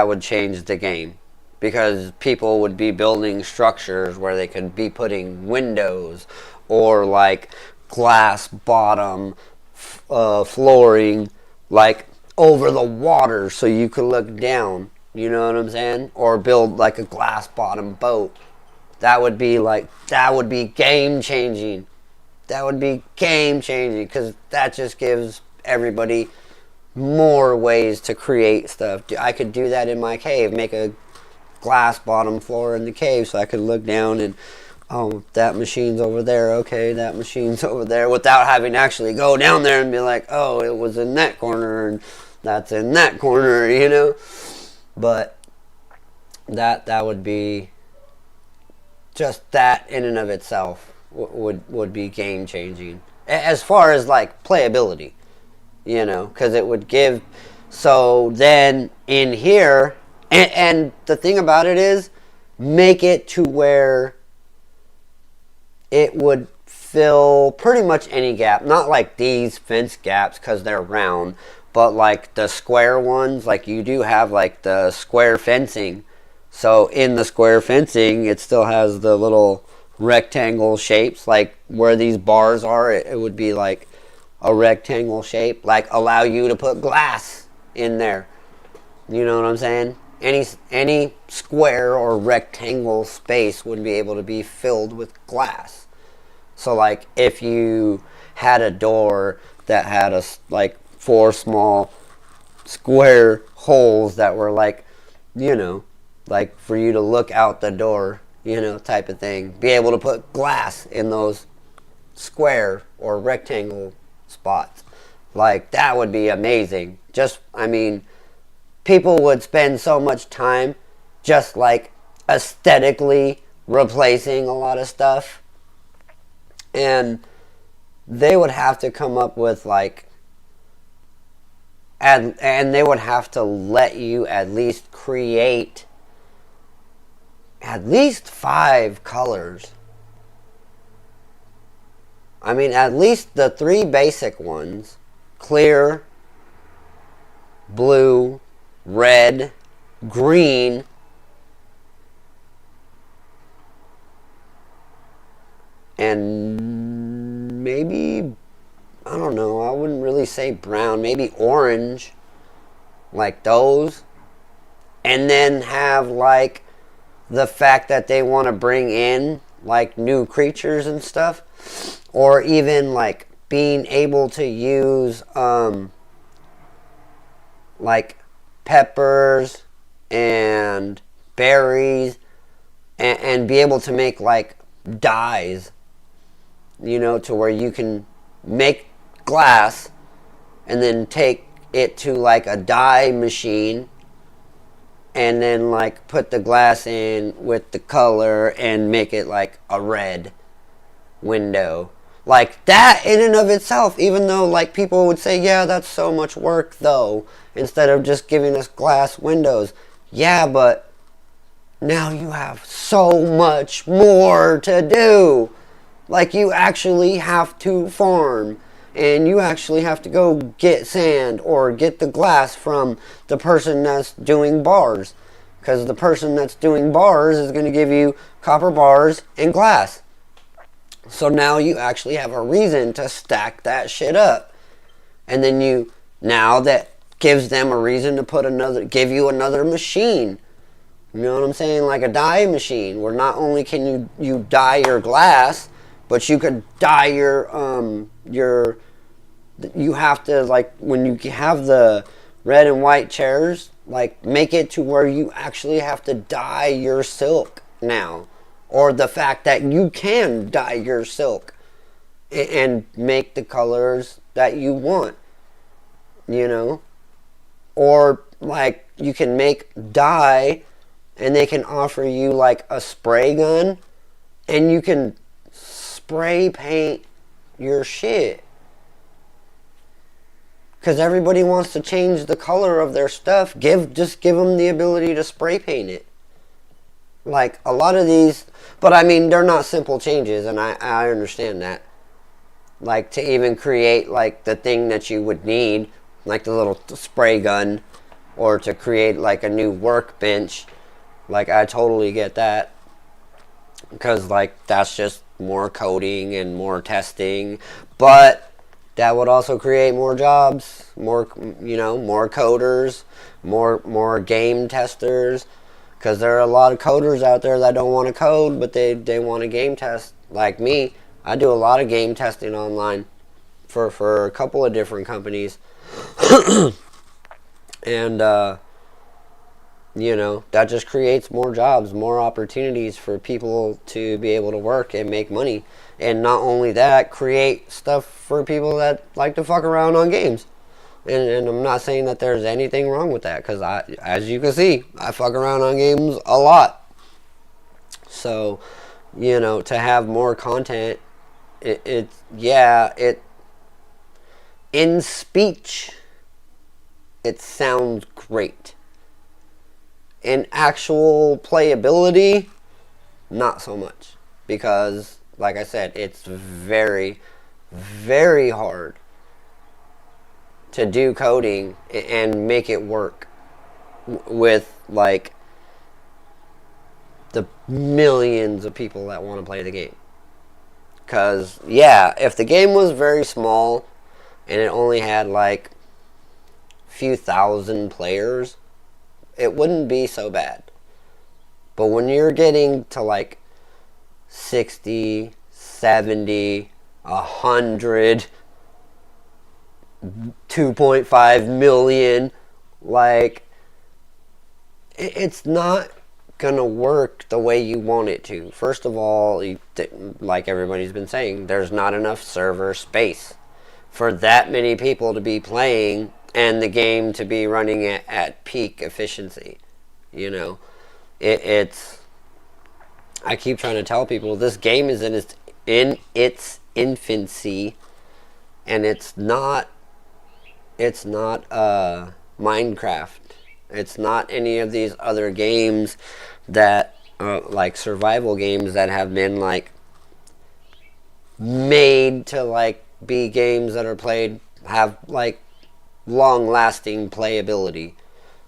would change the game, because people would be building structures where they could be putting windows or like glass bottom flooring like over the water so you could look down, you know what I'm saying? Or build like a glass bottom boat. That would be game changing. That would be game changing, because that just gives everybody more ways to create stuff. I could do that in my cave, make a glass bottom floor in the cave so I could look down and, oh, that machine's over there, okay, that machine's over there, without having to actually go down there and be like, oh, it was in that corner and that's in that corner, you know? But that would be just that in and of itself would be game changing as far as like playability, because it would give. So then in here, and the thing about it is, make it to where it would fill pretty much any gap. Not like these fence gaps because they're round, but like the square ones, like you do have like the square fencing. So in the square fencing, it still has the little rectangle shapes, like where these bars are, it would be like a rectangle shape, like allow you to put glass in there. You know what I'm saying? Any square or rectangle space would be able to be filled with glass. So like if you had a door that had like 4 small square holes that were like, like for you to look out the door, type of thing, be able to put glass in those square or rectangle spots. Like that would be amazing. People would spend so much time just like aesthetically replacing a lot of stuff, and they would have to come up with like and they would have to let you at least create at least 5 colors. At least the 3 basic ones: clear, blue, red, green, and maybe, I don't know, I wouldn't really say brown, maybe orange, like those. And then have like the fact that they want to bring in like new creatures and stuff, or even like being able to use like peppers and berries, and be able to make like dyes, to where you can make glass and then take it to like a dye machine and then like put the glass in with the color and make it like a red window. Like that in and of itself, even though like people would say, yeah, that's so much work though, instead of just giving us glass windows. Yeah, but now you have so much more to do. Like you actually have to farm, and you actually have to go get sand or get the glass from the person that's doing bars, because the person that's doing bars is going to give you copper bars and glass. So now you actually have a reason to stack that shit up. And then now that gives them a reason to give you another machine. You know what I'm saying? Like a dye machine, where not only can you dye your glass, but you could dye you have to, like, when you have the red and white chairs, like, make it to where you actually have to dye your silk now. Or the fact that you can dye your silk and make the colors that you want, Or, like, you can make dye, and they can offer you, like, a spray gun, and you can spray paint your shit. Because everybody wants to change the color of their stuff. Just give them the ability to spray paint it. Like, a lot of these... But, they're not simple changes, and I understand that. Like, to even create, like, the thing that you would need, like the little spray gun, or to create, like, a new workbench. Like, I totally get that. Because, like, that's just more coding and more testing. But that would also create more jobs, more coders, more game testers. Because there are a lot of coders out there that don't want to code, but they want to game test. Like me, I do a lot of game testing online for a couple of different companies. And, that just creates more jobs, more opportunities for people to be able to work and make money. And not only that, create stuff for people that like to fuck around on games. And I'm not saying that there's anything wrong with that, because as you can see, I fuck around on games a lot. So, you know, to have more content. It in speech, it sounds great. In actual playability, not so much. Because, like I said, it's very, very hard to do coding and make it work with, like, the millions of people that want to play the game. Because, yeah, if the game was very small and it only had, like, few thousand players, it wouldn't be so bad. But when you're getting to, like, 60, 70, 100, 2.5 million, like, it's not gonna work the way you want it to. First of all, like everybody's been saying, there's not enough server space for that many people to be playing and the game to be running at peak efficiency. You know, it's I keep trying to tell people this game is in its infancy, and it's not Minecraft. It's not any of these other games that like survival games that have been like made to like be games that are played, have like long lasting playability.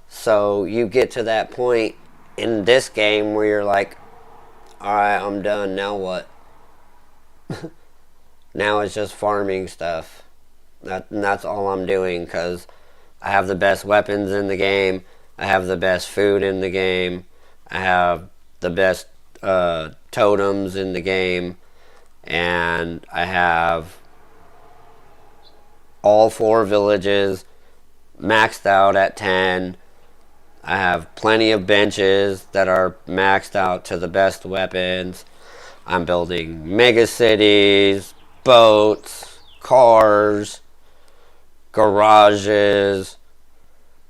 So you get to that point in this game where you're like, alright, I'm done, now what? Now it's just farming stuff. That's all I'm doing, because I have the best weapons in the game, I have the best food in the game, I have the best totems in the game, and I have all 4 villages maxed out at 10. I have plenty of benches that are maxed out to the best weapons. I'm building mega cities, boats, cars, garages,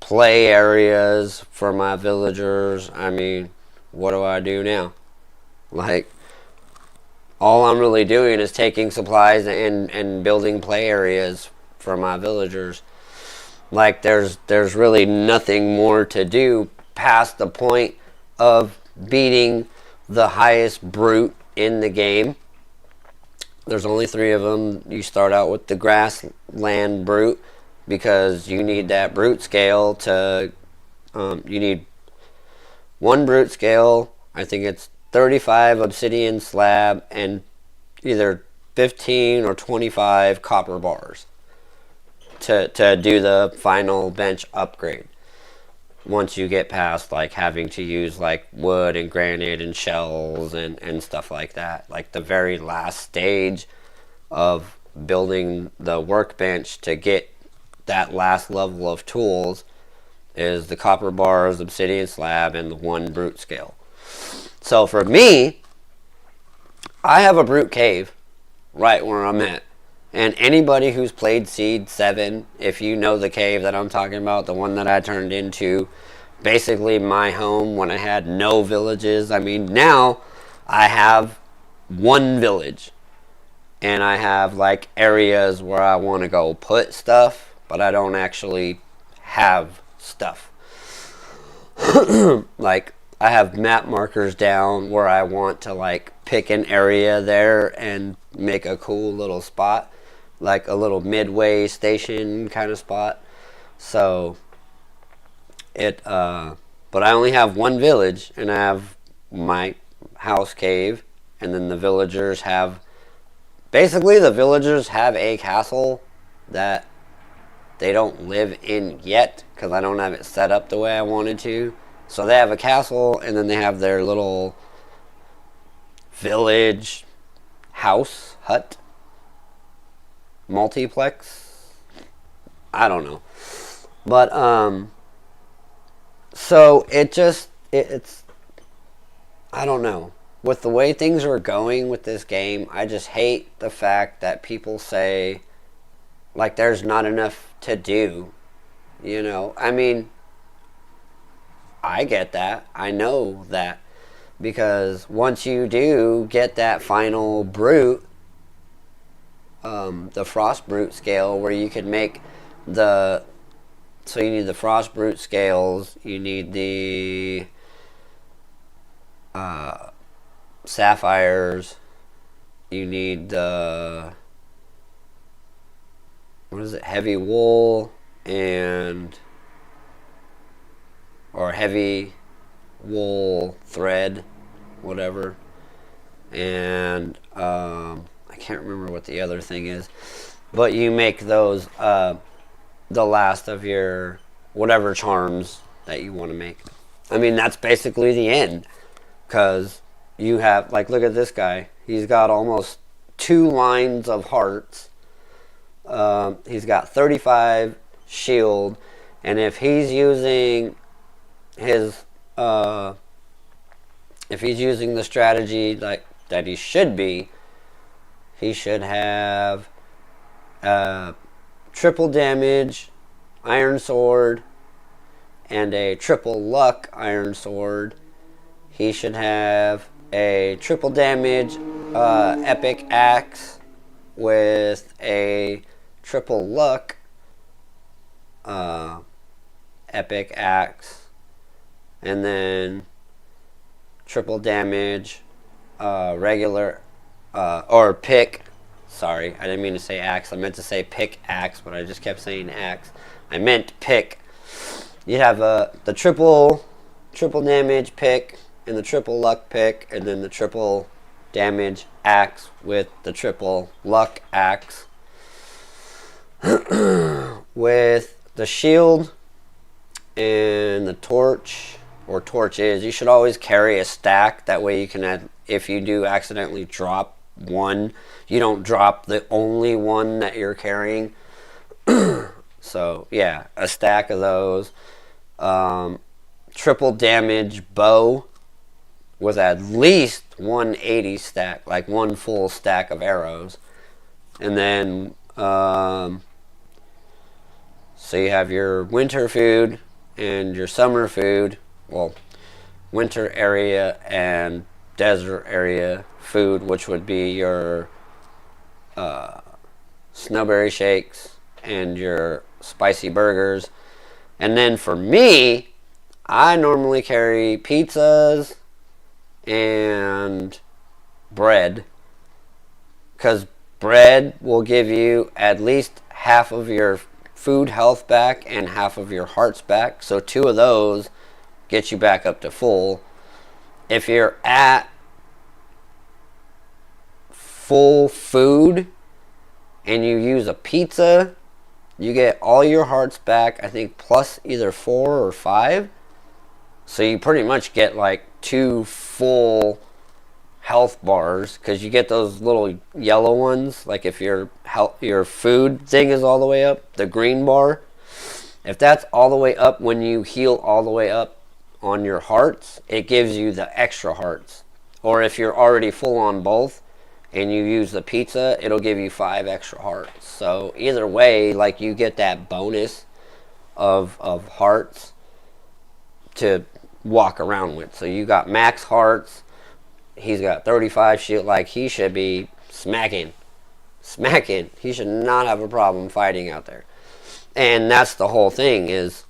play areas for my villagers. I mean, what do I do now? Like, all I'm really doing is taking supplies and building play areas for my villagers. Like, there's really nothing more to do past the point of beating the highest brute in the game. There's only 3 of them. You start out with the grassland brute, because you need that brute scale to, you need 1 brute scale, I think it's 35 obsidian slab, and either 15 or 25 copper bars to do the final bench upgrade. Once you get past like having to use like wood and granite and shells and stuff like that, like the very last stage of building the workbench to get that last level of tools is the copper bars, obsidian slab, and the 1 brute scale. So for me, I have a brute cave right where I'm at. And anybody who's played Seed 7, if you know the cave that I'm talking about, the one that I turned into basically my home when I had no villages. I mean, now I have 1 village. And I have like areas where I want to go put stuff, but I don't actually have stuff. Like, I have map markers down where I want to like pick an area there and make a cool little spot, like a little midway station kind of spot. So but I only have 1 village, and I have my house cave, and then the villagers have, basically the villagers have a castle that they don't live in yet, because I don't have it set up the way I wanted to. So they have a castle, and then they have their little village house, hut, multiplex. I don't know. But, so it's, I don't know. With the way things are going with this game, I just hate the fact that people say, like, there's not enough to do. I mean, I get that. I know that. because once you do get that final brute, the frost brute scale, where you can make the, so you need the frost brute scales, you need the sapphires, you need the, what is it, heavy wool, and, or heavy wool thread, whatever, and I can't remember what the other thing is, but you make those the last of your whatever charms that you want to make. I mean, that's basically the end, because you have, like, look at this guy, he's got almost 2 lines of hearts, he's got 35 shield, and if he's using his if he's using the strategy like that he should be, he should have triple damage iron sword and a triple luck iron sword. He should have a triple damage epic axe with a triple luck epic axe, and then triple damage regular or pick. Sorry, I didn't mean to say axe. I meant to say pick axe, but I just kept saying axe. I meant pick. You have the triple damage pick and the triple luck pick, and then the triple damage axe with the triple luck axe. With the shield and the torch, or torches, you should always carry a stack. That way you can add, if you do accidentally drop one, you don't drop the only one that you're carrying. So yeah, a stack of those. Triple damage bow with at least 180 stack, like one full stack of arrows. And then so you have your winter food and your summer food. Well, winter area and desert area food, which would be your snowberry shakes and your spicy burgers. And then for me, I normally carry pizzas and bread, because bread will give you at least half of your food health back and half of your hearts back. So 2 of those get you back up to full. If you're at full food and you use a pizza, you get all your hearts back, I think, plus either 4 or 5. So you pretty much get like 2 full health bars, because you get those little yellow ones. Like if your food thing is all the way up, the green bar, if that's all the way up when you heal all the way up on your hearts, it gives you the extra hearts. Or if you're already full on both and you use the pizza, it'll give you 5 extra hearts. So either way, like, you get that bonus of hearts to walk around with. So you got max hearts, he's got 35 shield, like, he should be smacking. He should not have a problem fighting out there. And that's the whole thing, is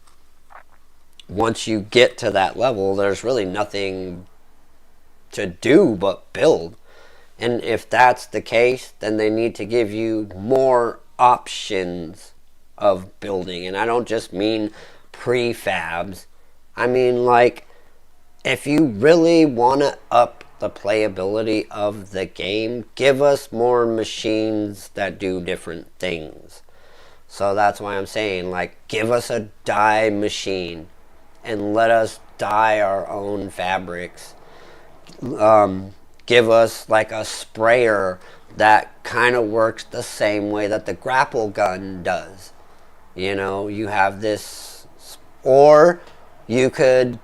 once you get to that level, there's really nothing to do but build. And if that's the case, then they need to give you more options of building. And I don't just mean prefabs. I mean, like, if you really want to up the playability of the game, give us more machines that do different things. So that's why I'm saying, like, give us a dye machine and let us dye our own fabrics. Give us like a sprayer that kind of works the same way that the grapple gun does. You know, you have this, or you could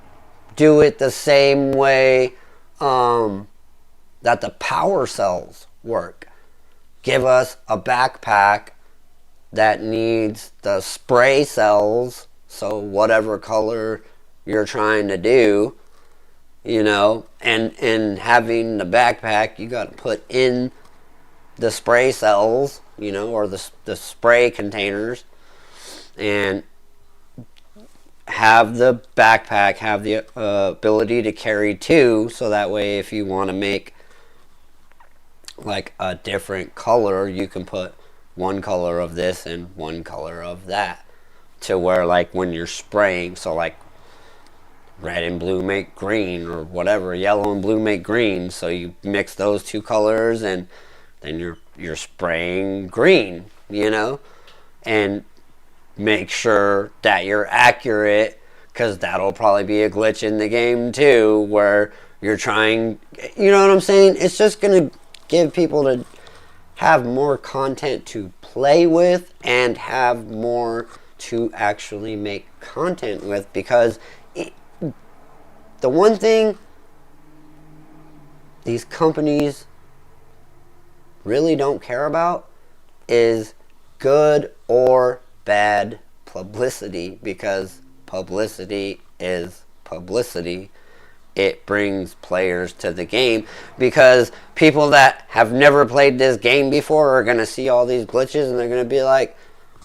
do it the same way that the power cells work. Give us a backpack that needs the spray cells, so whatever color you're trying to do, you know, and having the backpack, you got to put in the spray cells, you know, or the spray containers, and have the backpack have the ability to carry two, so that way if you want to make like a different color, you can put one color of this and one color of that, to where like when you're spraying, so like red and blue make green, or whatever, yellow and blue make green, so you mix those two colors and then you're spraying green, you know, and make sure that you're accurate, because that'll probably be a glitch in the game too, where you're trying, you know what I'm saying? It's just gonna give people to have more content to play with and have more to actually make content with, because the one thing these companies really don't care about is good or bad publicity, because publicity is publicity. It brings players to the game, because people that have never played this game before are going to see all these glitches and they're going to be like,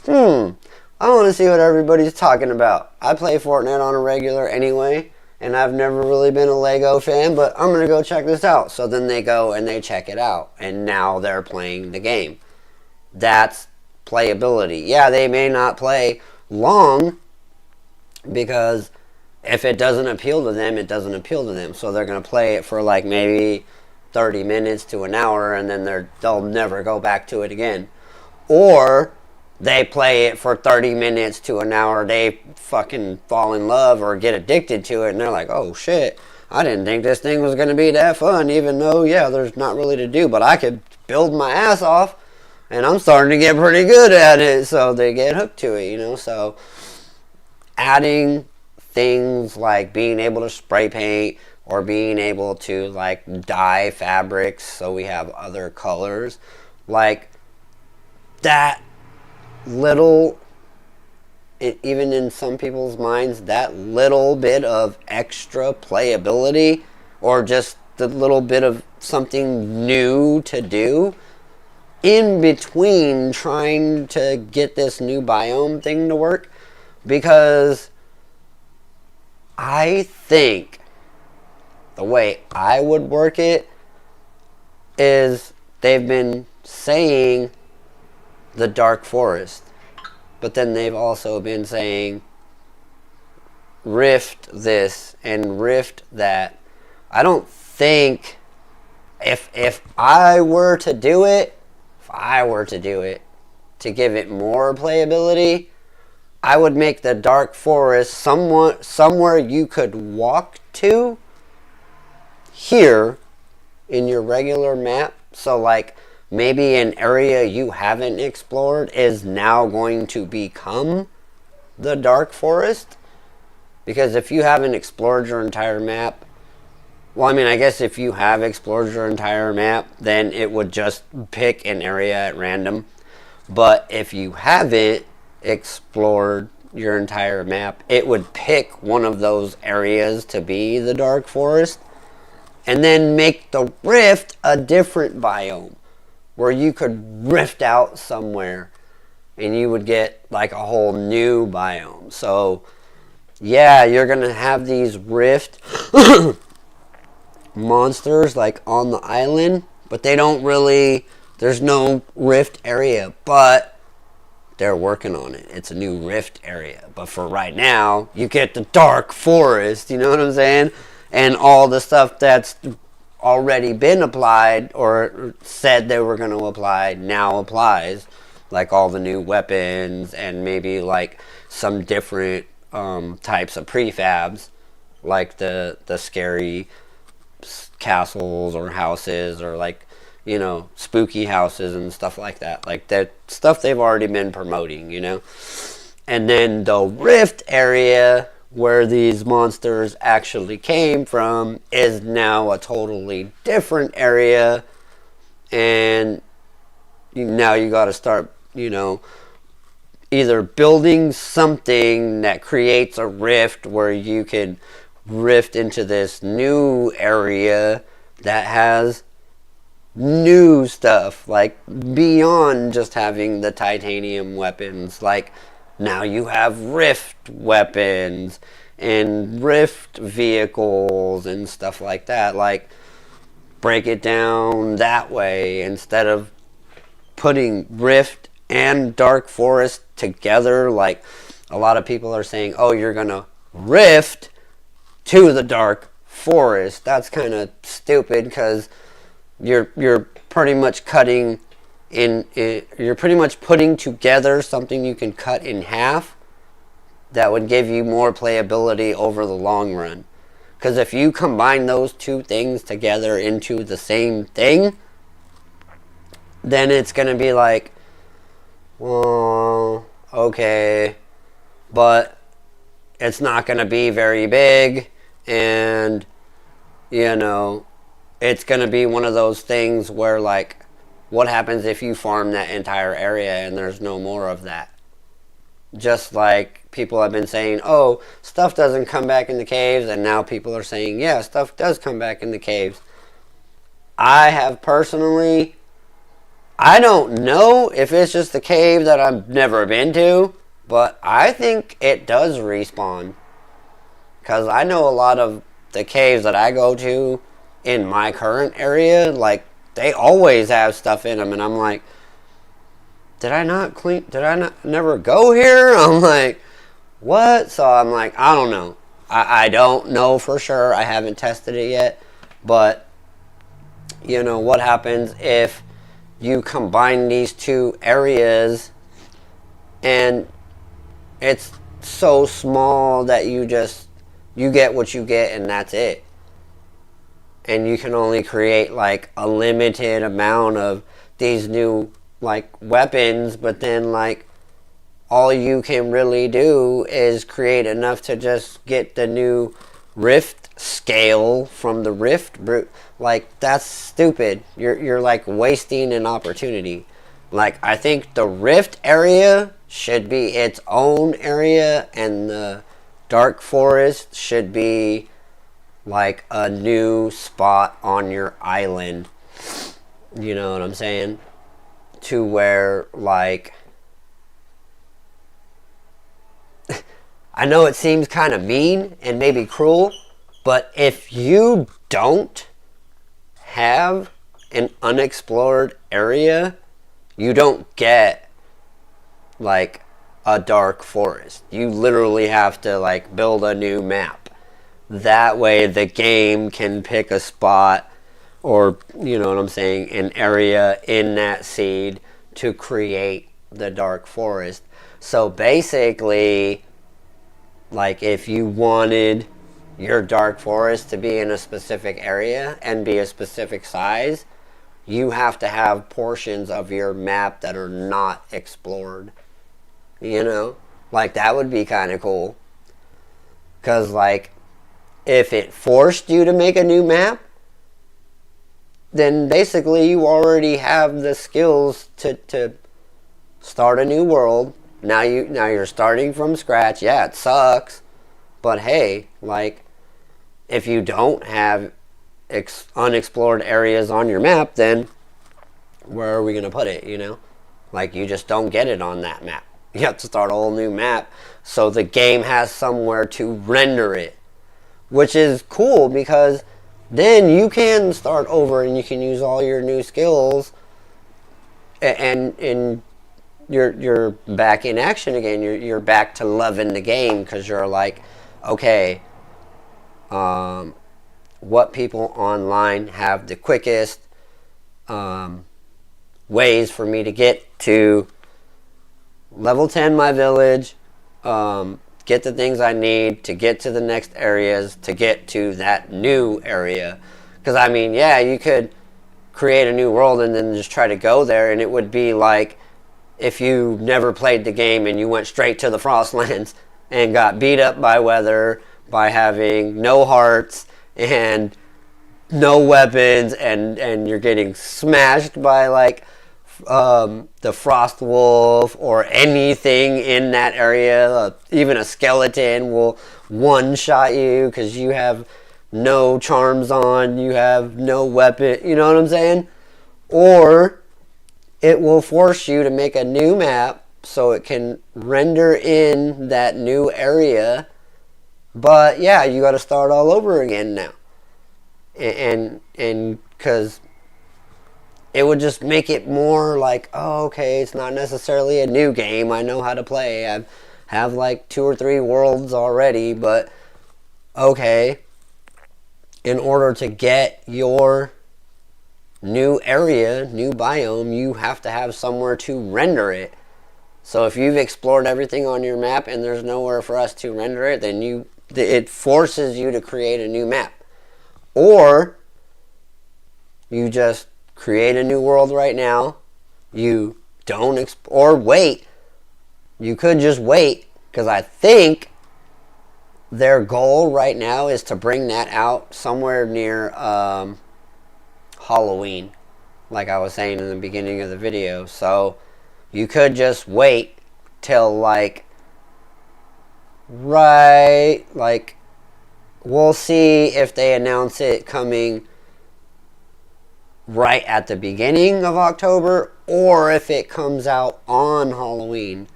I want to see what everybody's talking about. I play Fortnite on a regular anyway, and I've never really been a LeGo fan, but I'm going to go check this out. So then they go and they check it out, and now they're playing the game. That's playability. Yeah, they may not play long, because if it doesn't appeal to them, it doesn't appeal to them. So they're going to play it for like maybe 30 minutes to an hour, and then they'll never go back to it again. Or they play it for 30 minutes to an hour, they fucking fall in love or get addicted to it, and they're like, oh shit, I didn't think this thing was going to be that fun, even though, yeah, there's not really to do, but I could build my ass off, and I'm starting to get pretty good at it, so they get hooked to it, you know. So adding things like being able to spray paint, or being able to like dye fabrics so we have other colors, like that little, even in some people's minds, that little bit of extra playability, or just the little bit of something new to do in between trying to get this new biome thing to work. Because I think the way I would work it is, they've been saying the dark forest, but then they've also been saying rift this and rift that. I don't think, if I were to do it, to give it more playability, I would make the dark forest somewhere you could walk to here in your regular map. So like maybe an area you haven't explored is now going to become the dark forest. Because if you haven't explored your entire map, well, I mean, I guess if you have explored your entire map, then it would just pick an area at random. But if you haven't explored your entire map, it would pick one of those areas to be the dark forest, and then make the rift a different biome, where you could rift out somewhere and you would get like a whole new biome. So yeah, you're gonna have these rift monsters like on the island, but they don't really, there's no rift area, but they're working on it. It's a new rift area. But for right now, you get the dark forest, you know what I'm saying? And all the stuff that's already been applied or said they were going to apply now applies. Like all the new weapons, and maybe like some different types of prefabs, like the scary castles or houses, or like, you know, spooky houses and stuff like that. Like that stuff they've already been promoting, you know. And then the rift area where these monsters actually came from is now a totally different area, and now you got to start, you know, either building something that creates a rift where you can rift into this new area that has new stuff, like beyond just having the titanium weapons. Like now you have rift weapons and rift vehicles and stuff like that. Like break it down that way instead of putting rift and dark forest together. Like a lot of people are saying, oh, you're gonna rift to the dark forest. That's kind of stupid, because you're pretty much cutting you're pretty much putting together something you can cut in half that would give you more playability over the long run. Because if you combine those two things together into the same thing, then it's going to be like, well, okay, but it's not going to be very big, and, you know, it's going to be one of those things where, like, what happens if you farm that entire area and there's no more of that? Just like people have been saying, oh, stuff doesn't come back in the caves, and now people are saying, yeah, stuff does come back in the caves. I have personally, I don't know if it's just the cave that I've never been to, but I think it does respawn. Because I know a lot of the caves that I go to in my current area, like, they always have stuff in them, and I'm like, did I not never go here? I'm like, what? So I'm like, I don't know. I don't know for sure. I haven't tested it yet. But, you know, what happens if you combine these two areas and it's so small that you get what you get and that's it. And you can only create like a limited amount of these new like weapons, but then like all you can really do is create enough to just get the new rift scale from the rift brute. Like, that's stupid. You're like wasting an opportunity. Like, I think the rift area should be its own area, and the dark forest should be like a new spot on your island. You know what I'm saying? To where, like, I know it seems kind of mean and maybe cruel, but if you don't have an unexplored area, you don't get like a dark forest. You literally have to like build a new map. That way the game can pick a spot, or, you know what I'm saying, an area in that seed to create the dark forest. So basically, like, if you wanted your dark forest to be in a specific area and be a specific size, you have to have portions of your map that are not explored. You know? Like, that would be kind of cool. Because, like, if it forced you to make a new map, then basically you already have the skills to start a new world. Now you're starting from scratch. Yeah, it sucks, but hey, like, if you don't have unexplored areas on your map, then where are we gonna put it? You know, like, you just don't get it on that map. You have to start a whole new map, so the game has somewhere to render it, which is cool, because then you can start over and you can use all your new skills, and you're back in action again. You're back to loving the game, because you're like, okay, what people online have the quickest ways for me to get to level 10 my village, get the things I need to get to the next areas, to get to that new area. Because, I mean, yeah, you could create a new world and then just try to go there, and it would be like if you never played the game and you went straight to the Frostlands and got beat up by weather, by having no hearts and no weapons, and you're getting smashed by like the frost wolf or anything in that area, even a skeleton will one-shot you because you have no charms on, you have no weapon, you know what I'm saying? Or it will force you to make a new map so it can render in that new area. But yeah, you got to start all over again now. And because it would just make it more like, oh, okay, it's not necessarily a new game. I know how to play. I have like 2 or 3 worlds already, but okay. In order to get your new area, new biome, you have to have somewhere to render it. So if you've explored everything on your map and there's nowhere for us to render it, then it forces you to create a new map. Or you just create a new world right now. You don't or wait. You could just wait, because I think their goal right now is to bring that out somewhere near Halloween, like I was saying in the beginning of the video. So you could just wait till like we'll see if they announce it coming right at the beginning of October, or if it comes out on Halloween.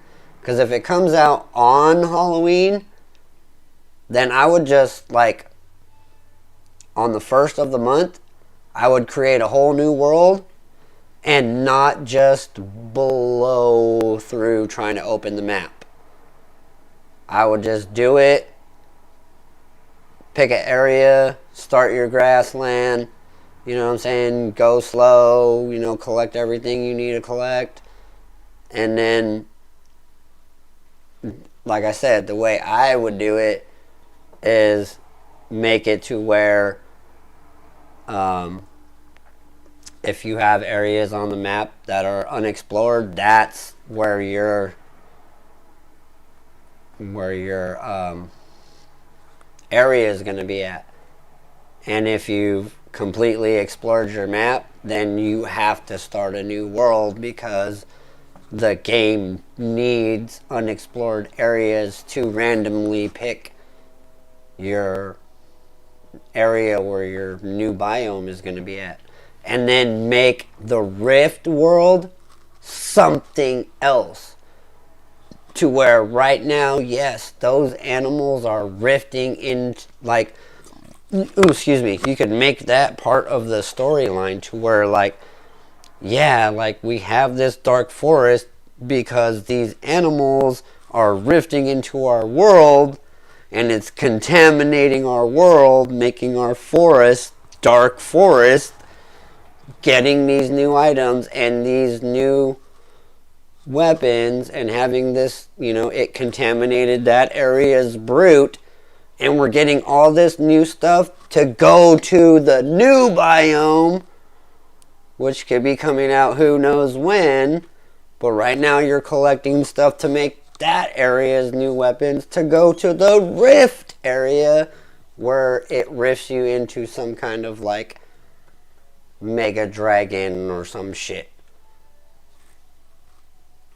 Because if it comes out on Halloween, then I would just, like, on the 1st of the month, I would create a whole new world and not just blow through trying to open the map. I would just do it, pick an area, start your grassland, you know what I'm saying, go slow, you know, collect everything you need to collect, and then, like I said, the way I would do it is make it to where if you have areas on the map that are unexplored, that's where your area is going to be at. And if you've completely explored your map, then you have to start a new world, because the game needs unexplored areas to randomly pick your area where your new biome is going to be at. And then make the Rift world something else. To where right now, yes, those animals are rifting in, like, excuse me, you could make that part of the storyline to where, like, yeah, like, we have this dark forest because these animals are rifting into our world, and it's contaminating our world, making our forest dark forest, getting these new items and these new weapons, and having this, you know, it contaminated that area's brute, and we're getting all this new stuff to go to the new biome, which could be coming out who knows when. But right now you're collecting stuff to make that area's new weapons to go to the Rift area, where it rifts you into some kind of, like, mega dragon or some shit.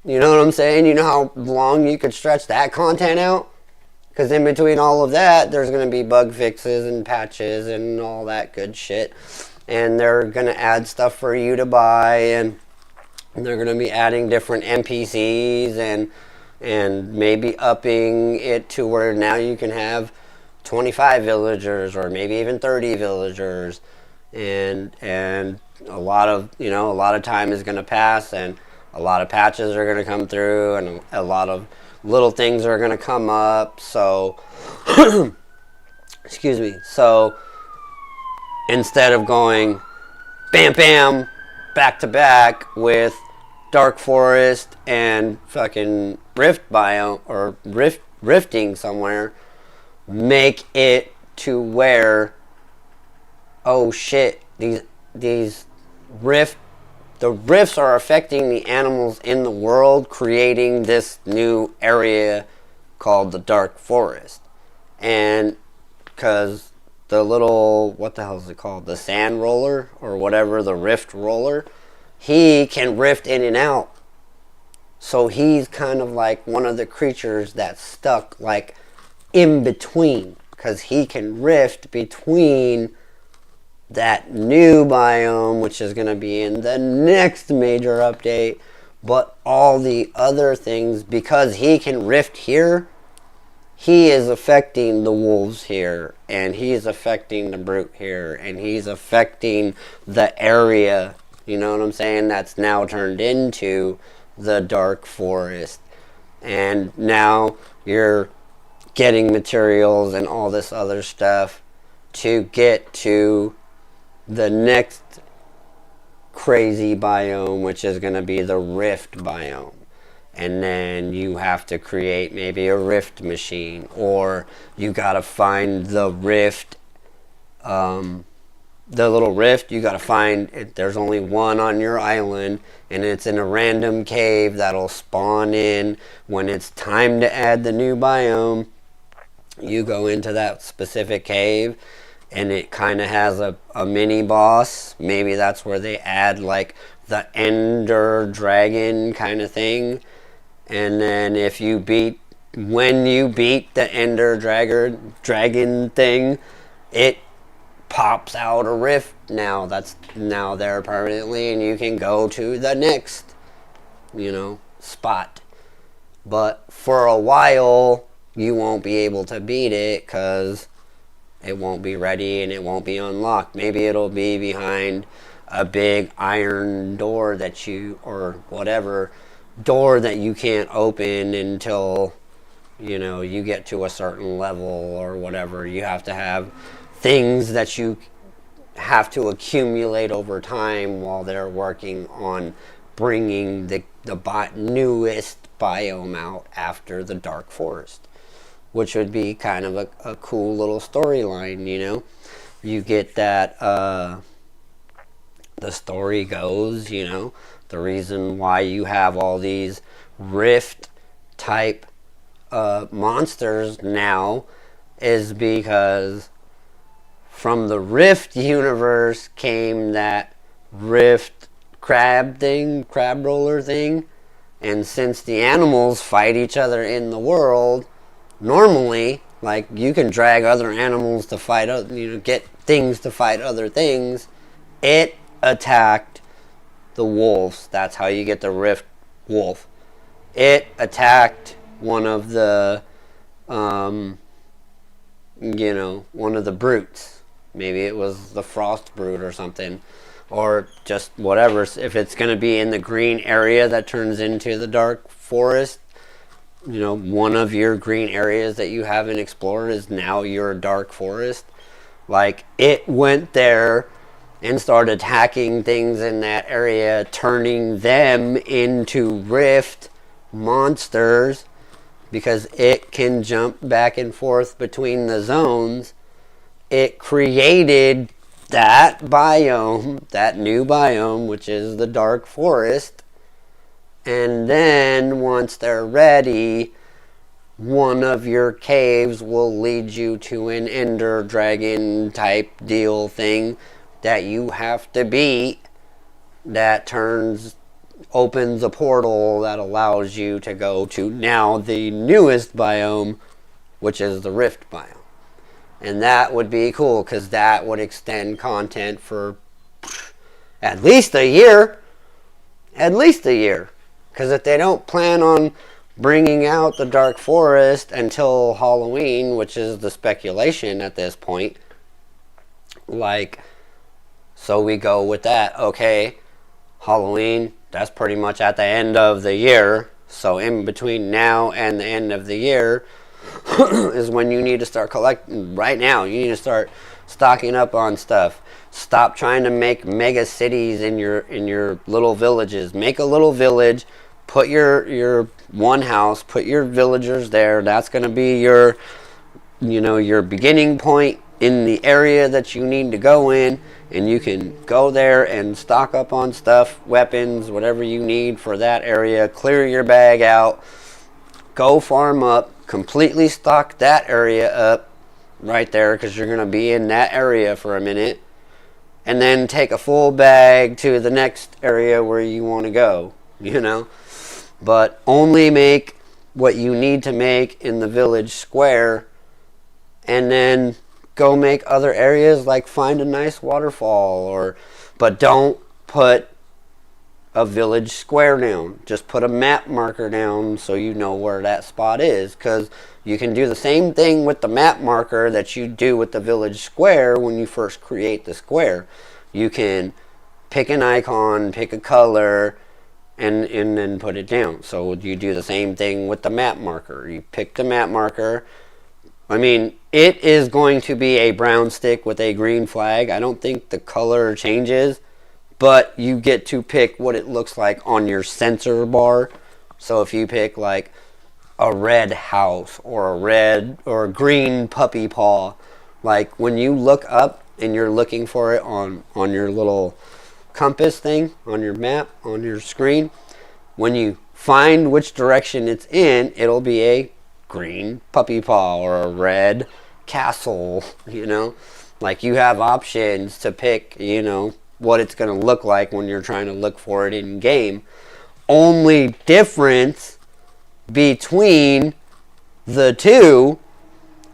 You know what I'm saying? You know how long you could stretch that content out? Because in between all of that, there's going to be bug fixes and patches and all that good shit. And they're going to add stuff for you to buy, and they're going to be adding different NPCs, and maybe upping it to where now you can have 25 villagers, or maybe even 30 villagers. And a lot of time is going to pass, and a lot of patches are going to come through, and a lot of little things are going to come up. So, excuse me. So, instead of going bam, bam, back to back with Dark Forest and fucking Rift biome, or rifting somewhere, make it to where, oh shit, the rifts are affecting the animals in the world, creating this new area called the Dark Forest. And because the little, what the hell is it called? The sand roller, or whatever, the rift roller, he can rift in and out. So he's kind of like one of the creatures that's stuck like in between, because he can rift between that new biome, which is going to be in the next major update, but all the other things, because he can rift here, he is affecting the wolves here, and he's affecting the brute here, and he's affecting the area, you know what I'm saying, that's now turned into the dark forest. And now you're getting materials and all this other stuff to get to the next crazy biome, which is going to be the rift biome. And then you have to create maybe a rift machine, or you got to find the rift, the little rift. You got to find it. There's only one on your island, and it's in a random cave that'll spawn in when it's time to add the new biome. You go into that specific cave, and it kind of has a mini boss. Maybe that's where they add like the ender dragon kind of thing. And then when you beat the ender dragon thing, it pops out a rift now. That's now there permanently, and you can go to the next, spot. But for a while, you won't be able to beat it because it won't be ready and it won't be unlocked. Maybe it'll be behind a big iron door or whatever door that you can't open until, you get to a certain level or whatever. You have to have things that you have to accumulate over time while they're working on bringing the newest biome out after the dark forest, which would be kind of a cool little storyline. You get that, the story goes, the reason why you have all these rift type monsters now is because from the rift universe came that rift crab roller thing, and since the animals fight each other in the world, normally, like, you can drag other animals to fight, get things to fight other things. It attacked the wolves. That's how you get the rift wolf. It attacked one of the, one of the brutes. Maybe it was the frost brute or something, or just whatever. If it's going to be in the green area that turns into the dark forest, one of your green areas that you haven't explored is now your dark forest. Like, it went there and started attacking things in that area, turning them into rift monsters, because it can jump back and forth between the zones. It created that biome, that new biome, which is the dark forest. And then once they're ready, one of your caves will lead you to an ender dragon type deal thing that you have to beat, that opens a portal that allows you to go to now the newest biome, which is the rift biome. And that would be cool, because that would extend content for at least a year. Because if they don't plan on bringing out the dark forest until Halloween, which is the speculation at this point, so we go with that. Okay, Halloween, that's pretty much at the end of the year. So in between now and the end of the year is when you need to start collecting. Right now, you need to start stocking up on stuff. Stop trying to make mega cities in your little villages. Make a little village. Put your one house. Put your villagers there. That's going to be your beginning point in the area that you need to go in. And you can go there and stock up on stuff, weapons, whatever you need for that area. Clear your bag out. Go farm up. Completely stock that area up right there, because you're going to be in that area for a minute. and then take a full bag to the next area where you want to go, you know. But only make what you need to make in the village square, and then go make other areas, like find a nice waterfall, but don't put a village square down. Just put a map marker down so you know where that spot is, because you can do the same thing with the map marker that you do with the village square when you first create the square. You can pick an icon, pick a color, and then put it down. So you do the same thing with the map marker. You pick the map marker. I mean, it is going to be a brown stick with a green flag. I don't think the color changes, but you get to pick what it looks like on your sensor bar. So if you pick like a red house or a red or a green puppy paw, like when you look up and you're looking for it on your little compass thing on your map on your screen, when you find which direction it's in, it'll be a green puppy paw or a red castle, you know. Like, you have options to pick, you know, what it's going to look like when you're trying to look for it in game. Only difference between the two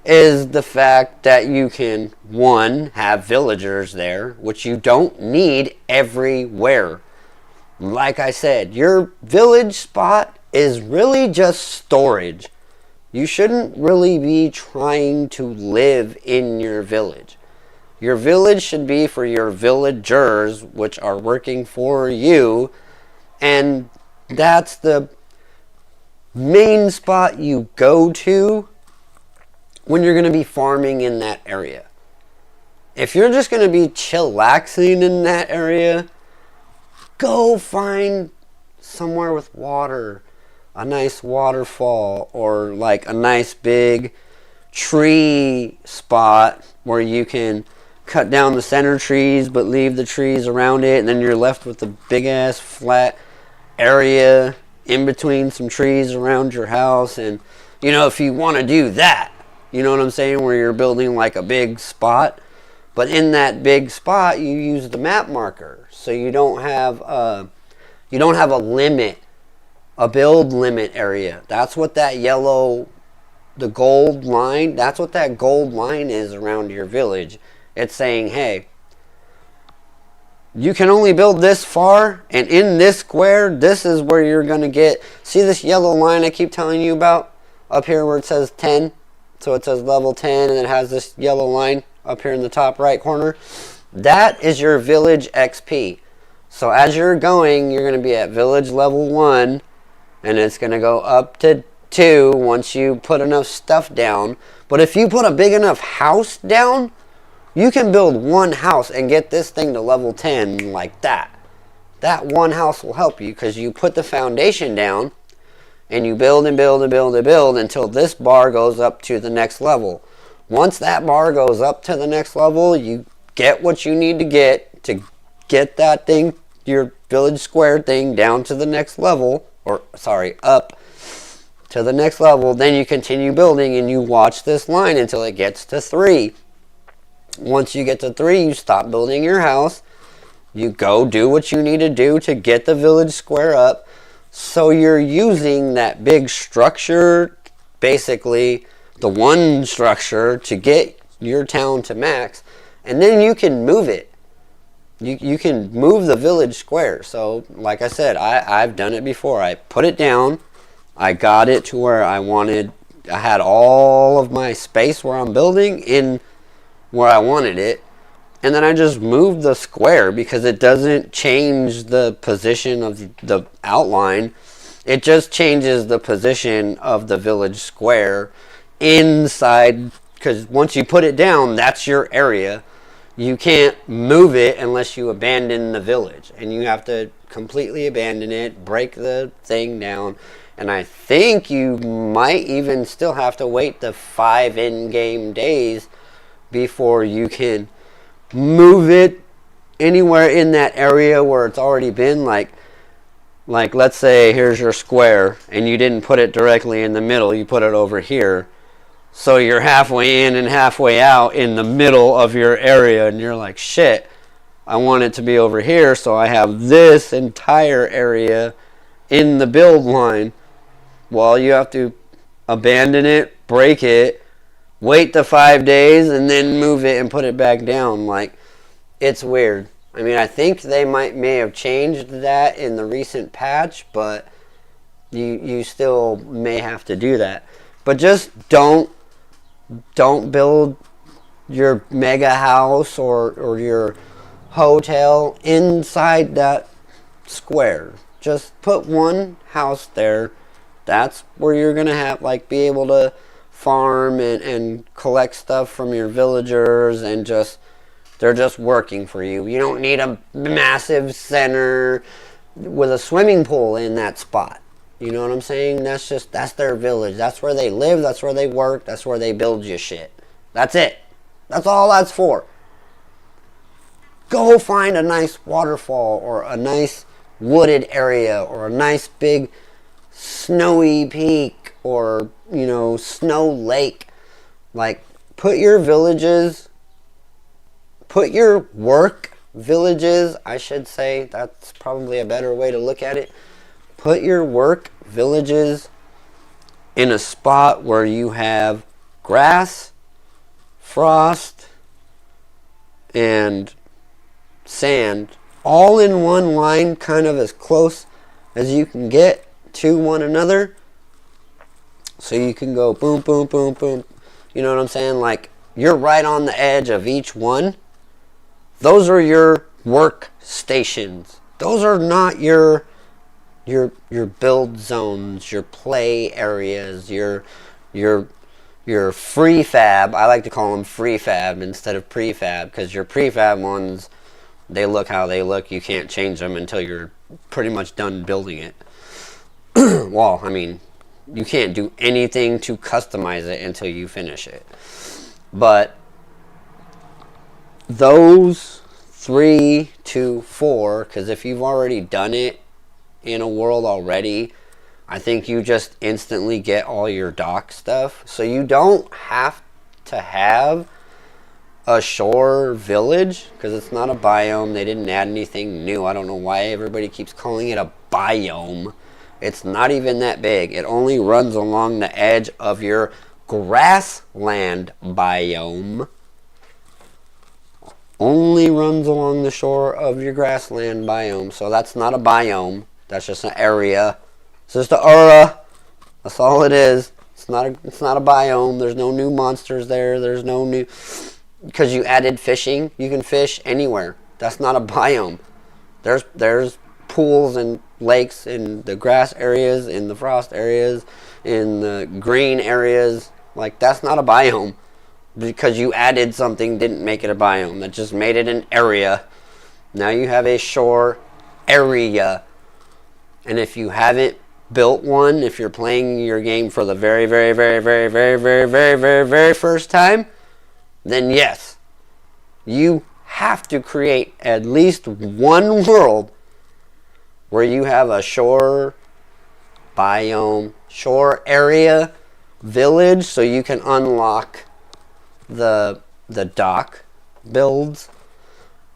is the fact that you can, one, have villagers there, which you don't need everywhere. Like I said, your village spot is really just storage. You shouldn't really be trying to live in your village. Your village should be for your villagers, which are working for you, and that's the main spot you go to when you're going to be farming in that area. If you're just going to be chillaxing in that area, go find somewhere with water, a nice waterfall, or like a nice big tree spot where you can cut down the center trees but leave the trees around it, and then you're left with a big ass flat area in between some trees around your house. And you know, if you want to do that, you know what I'm saying, where you're building like a big spot, but in that big spot you use the map marker, so you don't have a limit, a build limit area. That's what that yellow, the gold line, that's what that gold line is around your village. It's saying, hey, you can only build this far, and in this square, this is where you're going to get, see this yellow line I keep telling you about up here where it says 10? So it says level 10, and it has this yellow line up here in the top right corner. That is your village XP. So as you're going, you're going to be at village level 1, and it's going to go up to 2 once you put enough stuff down. But if you put a big enough house down, you can build one house and get this thing to level 10 like that. That one house will help you because you put the foundation down, and you build and build and build and build until this bar goes up to the next level. Once that bar goes up to the next level, you get what you need to get that thing, your village square thing, down to the next level, up to the next level. Then you continue building and you watch this line until it gets to 3. Once you get to 3, you stop building your house. You go do what you need to do to get the village square up. So you're using that big structure, basically the one structure, to get your town to max. And then you can move it. You can move the village square. So like I said, I've done it before. I put it down. I got it to where I wanted. I had all of my space where I'm building in where I wanted it. And then I just moved the square because it doesn't change the position of the outline. It just changes the position of the village square inside, because once you put it down, that's your area. You can't move it unless you abandon the village. And you have to completely abandon it, break the thing down. And I think you might even still have to wait the 5 in-game days before you can move it anywhere in that area where it's already been. Like let's say here's your square and you didn't put it directly in the middle, you put it over here, so you're halfway in and halfway out in the middle of your area, and you're like, shit, I want it to be over here, so I have this entire area in the build line. Well, you have to abandon it, break it, wait the 5 days, and then move it and put it back down. Like, it's weird. I mean, I think they may have changed that in the recent patch, but you still may have to do that. But just don't build your mega house or your hotel inside that square. Just put one house there. That's where you're gonna have be able to farm and collect stuff from your villagers, and they're just working for you. You don't need a massive center with a swimming pool in that spot. You know what I'm saying? That's their village. That's where they live. That's where they work. That's where they build you shit. That's it. That's all that's for. Go find a nice waterfall or a nice wooded area or a nice big snowy peak or, snow lake. Put your work villages, I should say. That's probably a better way to look at it. Put your work villages in a spot where you have grass, frost, and sand all in one line, kind of as close as you can get to one another, so you can go boom, boom, boom, boom. You know what I'm saying? You're right on the edge of each one. Those are your work stations. Those are not your build zones, your play areas, your free fab. I like to call them free fab instead of prefab, because your prefab ones, they look how they look. You can't change them until you're pretty much done building it. Well, I mean, you can't do anything to customize it until you finish it. But those 3 to 4, because if you've already done it in a world already, I think you just instantly get all your dock stuff. So you don't have to have a shore village, because it's not a biome. They didn't add anything new. I don't know why everybody keeps calling it a biome. It's not even that big. It only runs along the edge of your grassland biome. Only runs along the shore of your grassland biome. So that's not a biome. That's just an area. It's just an aura. That's all it is. It's not a biome. There's no new monsters there. There's no new... Because you added fishing. You can fish anywhere. That's not a biome. There's pools and lakes in the grass areas, in the frost areas, in the green areas. That's not a biome. Because you added something didn't make it a biome. That just made it an area. Now you have a shore area. And if you haven't built one, if you're playing your game for the very, very, very, very, very, very, very, very, very first time, then yes, you have to create at least one world where you have a shore biome, shore area, village, so you can unlock the dock builds,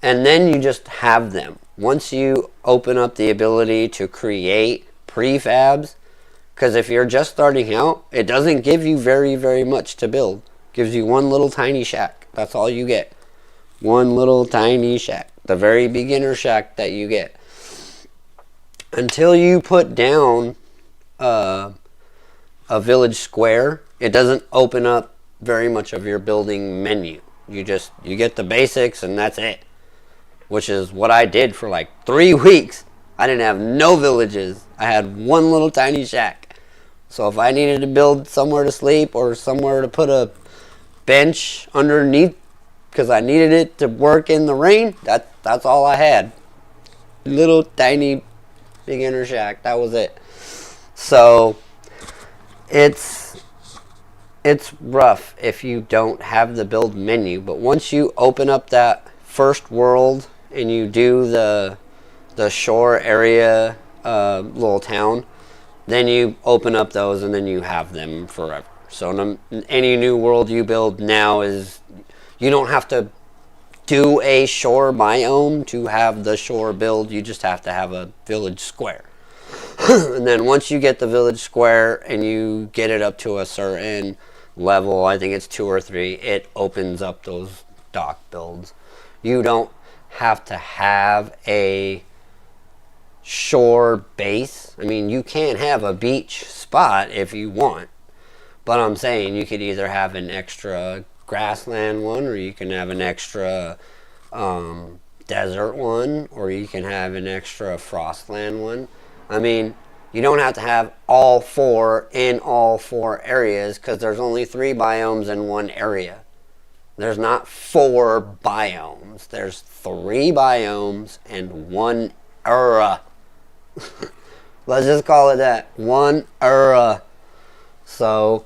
and then you just have them. Once you open up the ability to create prefabs, because if you're just starting out, it doesn't give you very, very much to build. It gives you one little tiny shack. That's all you get. One little tiny shack. The very beginner shack that you get. Until you put down a village square, it doesn't open up very much of your building menu. You get the basics and that's it. Which is what I did for 3 weeks. I didn't have no villages. I had one little tiny shack. So if I needed to build somewhere to sleep or somewhere to put a bench underneath because I needed it to work in the rain, that's all I had. Little tiny beginner shack. That was it. So it's rough if you don't have the build menu. But once you open up that first world and you do the shore area little town, then you open up those and then you have them forever. So any new world you build now is, you don't have to do a shore biome to have the shore build. You just have to have a village square. And then once you get the village square and you get it up to a certain level, I think it's 2 or 3, it opens up those dock builds. You don't have to have a shore base. I mean, you can have a beach spot if you want, but I'm saying you could either have an extra grassland one, or you can have an extra desert one, or you can have an extra frostland one. I mean, you don't have to have all 4 in all 4 areas, because there's only 3 biomes in one area. There's not 4 biomes. There's 3 biomes and 1 era. Let's just call it that. 1 era. So,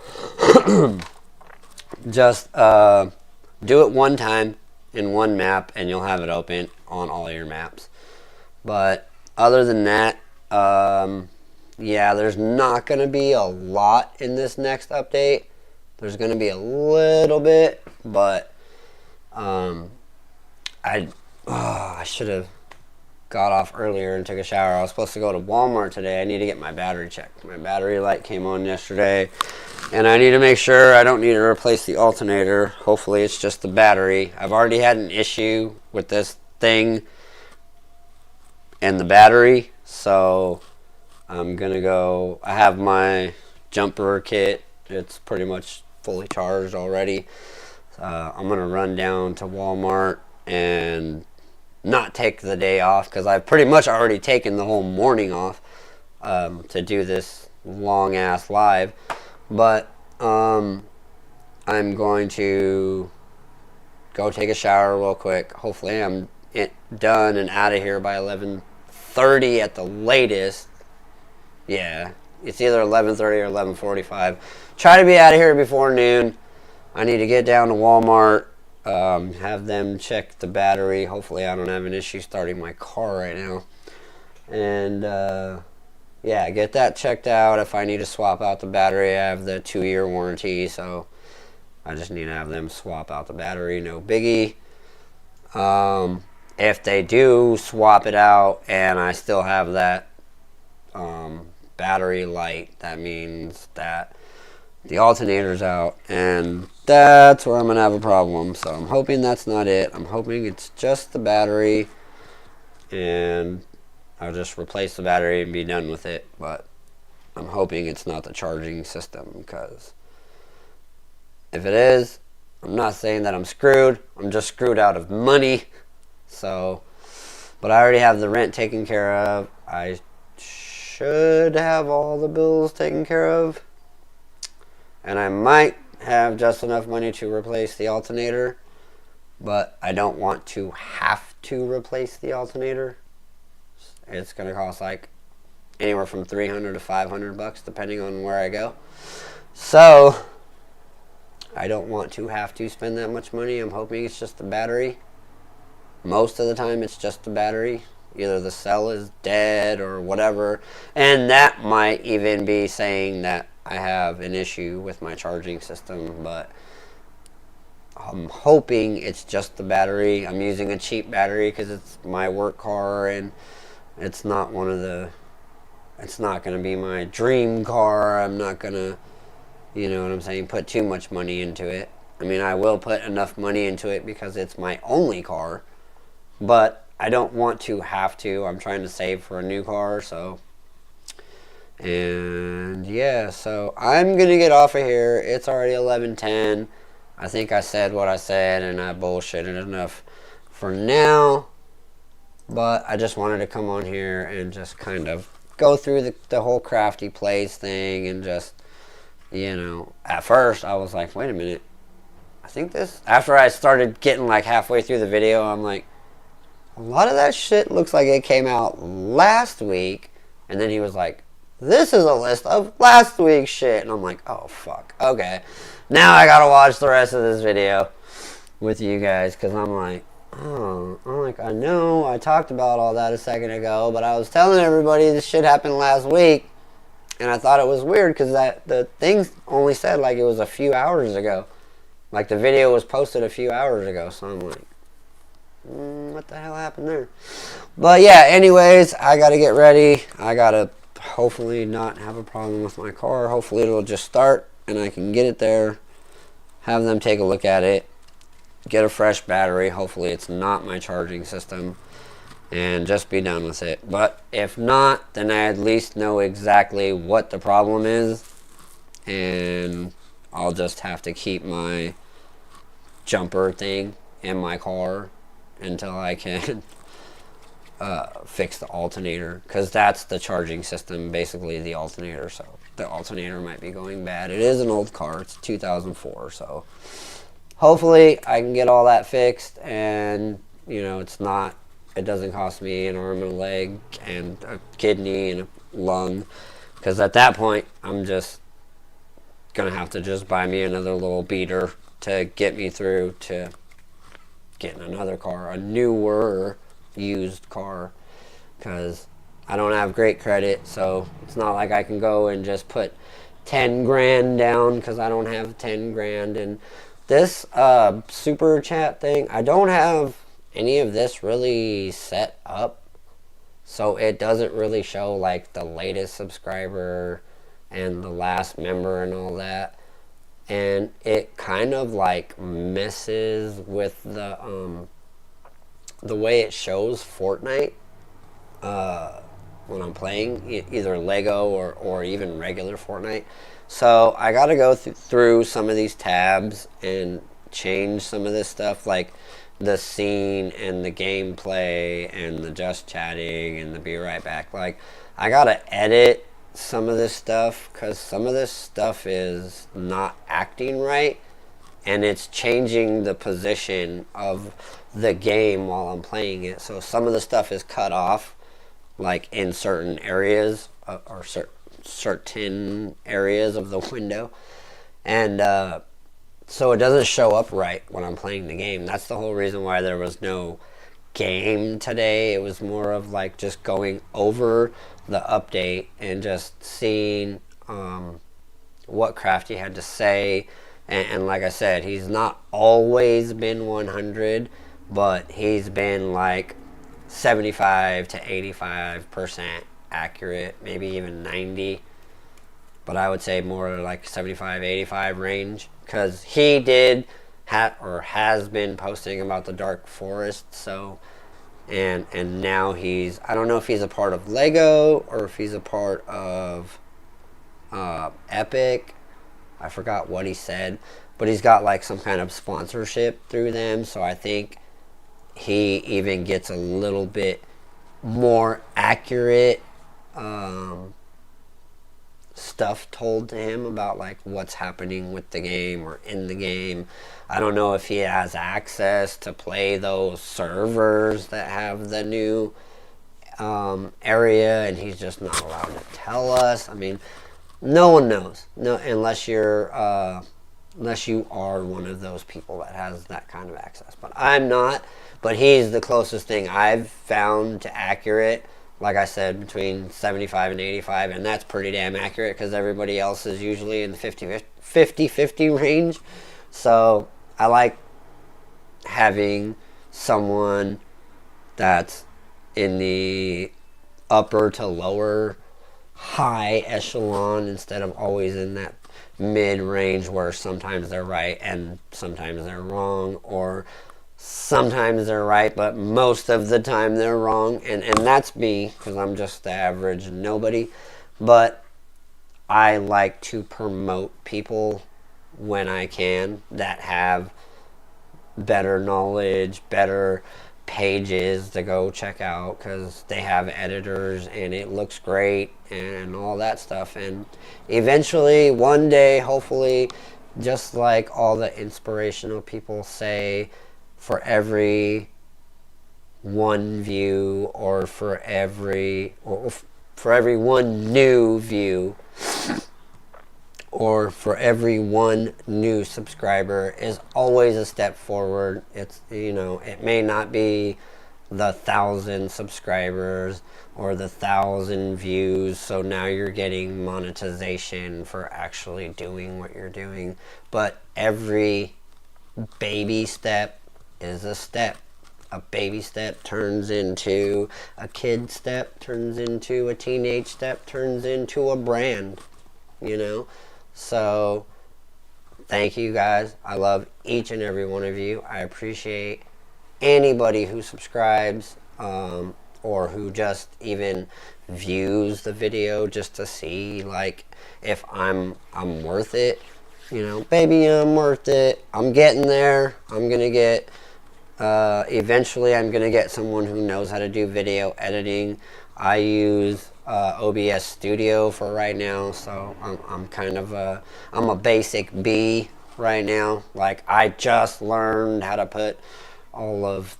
just do it one time in one map, and you'll have it open on all your maps. But other than that, yeah, there's not going to be a lot in this next update. There's going to be a little bit, but I should have got off earlier and took a shower. I was supposed to go to Walmart today. I need to get my battery checked. My battery light came on yesterday, and I need to make sure I don't need to replace the alternator. Hopefully it's just the battery. I've already had an issue with this thing and the battery, so I'm gonna go. I have my jumper kit. It's pretty much fully charged already. I'm gonna run down to Walmart and not take the day off, because I've pretty much already taken the whole morning off to do this long ass live. But I'm going to go take a shower real quick. Hopefully I'm done and out of here by 11:30 at the latest. Yeah, it's either 11:30 or 11:45. Try to be out of here before noon. I need to get down to Walmart, have them check the battery. Hopefully I don't have an issue starting my car right now. And yeah, get that checked out. If I need to swap out the battery, I have the 2-year warranty, so I just need to have them swap out the battery. No biggie. If they do swap it out and I still have that battery light, that means that the alternator's out, and that's where I'm gonna have a problem. So I'm hoping that's not it. I'm hoping it's just the battery, and I'll just replace the battery and be done with it. But I'm hoping it's not the charging system, because if it is, I'm not saying that I'm screwed. I'm just screwed out of money. So, but I already have the rent taken care of. I should have all the bills taken care of. And I might have just enough money to replace the alternator, but I don't want to have to replace the alternator. It's going to cost like anywhere from $300 to $500 depending on where I go. So I don't want to have to spend that much money. I'm hoping it's just the battery. Most of the time it's just the battery. Either the cell is dead or whatever. And that might even be saying that I have an issue with my charging system, but I'm hoping it's just the battery. I'm using a cheap battery because it's my work car, and it's not one of the, it's not going to be my dream car. I'm not going to, you know what I'm saying, put too much money into it. I mean, I will put enough money into it because it's my only car, but I don't want to have to. I'm trying to save for a new car, so. And yeah, so I'm gonna get off of here. It's already 11:10. I think I said what I said, and I bullshitted enough for now. But I just wanted to come on here and just kind of go through the whole crafty plays thing, and just, you know, at first I was like, wait a minute, I think this, after I started getting like halfway through the video, I'm like, a lot of that shit looks like it came out last week. And then he was like, this is a list of last week's shit. And I'm like, oh, fuck. Okay. Now I gotta watch the rest of this video with you guys, because I'm like, oh, I know I talked about all that a second ago, but I was telling everybody this shit happened last week, and I thought it was weird because the thing only said like it was a few hours ago. Like the video was posted a few hours ago, so I'm like, What the hell happened there? But yeah, anyways, I gotta get ready. I gotta hopefully not have a problem with my car. Hopefully it'll just start and I can get it there, have them take a look at it, get a fresh battery. Hopefully it's not my charging system, and just be done with it. But if not, then I at least know exactly what the problem is, and I'll just have to keep my jumper thing in my car until I can fix the alternator, because that's the charging system, basically the alternator. So the alternator might be going bad. It is an old car. It's 2004, so hopefully I can get all that fixed, and you know, it doesn't cost me an arm and a leg and a kidney and a lung, because at that point I'm just gonna have to just buy me another little beater to get me through to getting another car, a newer used car, because I don't have great credit. So it's not like I can go and just put 10 grand down, because I don't have 10 grand. And this super chat thing, I don't have any of this really set up, so it doesn't really show like the latest subscriber and the last member and all that, and it kind of like messes with the way it shows FortNite when I'm playing either LeGo or even regular FortNite. So I gotta go through some of these tabs and change some of this stuff, like the scene and the gameplay and the just chatting and the be right back. Like, I gotta edit some of this stuff, because some of this stuff is not acting right, and it's changing the position of the game while I'm playing it. So some of the stuff is cut off, like in certain areas or certain areas of the window, and so it doesn't show up right when I'm playing the game. That's the whole reason why there was no game today. It was more of like just going over the update and just seeing what Crafty had to say. And like I said, he's not always been 100, but he's been like 75 to 85% accurate, maybe even 90. But I would say more like 75, 85 range, because he did has been posting about the Dark Forest. So and now I don't know if he's a part of LeGo or if he's a part of Epic. I forgot what he said, but he's got like some kind of sponsorship through them. So I think he even gets a little bit more accurate stuff told to him about like what's happening with the game or in the game. I don't know if he has access to play those servers that have the new area, and he's just not allowed to tell us. I mean, no one knows, no, unless you are one of those people that has that kind of access. But I'm not. But he's the closest thing I've found to accurate. Like I said, between 75 and 85, and that's pretty damn accurate, because everybody else is usually in the 50-50 range. So I like having someone that's in the upper to lower high echelon, instead of always in that mid range where sometimes they're right and sometimes they're wrong, or sometimes they're right, but most of the time they're wrong. And that's me, because I'm just the average nobody. But I like to promote people when I can that have better knowledge, better pages to go check out, because they have editors and it looks great and all that stuff. And eventually, one day, hopefully, just like all the inspirational people say, for every one view, or for every one new view, or for every one new subscriber is always a step forward. It's, you know, it may not be the 1,000 subscribers or the 1,000 views, so now you're getting monetization for actually doing what you're doing, but every baby step is a step, a baby step turns into a kid step, turns into a teenage step, turns into a brand, you know? So thank you guys. I love each and every one of you. I appreciate anybody who subscribes, or who just even views the video just to see, like, if I'm worth it. You know, baby, I'm worth it. I'm getting there. I'm gonna get, eventually I'm gonna get someone who knows how to do video editing. I use OBS Studio for right now, so I'm kind of I'm a basic B right now. Like, I just learned how to put all of,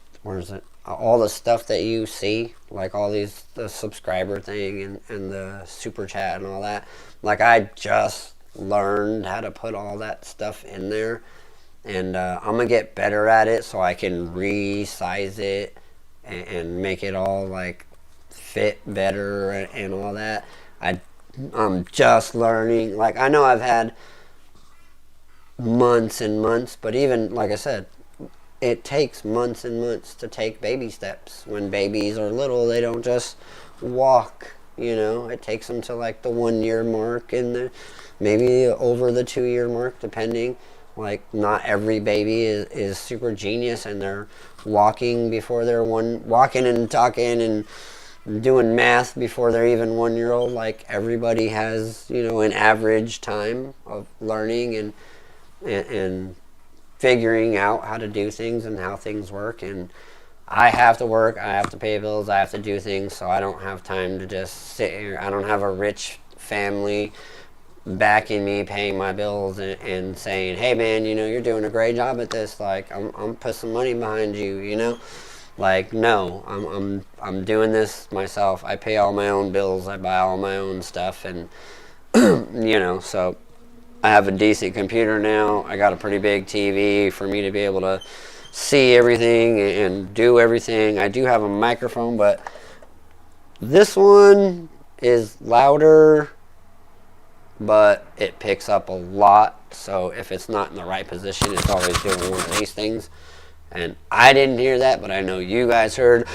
all the stuff that you see, like all these, the subscriber thing and the super chat and all that. Like, I just learned how to put all that stuff in there, and I'm gonna get better at it so I can resize it and make it all like fit better and all that. I'm just learning. Like, I know I've had months and months, but even, like I said, it takes months and months to take baby steps. When babies are little, they don't just walk, you know. It takes them to like the 1 year mark and maybe over the 2 year mark, depending. Like, not every baby is super genius and they're walking before they're walking and talking and doing math before they're even 1 year old. Like, everybody has, you know, an average time of learning and figuring out how to do things and how things work. And I have to work, I have to pay bills, I have to do things, so I don't have time to just sit here. I don't have a rich family backing me, paying my bills and saying, hey man, you know, you're doing a great job at this, like, I'm put some money behind you, you know. Like, no, I'm doing this myself. I pay all my own bills, I buy all my own stuff, and you know, so I have a decent computer now. I got a pretty big TV for me to be able to see everything and do everything. I do have a microphone, but this one is louder, but it picks up a lot. So if it's not in the right position, it's always doing one of these things. And I didn't hear that, but I know you guys heard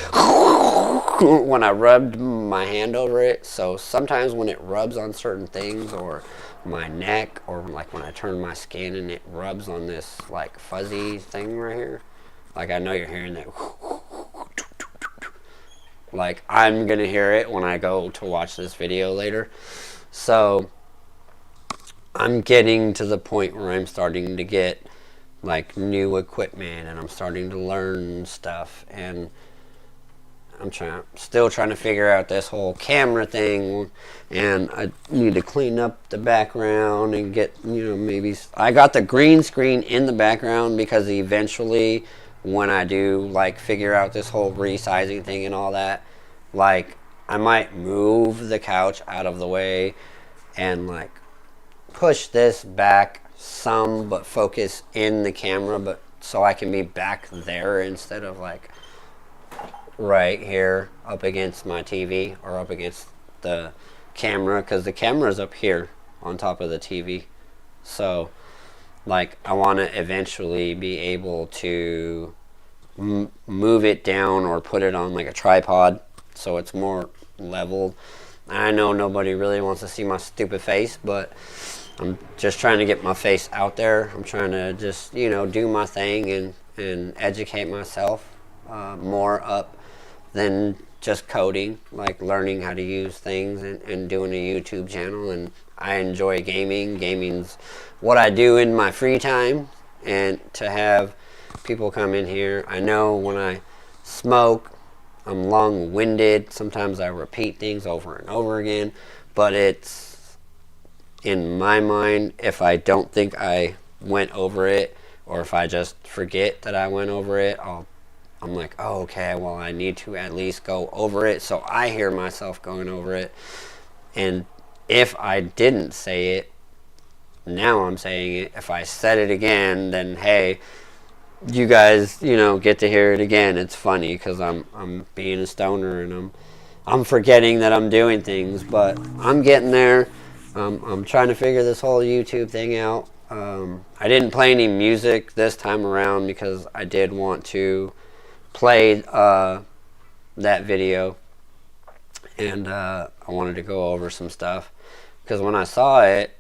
when I rubbed my hand over it. So sometimes when it rubs on certain things, or my neck, or like when I turn my skin and it rubs on this like fuzzy thing right here, like, I know you're hearing that. Like, I'm gonna hear it when I go to watch this video later. So I'm getting to the point where I'm starting to get like new equipment and I'm starting to learn stuff, and I'm still trying to figure out this whole camera thing, and I need to clean up the background and get, you know, maybe I got the green screen in the background because eventually when I do like figure out this whole resizing thing and all that, like, I might move the couch out of the way and like push this back some, but focus in the camera, but so I can be back there instead of like right here up against my TV or up against the camera, because the camera's up here on top of the TV. So like, I want to eventually be able to move it down or put it on like a tripod so it's more leveled. I know nobody really wants to see my stupid face, but I'm just trying to get my face out there. I'm trying to just, you know, do my thing and educate myself more up than just coding, like learning how to use things and doing a YouTube channel. And I enjoy gaming. Gaming's what I do in my free time, and to have people come in here. I know when I smoke, I'm long-winded. Sometimes I repeat things over and over again, but it's, in my mind, if I don't think I went over it, or if I just forget that I went over it, I'm like, oh, okay, well, I need to at least go over it so I hear myself going over it. And if I didn't say it, now I'm saying it. If I said it again, then hey, you guys, you know, get to hear it again. It's funny because I'm being a stoner and I'm forgetting that I'm doing things, but I'm getting there. I'm trying to figure this whole YouTube thing out. I didn't play any music this time around because I did want to played that video, and I wanted to go over some stuff, because when I saw it,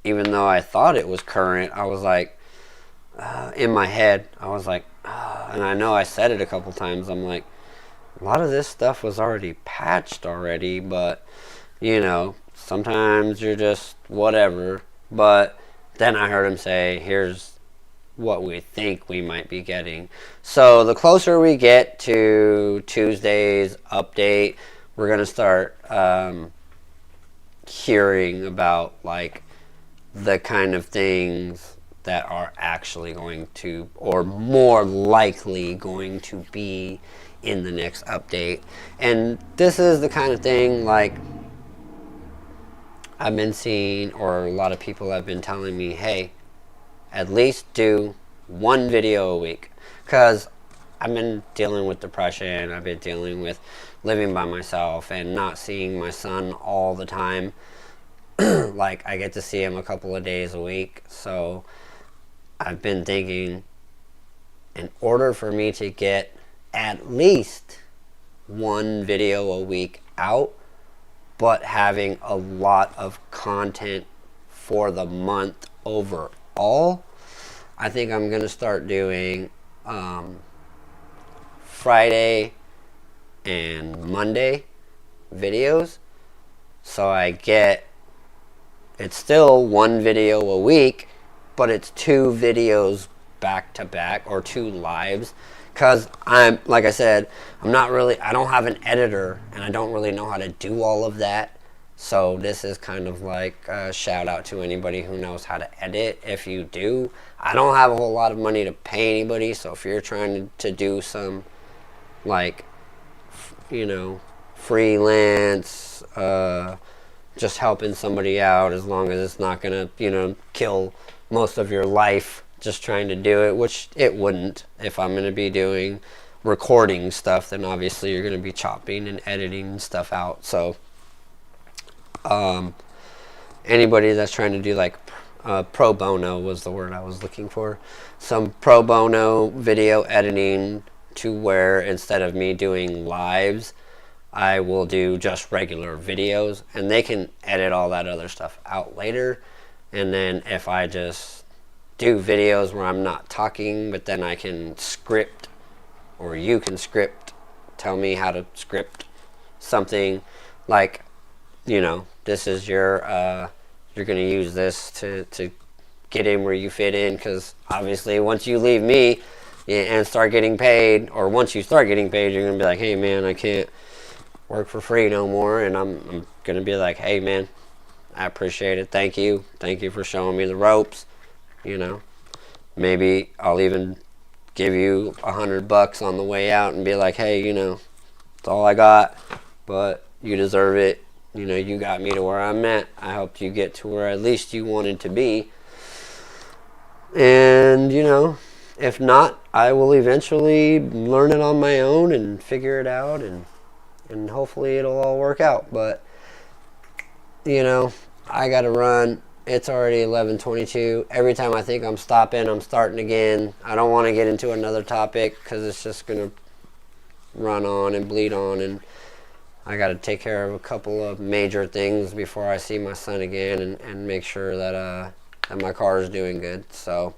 even though I thought it was current, I was like, in my head, I was like, and I know I said it a couple times, I'm like, a lot of this stuff was already patched already, but, you know, sometimes you're just whatever. But then I heard him say, here's what we think we might be getting. So the closer we get to Tuesday's update, we're going to start hearing about, like, the kind of things that are actually going to, or more likely going to be in the next update. And this is the kind of thing, like, I've been seeing, or a lot of people have been telling me, hey, at least do one video a week. Because I've been dealing with depression, I've been dealing with living by myself and not seeing my son all the time. Like, I get to see him a couple of days a week. So I've been thinking, in order for me to get at least one video a week out, but having a lot of content for the month overall, I think I'm going to start doing Friday and Monday videos. So I get, it's still one video a week, but it's 2 videos back to back, or 2 lives. Because I'm, like I said, I don't have an editor, and I don't really know how to do all of that. So this is kind of like a shout out to anybody who knows how to edit. If you do, I don't have a whole lot of money to pay anybody. So if you're trying to do some, like, you know, freelance, just helping somebody out, as long as it's not going to, you know, kill most of your life just trying to do it, which it wouldn't. If I'm going to be doing recording stuff, then obviously you're going to be chopping and editing stuff out. So anybody that's trying to do, like, pro bono was the word I was looking for, some pro bono video editing, to where instead of me doing lives, I will do just regular videos, and they can edit all that other stuff out later. And then if I just do videos where I'm not talking, but then I can script, or you can script, tell me how to script something, like, you know, this is your, you're going to use this to get in where you fit in, because obviously once you leave me and start getting paid, or once you start getting paid, you're going to be like, hey man, I can't work for free no more. And I'm going to be like, hey man, I appreciate it, thank you for showing me the ropes. You know, maybe I'll even give you $100 on the way out and be like, hey, you know, it's all I got, but you deserve it. You know, you got me to where I'm at. I helped you get to where at least you wanted to be. And, you know, if not, I will eventually learn it on my own and figure it out, and hopefully it'll all work out. But, you know, I got to run. It's already 11:22. Every time I think I'm stopping, I'm starting again. I don't want to get into another topic, because it's just going to run on and bleed on, and I got to take care of a couple of major things before I see my son again, and make sure that that my car is doing good. So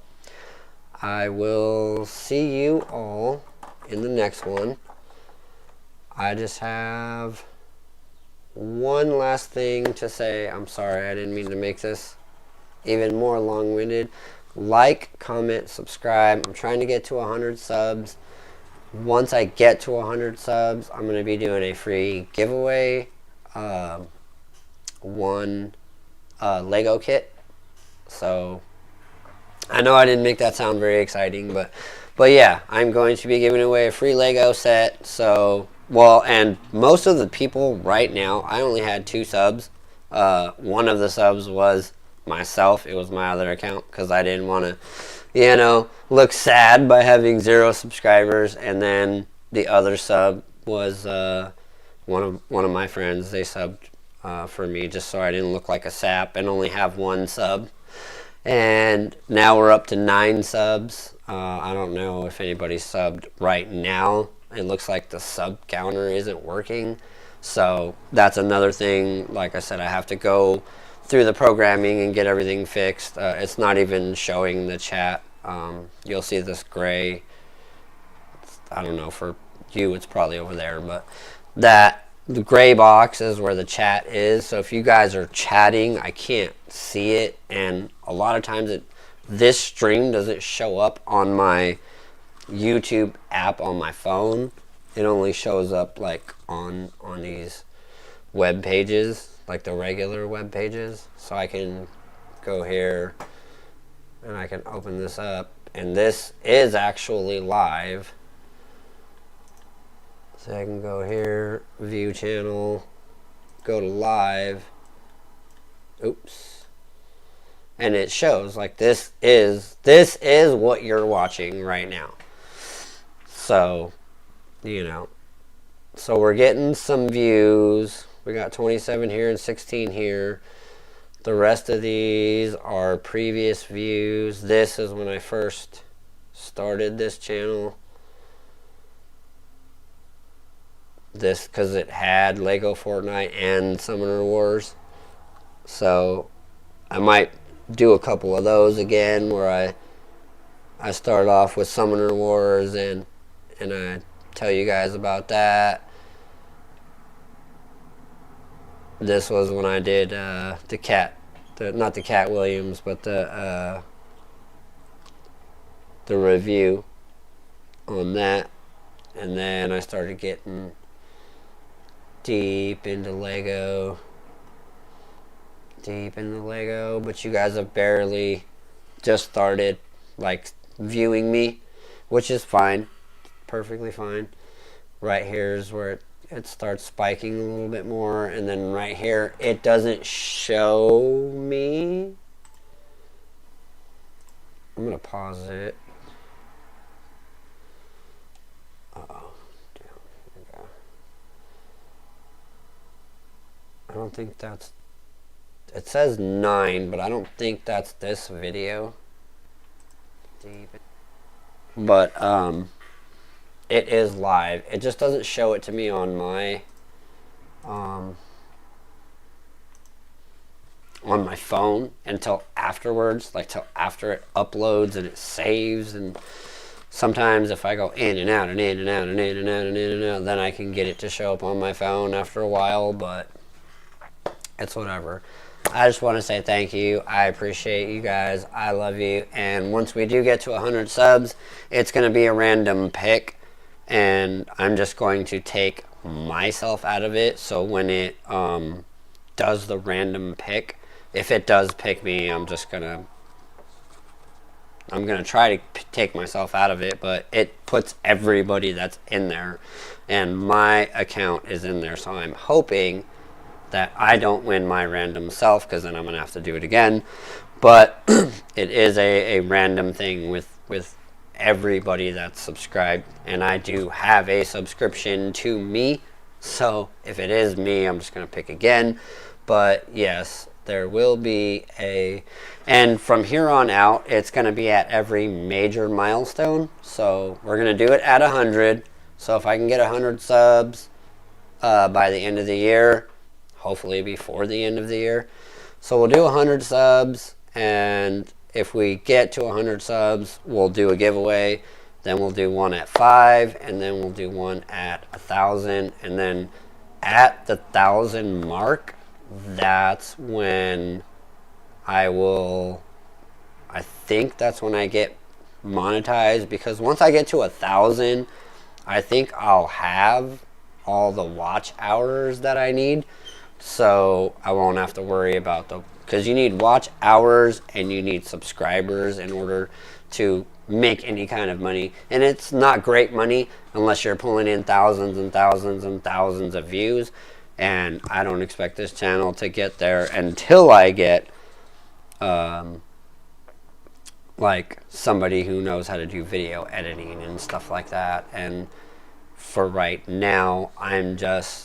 I will see you all in the next one. I just have one last thing to say. I'm sorry, I didn't mean to make this even more long-winded. Like, comment, subscribe. I'm trying to get to 100 subs. Once I get to 100 subs, I'm going to be doing a free giveaway. One LEGO kit. So I know I didn't make that sound very exciting, but yeah, I'm going to be giving away a free LEGO set. So, well, and most of the people right now, I only had 2 subs. One of the subs was myself. It was my other account, because I didn't want to, you know, look sad by having 0 subscribers. And then the other sub was one of my friends. They subbed for me, just so I didn't look like a sap and only have 1 sub. And now we're up to 9 subs. I don't know if anybody's subbed right now. It looks like the sub counter isn't working. So that's another thing. Like I said, I have to go through the programming and get everything fixed. It's not even showing the chat. You'll see this gray. I don't know, for you it's probably over there, but the gray box is where the chat is. So if you guys are chatting, I can't see it, and a lot of times this stream doesn't show up on my YouTube app on my phone. It only shows up like on these web pages, like the regular web pages. So I can go here and I can open this up, and this is actually live. So I can go here, view channel, go to live. Oops. And it shows like this is what you're watching right now. So, you know. So we're getting some views. We got 27 here and 16 here. The rest of these are previous views. This is when I first started this channel. This because it had LEGO FortNite and Summoner Wars. So I might do a couple of those again where I start off with Summoner Wars and I tell you guys about that. This was when I did not the Cat Williams, but the review on that. And then I started getting deep into LEGO, but you guys have barely just started like viewing me, which is fine, perfectly fine. Right here is where it starts spiking a little bit more, and then right here it doesn't show me. I'm gonna pause it. I don't think that's, it says 9, but I don't think that's this video. But it is live. It just doesn't show it to me on my phone until afterwards, like till after it uploads and it saves. And sometimes if I go in and out and in and out and in and out and in and out, then I can get it to show up on my phone after a while. But it's whatever. I just want to say thank you. I appreciate you guys. I love you. And once we do get to 100 subs, it's going to be a random pick. And I'm just going to take myself out of it. So when it does the random pick, if it does pick me, I'm going to try to take myself out of it. But it puts everybody that's in there. And my account is in there. So I'm hoping that I don't win my random self, because then I'm going to have to do it again. But it is a random thing with everybody that's subscribed. And I do have a subscription to me. So if it is me, I'm just going to pick again. But yes, there will be and from here on out, it's going to be at every major milestone. So we're going to do it at 100. So if I can get 100 subs by the end of the year, hopefully before the end of the year. So we'll do 100 subs, and if we get to 100 subs, we'll do a giveaway. Then we'll do one at 5, and then we'll do one at 1,000. And then at the 1,000 mark, that's when I think that's when I get monetized, because once I get to 1,000, I think I'll have all the watch hours that I need. So I won't have to worry about because you need watch hours and you need subscribers in order to make any kind of money. And it's not great money unless you're pulling in thousands and thousands and thousands of views. And I don't expect this channel to get there until I get like somebody who knows how to do video editing and stuff like that. And for right now, I'm just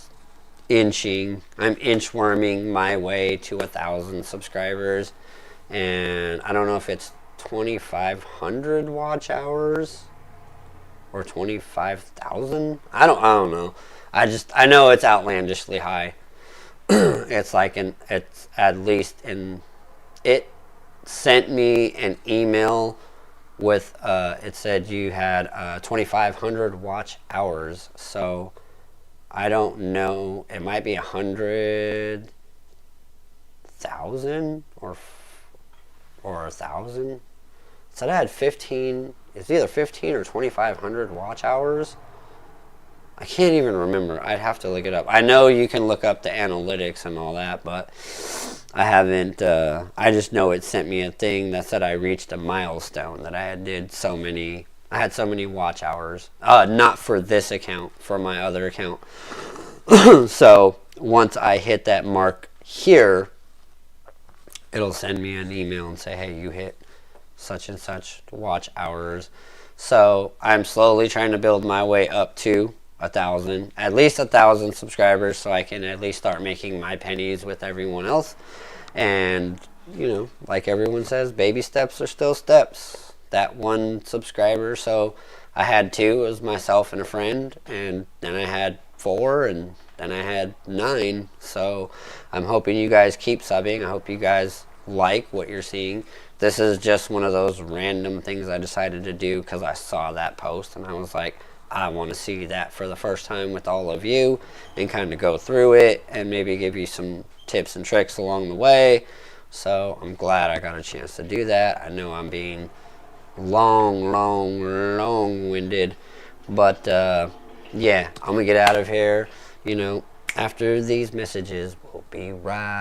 I'm inchworming my way to 1,000 subscribers, and I don't know if it's 2,500 watch hours or 25,000. I don't know. I know it's outlandishly high. It's at least it sent me an email with it said you had 2,500 watch hours. So I don't know. It might be 100,000 or 1,000. So I had 15. It's either 15 or 2,500 watch hours. I can't even remember. I'd have to look it up. I know you can look up the analytics and all that, but I haven't. I just know it sent me a thing that said I reached a milestone, that I had so many watch hours. Not for this account, for my other account. So once I hit that mark here, it'll send me an email and say, hey, you hit such and such watch hours. So I'm slowly trying to build my way up to 1,000, at least 1,000 subscribers, so I can at least start making my pennies with everyone else. And, you know, like everyone says, baby steps are still steps. That 1 subscriber, so I had 2, it was myself and a friend, and then I had 4, and then I had 9. So I'm hoping you guys keep subbing. I hope you guys like what you're seeing. This is just one of those random things I decided to do because I saw that post and I was like, I want to see that for the first time with all of you and kind of go through it and maybe give you some tips and tricks along the way. So I'm glad I got a chance to do that. I know I'm being long-winded, but yeah, I'm gonna get out of here. You know, after these messages, we'll be right